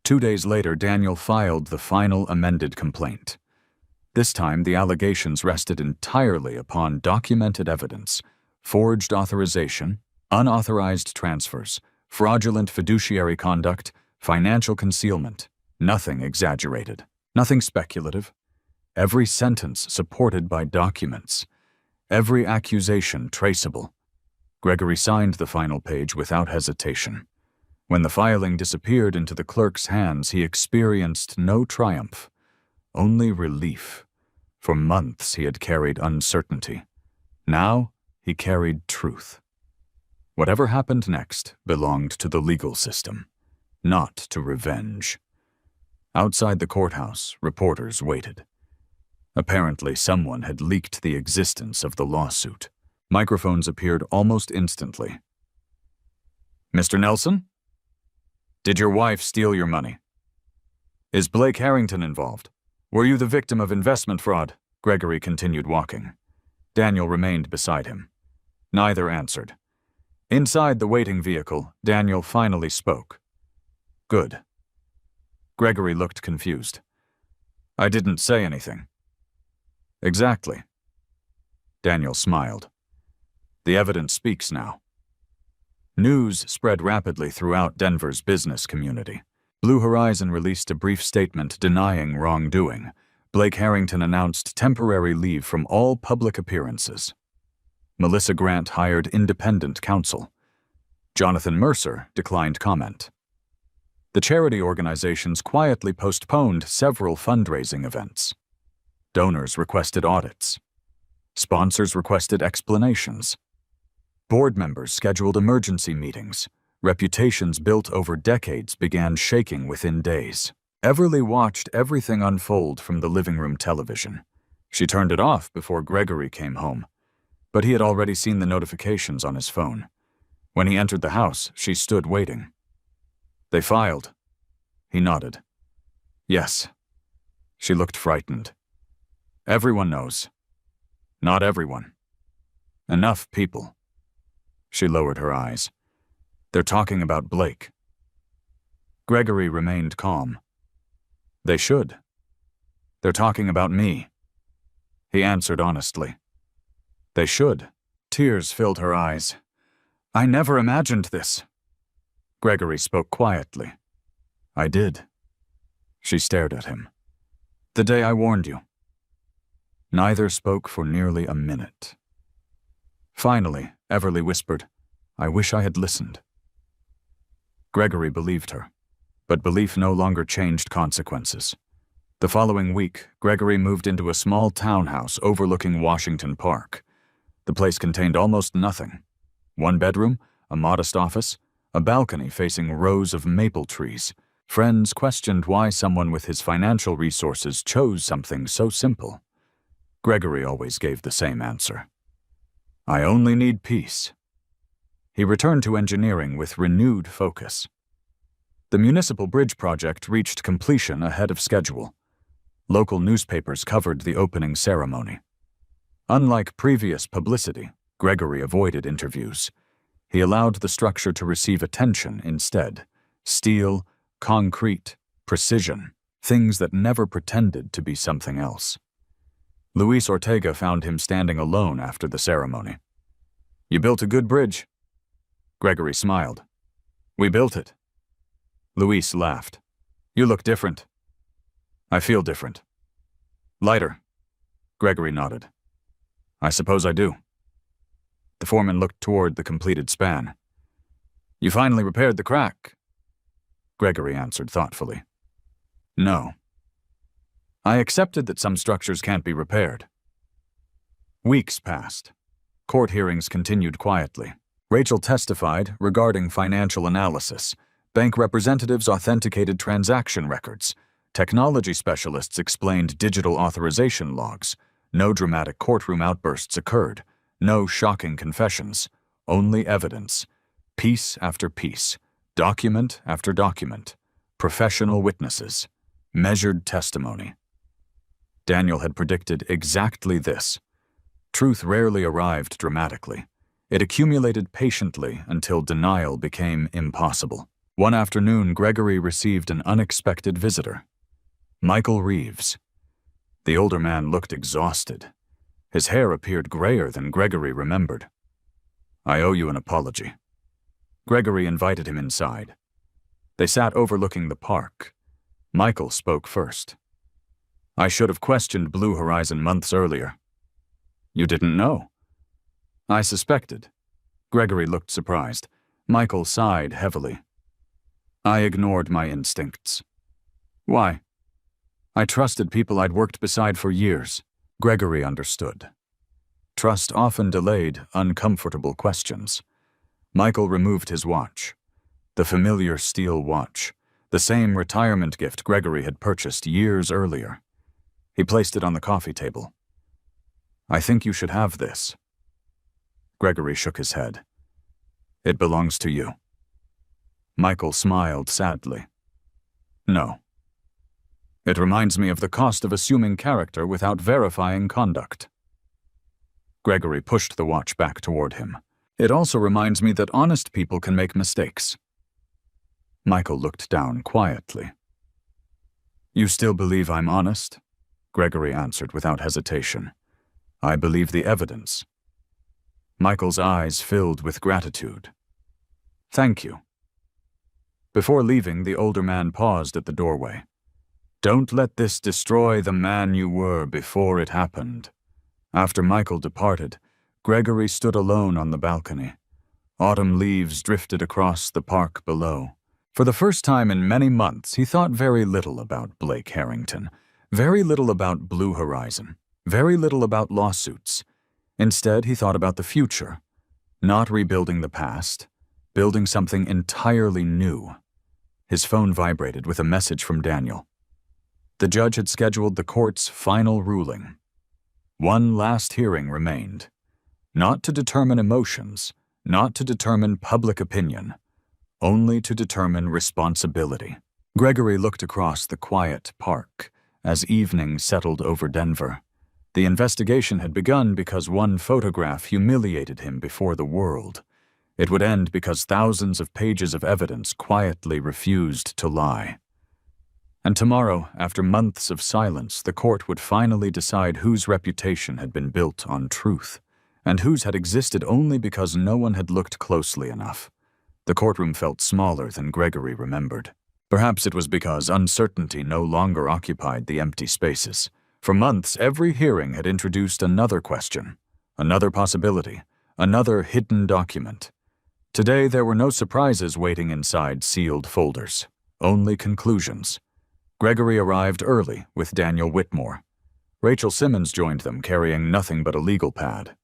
2 days later, Daniel filed the final amended complaint. This time, the allegations rested entirely upon documented evidence, forged authorization, unauthorized transfers, fraudulent fiduciary conduct, financial concealment. Nothing exaggerated, nothing speculative. Every sentence supported by documents. Every accusation traceable. Gregory signed the final page without hesitation. When the filing disappeared into the clerk's hands, he experienced no triumph, only relief. For months he had carried uncertainty. Now he carried truth. Whatever happened next belonged to the legal system, not to revenge. Outside the courthouse, reporters waited. Apparently, someone had leaked the existence of the lawsuit. Microphones appeared almost instantly. Mr. Nelson? Did your wife steal your money? Is Blake Harrington involved? Were you the victim of investment fraud? Gregory continued walking. Daniel remained beside him. Neither answered. Inside the waiting vehicle, Daniel finally spoke. Good. Gregory looked confused. I didn't say anything. Exactly. Daniel smiled. The evidence speaks now. News spread rapidly throughout Denver's business community. Blue Horizon released a brief statement denying wrongdoing. Blake Harrington announced temporary leave from all public appearances. Melissa Grant hired independent counsel. Jonathan Mercer declined comment. The charity organizations quietly postponed several fundraising events. Donors requested audits. Sponsors requested explanations. Board members scheduled emergency meetings. Reputations built over decades began shaking within days. Everly watched everything unfold from the living room television. She turned it off before Gregory came home, but he had already seen the notifications on his phone. When he entered the house, she stood waiting. They filed. He nodded. Yes. She looked frightened. Everyone knows. Not everyone. Enough people. She lowered her eyes. They're talking about Blake. Gregory remained calm. They should. They're talking about me. He answered honestly. They should. Tears filled her eyes. I never imagined this. Gregory spoke quietly. I did. She stared at him. The day I warned you. Neither spoke for nearly a minute. Finally, Everly whispered, I wish I had listened. Gregory believed her, but belief no longer changed consequences. The following week, Gregory moved into a small townhouse overlooking Washington Park. The place contained almost nothing. 1 bedroom, a modest office, a balcony facing rows of maple trees. Friends questioned why someone with his financial resources chose something so simple. Gregory always gave the same answer. I only need peace. He returned to engineering with renewed focus. The municipal bridge project reached completion ahead of schedule. Local newspapers covered the opening ceremony. Unlike previous publicity, Gregory avoided interviews. He allowed the structure to receive attention instead. Steel, concrete, precision, things that never pretended to be something else. Luis Ortega found him standing alone after the ceremony. You built a good bridge. Gregory smiled. We built it. Luis laughed. You look different. I feel different. Lighter. Gregory nodded. I suppose I do. The foreman looked toward the completed span. You finally repaired the crack. Gregory answered thoughtfully. No. I accepted that some structures can't be repaired. Weeks passed. Court hearings continued quietly. Rachel testified regarding financial analysis. Bank representatives authenticated transaction records. Technology specialists explained digital authorization logs. No dramatic courtroom outbursts occurred. No shocking confessions. Only evidence. Piece after piece. Document after document. Professional witnesses. Measured testimony. Daniel had predicted exactly this. Truth rarely arrived dramatically. It accumulated patiently until denial became impossible. One afternoon, Gregory received an unexpected visitor. Michael Reeves. The older man looked exhausted. His hair appeared grayer than Gregory remembered. "I owe you an apology." Gregory invited him inside. They sat overlooking the park. Michael spoke first. "I should have questioned Blue Horizon months earlier." "You didn't know?" "I suspected." Gregory looked surprised. Michael sighed heavily. "I ignored my instincts." "Why?" "I trusted people I'd worked beside for years." Gregory understood. Trust often delayed uncomfortable questions. Michael removed his watch. The familiar steel watch, the same retirement gift Gregory had purchased years earlier. He placed it on the coffee table. "I think you should have this." Gregory shook his head. "It belongs to you." Michael smiled sadly. "No. It reminds me of the cost of assuming character without verifying conduct." Gregory pushed the watch back toward him. "It also reminds me that honest people can make mistakes." Michael looked down quietly. "You still believe I'm honest?" Gregory answered without hesitation. "I believe the evidence." Michael's eyes filled with gratitude. "Thank you." Before leaving, the older man paused at the doorway. "Don't let this destroy the man you were before it happened." After Michael departed, Gregory stood alone on the balcony. Autumn leaves drifted across the park below. For the first time in many months, he thought very little about Blake Harrington, very little about Blue Horizon, very little about lawsuits. Instead, he thought about the future, not rebuilding the past, building something entirely new. His phone vibrated with a message from Daniel. The judge had scheduled the court's final ruling. One last hearing remained. Not to determine emotions, not to determine public opinion, only to determine responsibility. Gregory looked across the quiet park as evening settled over Denver. The investigation had begun because one photograph humiliated him before the world. It would end because thousands of pages of evidence quietly refused to lie. And tomorrow, after months of silence, the court would finally decide whose reputation had been built on truth, and whose had existed only because no one had looked closely enough. The courtroom felt smaller than Gregory remembered. Perhaps it was because uncertainty no longer occupied the empty spaces. For months, every hearing had introduced another question, another possibility, another hidden document. Today, there were no surprises waiting inside sealed folders, only conclusions. Gregory arrived early with Daniel Whitmore. Rachel Simmons joined them, carrying nothing but a legal pad.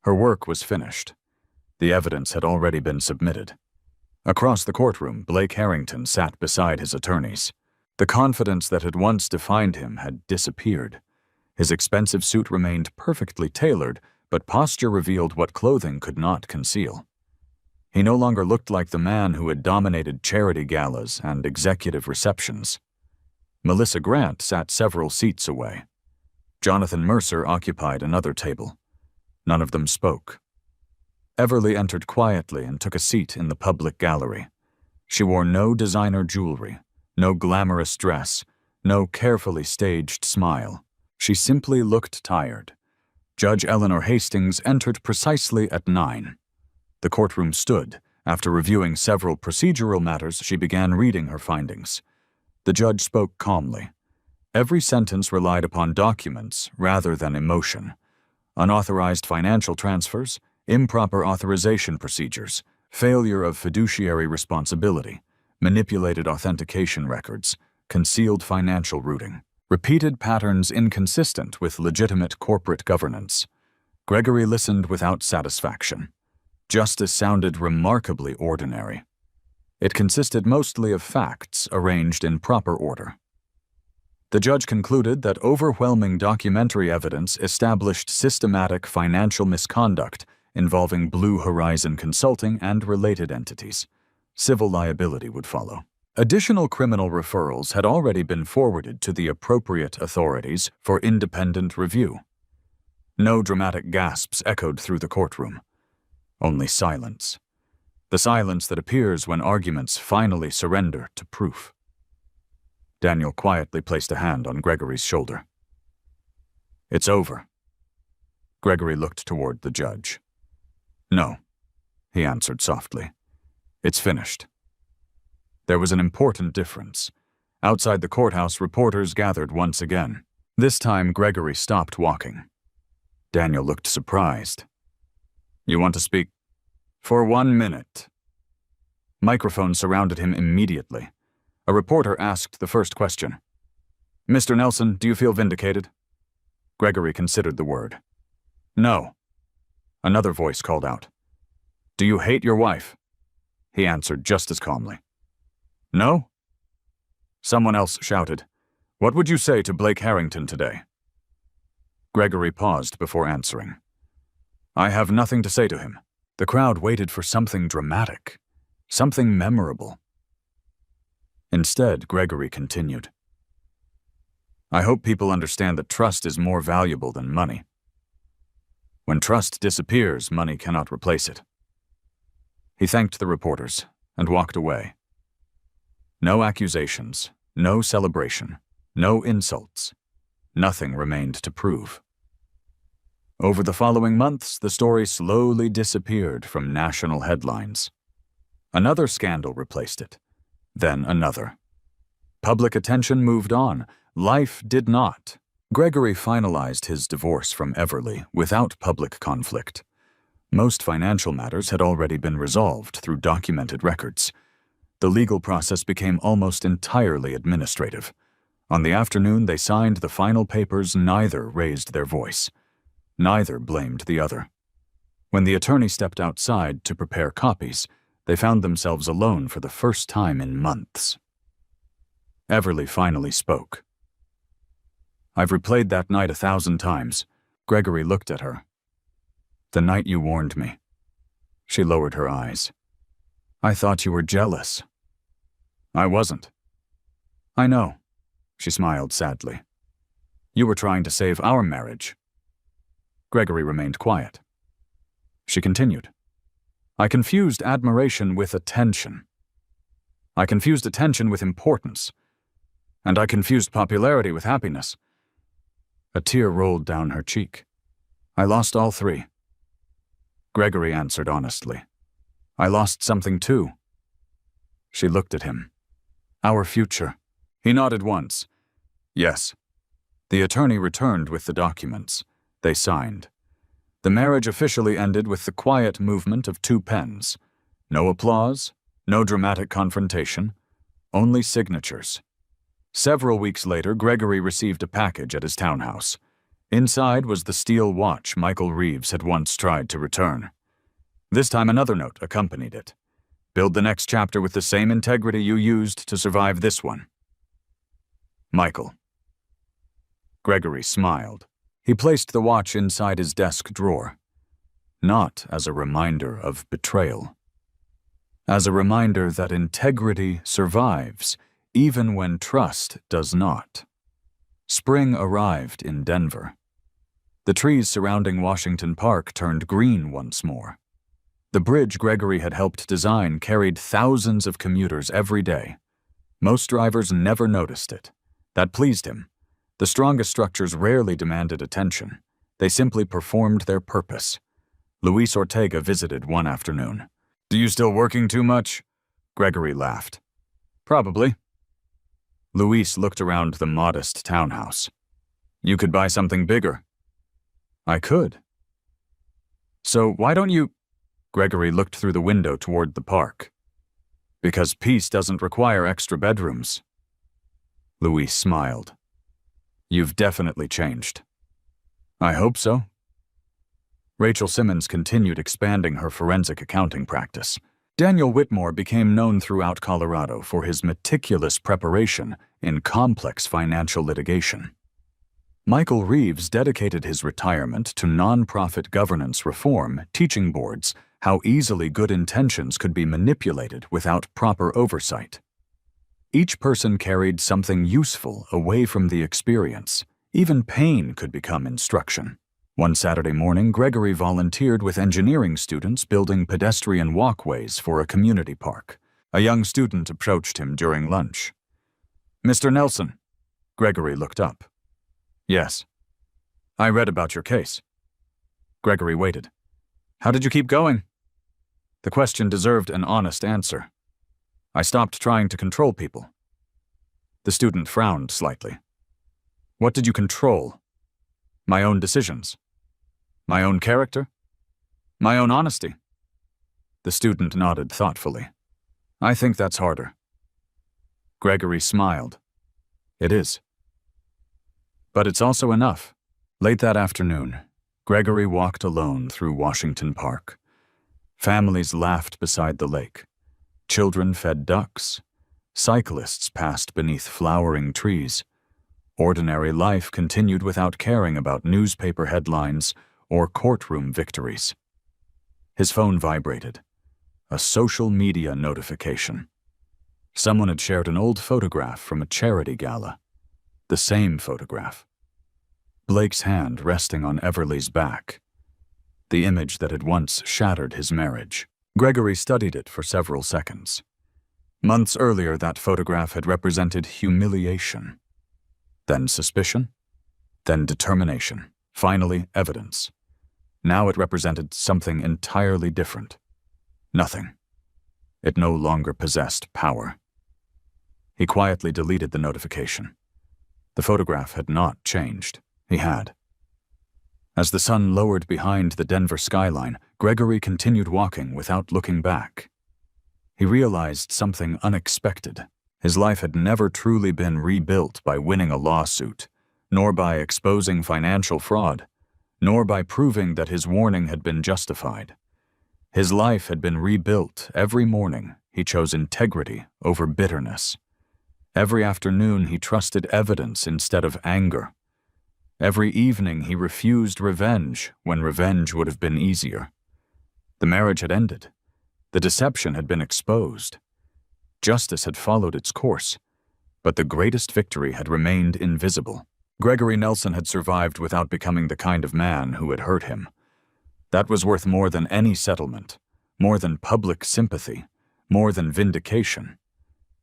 Her work was finished. The evidence had already been submitted. Across the courtroom, Blake Harrington sat beside his attorneys. The confidence that had once defined him had disappeared. His expensive suit remained perfectly tailored, but posture revealed what clothing could not conceal. He no longer looked like the man who had dominated charity galas and executive receptions. Melissa Grant sat several seats away. Jonathan Mercer occupied another table. None of them spoke. Everly entered quietly and took a seat in the public gallery. She wore no designer jewelry, no glamorous dress, no carefully staged smile. She simply looked tired. Judge Eleanor Hastings entered precisely at 9. The courtroom stood. After reviewing several procedural matters, she began reading her findings. The judge spoke calmly. Every sentence relied upon documents rather than emotion. Unauthorized financial transfers, improper authorization procedures, failure of fiduciary responsibility, manipulated authentication records, concealed financial routing, repeated patterns inconsistent with legitimate corporate governance. Gregory listened without satisfaction. Justice sounded remarkably ordinary. It consisted mostly of facts arranged in proper order. The judge concluded that overwhelming documentary evidence established systematic financial misconduct involving Blue Horizon Consulting and related entities. Civil liability would follow. Additional criminal referrals had already been forwarded to the appropriate authorities for independent review. No dramatic gasps echoed through the courtroom. Only silence. The silence that appears when arguments finally surrender to proof. Daniel quietly placed a hand on Gregory's shoulder. "It's over." Gregory looked toward the judge. "No," he answered softly. "It's finished." There was an important difference. Outside the courthouse, reporters gathered once again. This time, Gregory stopped walking. Daniel looked surprised. "You want to speak?" "For 1 minute." Microphones surrounded him immediately. A reporter asked the first question. "Mr. Nelson, do you feel vindicated?" Gregory considered the word. "No." Another voice called out. "Do you hate your wife?" He answered just as calmly. "No?" Someone else shouted, "What would you say to Blake Harrington today?" Gregory paused before answering. "I have nothing to say to him." The crowd waited for something dramatic, something memorable. Instead, Gregory continued. "I hope people understand that trust is more valuable than money. When trust disappears, money cannot replace it." He thanked the reporters and walked away. No accusations, no celebration, no insults. Nothing remained to prove. Over the following months, the story slowly disappeared from national headlines. Another scandal replaced it, then another. Public attention moved on. Life did not. Gregory finalized his divorce from Everly without public conflict. Most financial matters had already been resolved through documented records. The legal process became almost entirely administrative. On the afternoon they signed the final papers, neither raised their voice. Neither blamed the other. When the attorney stepped outside to prepare copies, they found themselves alone for the first time in months. Everly finally spoke. "I've replayed that night 1,000 times. Gregory looked at her. "The night you warned me." She lowered her eyes. "I thought you were jealous." "I wasn't." "I know." She smiled sadly. "You were trying to save our marriage." Gregory remained quiet. She continued. "I confused admiration with attention. I confused attention with importance. And I confused popularity with happiness." A tear rolled down her cheek. "I lost all three." Gregory answered honestly. "I lost something too." She looked at him. "Our future." He nodded once. "Yes." The attorney returned with the documents. They signed. The marriage officially ended with the quiet movement of 2 pens. No applause, no dramatic confrontation, only signatures. Several weeks later, Gregory received a package at his townhouse. Inside was the steel watch Michael Reeves had once tried to return. This time another note accompanied it. "Build the next chapter with the same integrity you used to survive this one. Michael." Gregory smiled. He placed the watch inside his desk drawer. Not as a reminder of betrayal. As a reminder that integrity survives even when trust does not. Spring arrived in Denver. The trees surrounding Washington Park turned green once more. The bridge Gregory had helped design carried thousands of commuters every day. Most drivers never noticed it. That pleased him. The strongest structures rarely demanded attention. They simply performed their purpose. Luis Ortega visited one afternoon. "Do you still working too much?" Gregory laughed. "Probably." Luis looked around the modest townhouse. "You could buy something bigger." "I could." "So why don't you—" Gregory looked through the window toward the park. "Because peace doesn't require extra bedrooms." Luis smiled. "You've definitely changed." "I hope so." Rachel Simmons continued expanding her forensic accounting practice. Daniel Whitmore became known throughout Colorado for his meticulous preparation in complex financial litigation. Michael Reeves dedicated his retirement to nonprofit governance reform, teaching boards how easily good intentions could be manipulated without proper oversight. Each person carried something useful away from the experience. Even pain could become instruction. One Saturday morning, Gregory volunteered with engineering students building pedestrian walkways for a community park. A young student approached him during lunch. "Mr. Nelson." Gregory looked up. "Yes." "I read about your case." Gregory waited. "How did you keep going?" The question deserved an honest answer. "I stopped trying to control people." The student frowned slightly. "What did you control?" "My own decisions. My own character. My own honesty." The student nodded thoughtfully. "I think that's harder." Gregory smiled. "It is. But it's also enough." Late that afternoon, Gregory walked alone through Washington Park. Families laughed beside the lake. Children fed ducks. Cyclists passed beneath flowering trees. Ordinary life continued without caring about newspaper headlines or courtroom victories. His phone vibrated. A social media notification. Someone had shared an old photograph from a charity gala. The same photograph. Blake's hand resting on Everly's back. The image that had once shattered his marriage. Gregory studied it for several seconds. Months earlier, that photograph had represented humiliation. Then suspicion. Then determination. Finally, evidence. Now it represented something entirely different. Nothing. It no longer possessed power. He quietly deleted the notification. The photograph had not changed. He had. As the sun lowered behind the Denver skyline, Gregory continued walking without looking back. He realized something unexpected. His life had never truly been rebuilt by winning a lawsuit, nor by exposing financial fraud, nor by proving that his warning had been justified. His life had been rebuilt every morning. He chose integrity over bitterness. Every afternoon he trusted evidence instead of anger. Every evening he refused revenge when revenge would have been easier. The marriage had ended. The deception had been exposed. Justice had followed its course, but the greatest victory had remained invisible. Gregory Nelson had survived without becoming the kind of man who had hurt him. That was worth more than any settlement, more than public sympathy, more than vindication.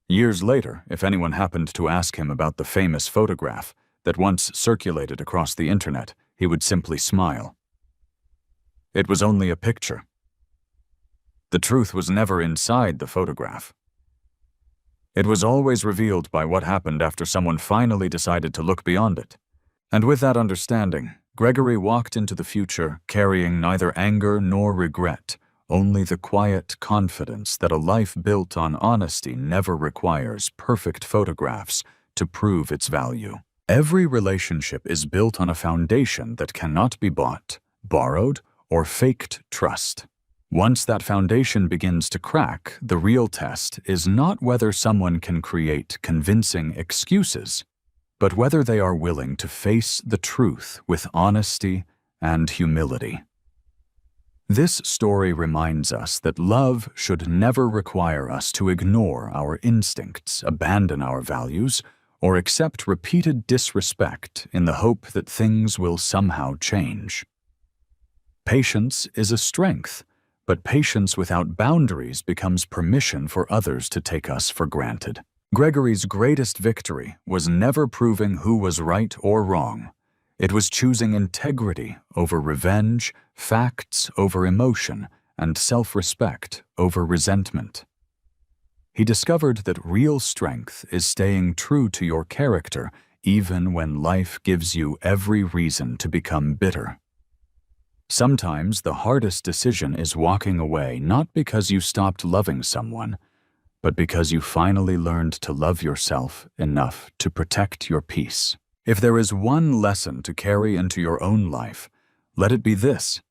Years later, if anyone happened to ask him about the famous photograph that once circulated across the internet, he would simply smile. It was only a picture. The truth was never inside the photograph. It was always revealed by what happened after someone finally decided to look beyond it. And with that understanding, Gregory walked into the future carrying neither anger nor regret, only the quiet confidence that a life built on honesty never requires perfect photographs to prove its value. Every relationship is built on a foundation that cannot be bought, borrowed, or faked trust. Once that foundation begins to crack, the real test is not whether someone can create convincing excuses, but whether they are willing to face the truth with honesty and humility. This story reminds us that love should never require us to ignore our instincts, abandon our values, or accept repeated disrespect in the hope that things will somehow change. Patience is a strength, but patience without boundaries becomes permission for others to take us for granted. Gregory's greatest victory was never proving who was right or wrong. It was choosing integrity over revenge, facts over emotion, and self-respect over resentment. He discovered that real strength is staying true to your character even when life gives you every reason to become bitter. Sometimes the hardest decision is walking away not because you stopped loving someone, but because you finally learned to love yourself enough to protect your peace. If there is one lesson to carry into your own life, let it be this: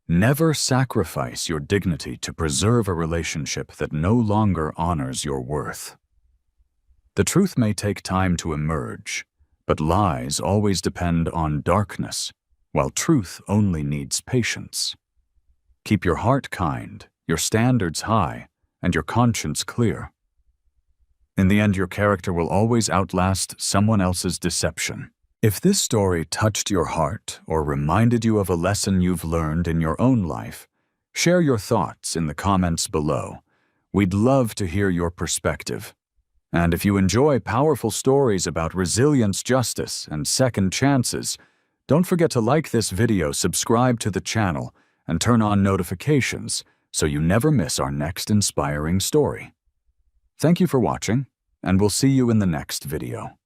Never sacrifice your dignity to preserve a relationship that no longer honors your worth. The truth may take time to emerge, but lies always depend on darkness, while truth only needs patience. Keep your heart kind, your standards high, and your conscience clear. In the end, your character will always outlast someone else's deception. If this story touched your heart or reminded you of a lesson you've learned in your own life, share your thoughts in the comments below. We'd love to hear your perspective. And if you enjoy powerful stories about resilience, justice, and second chances, don't forget to like this video, subscribe to the channel, and turn on notifications so you never miss our next inspiring story. Thank you for watching, and we'll see you in the next video.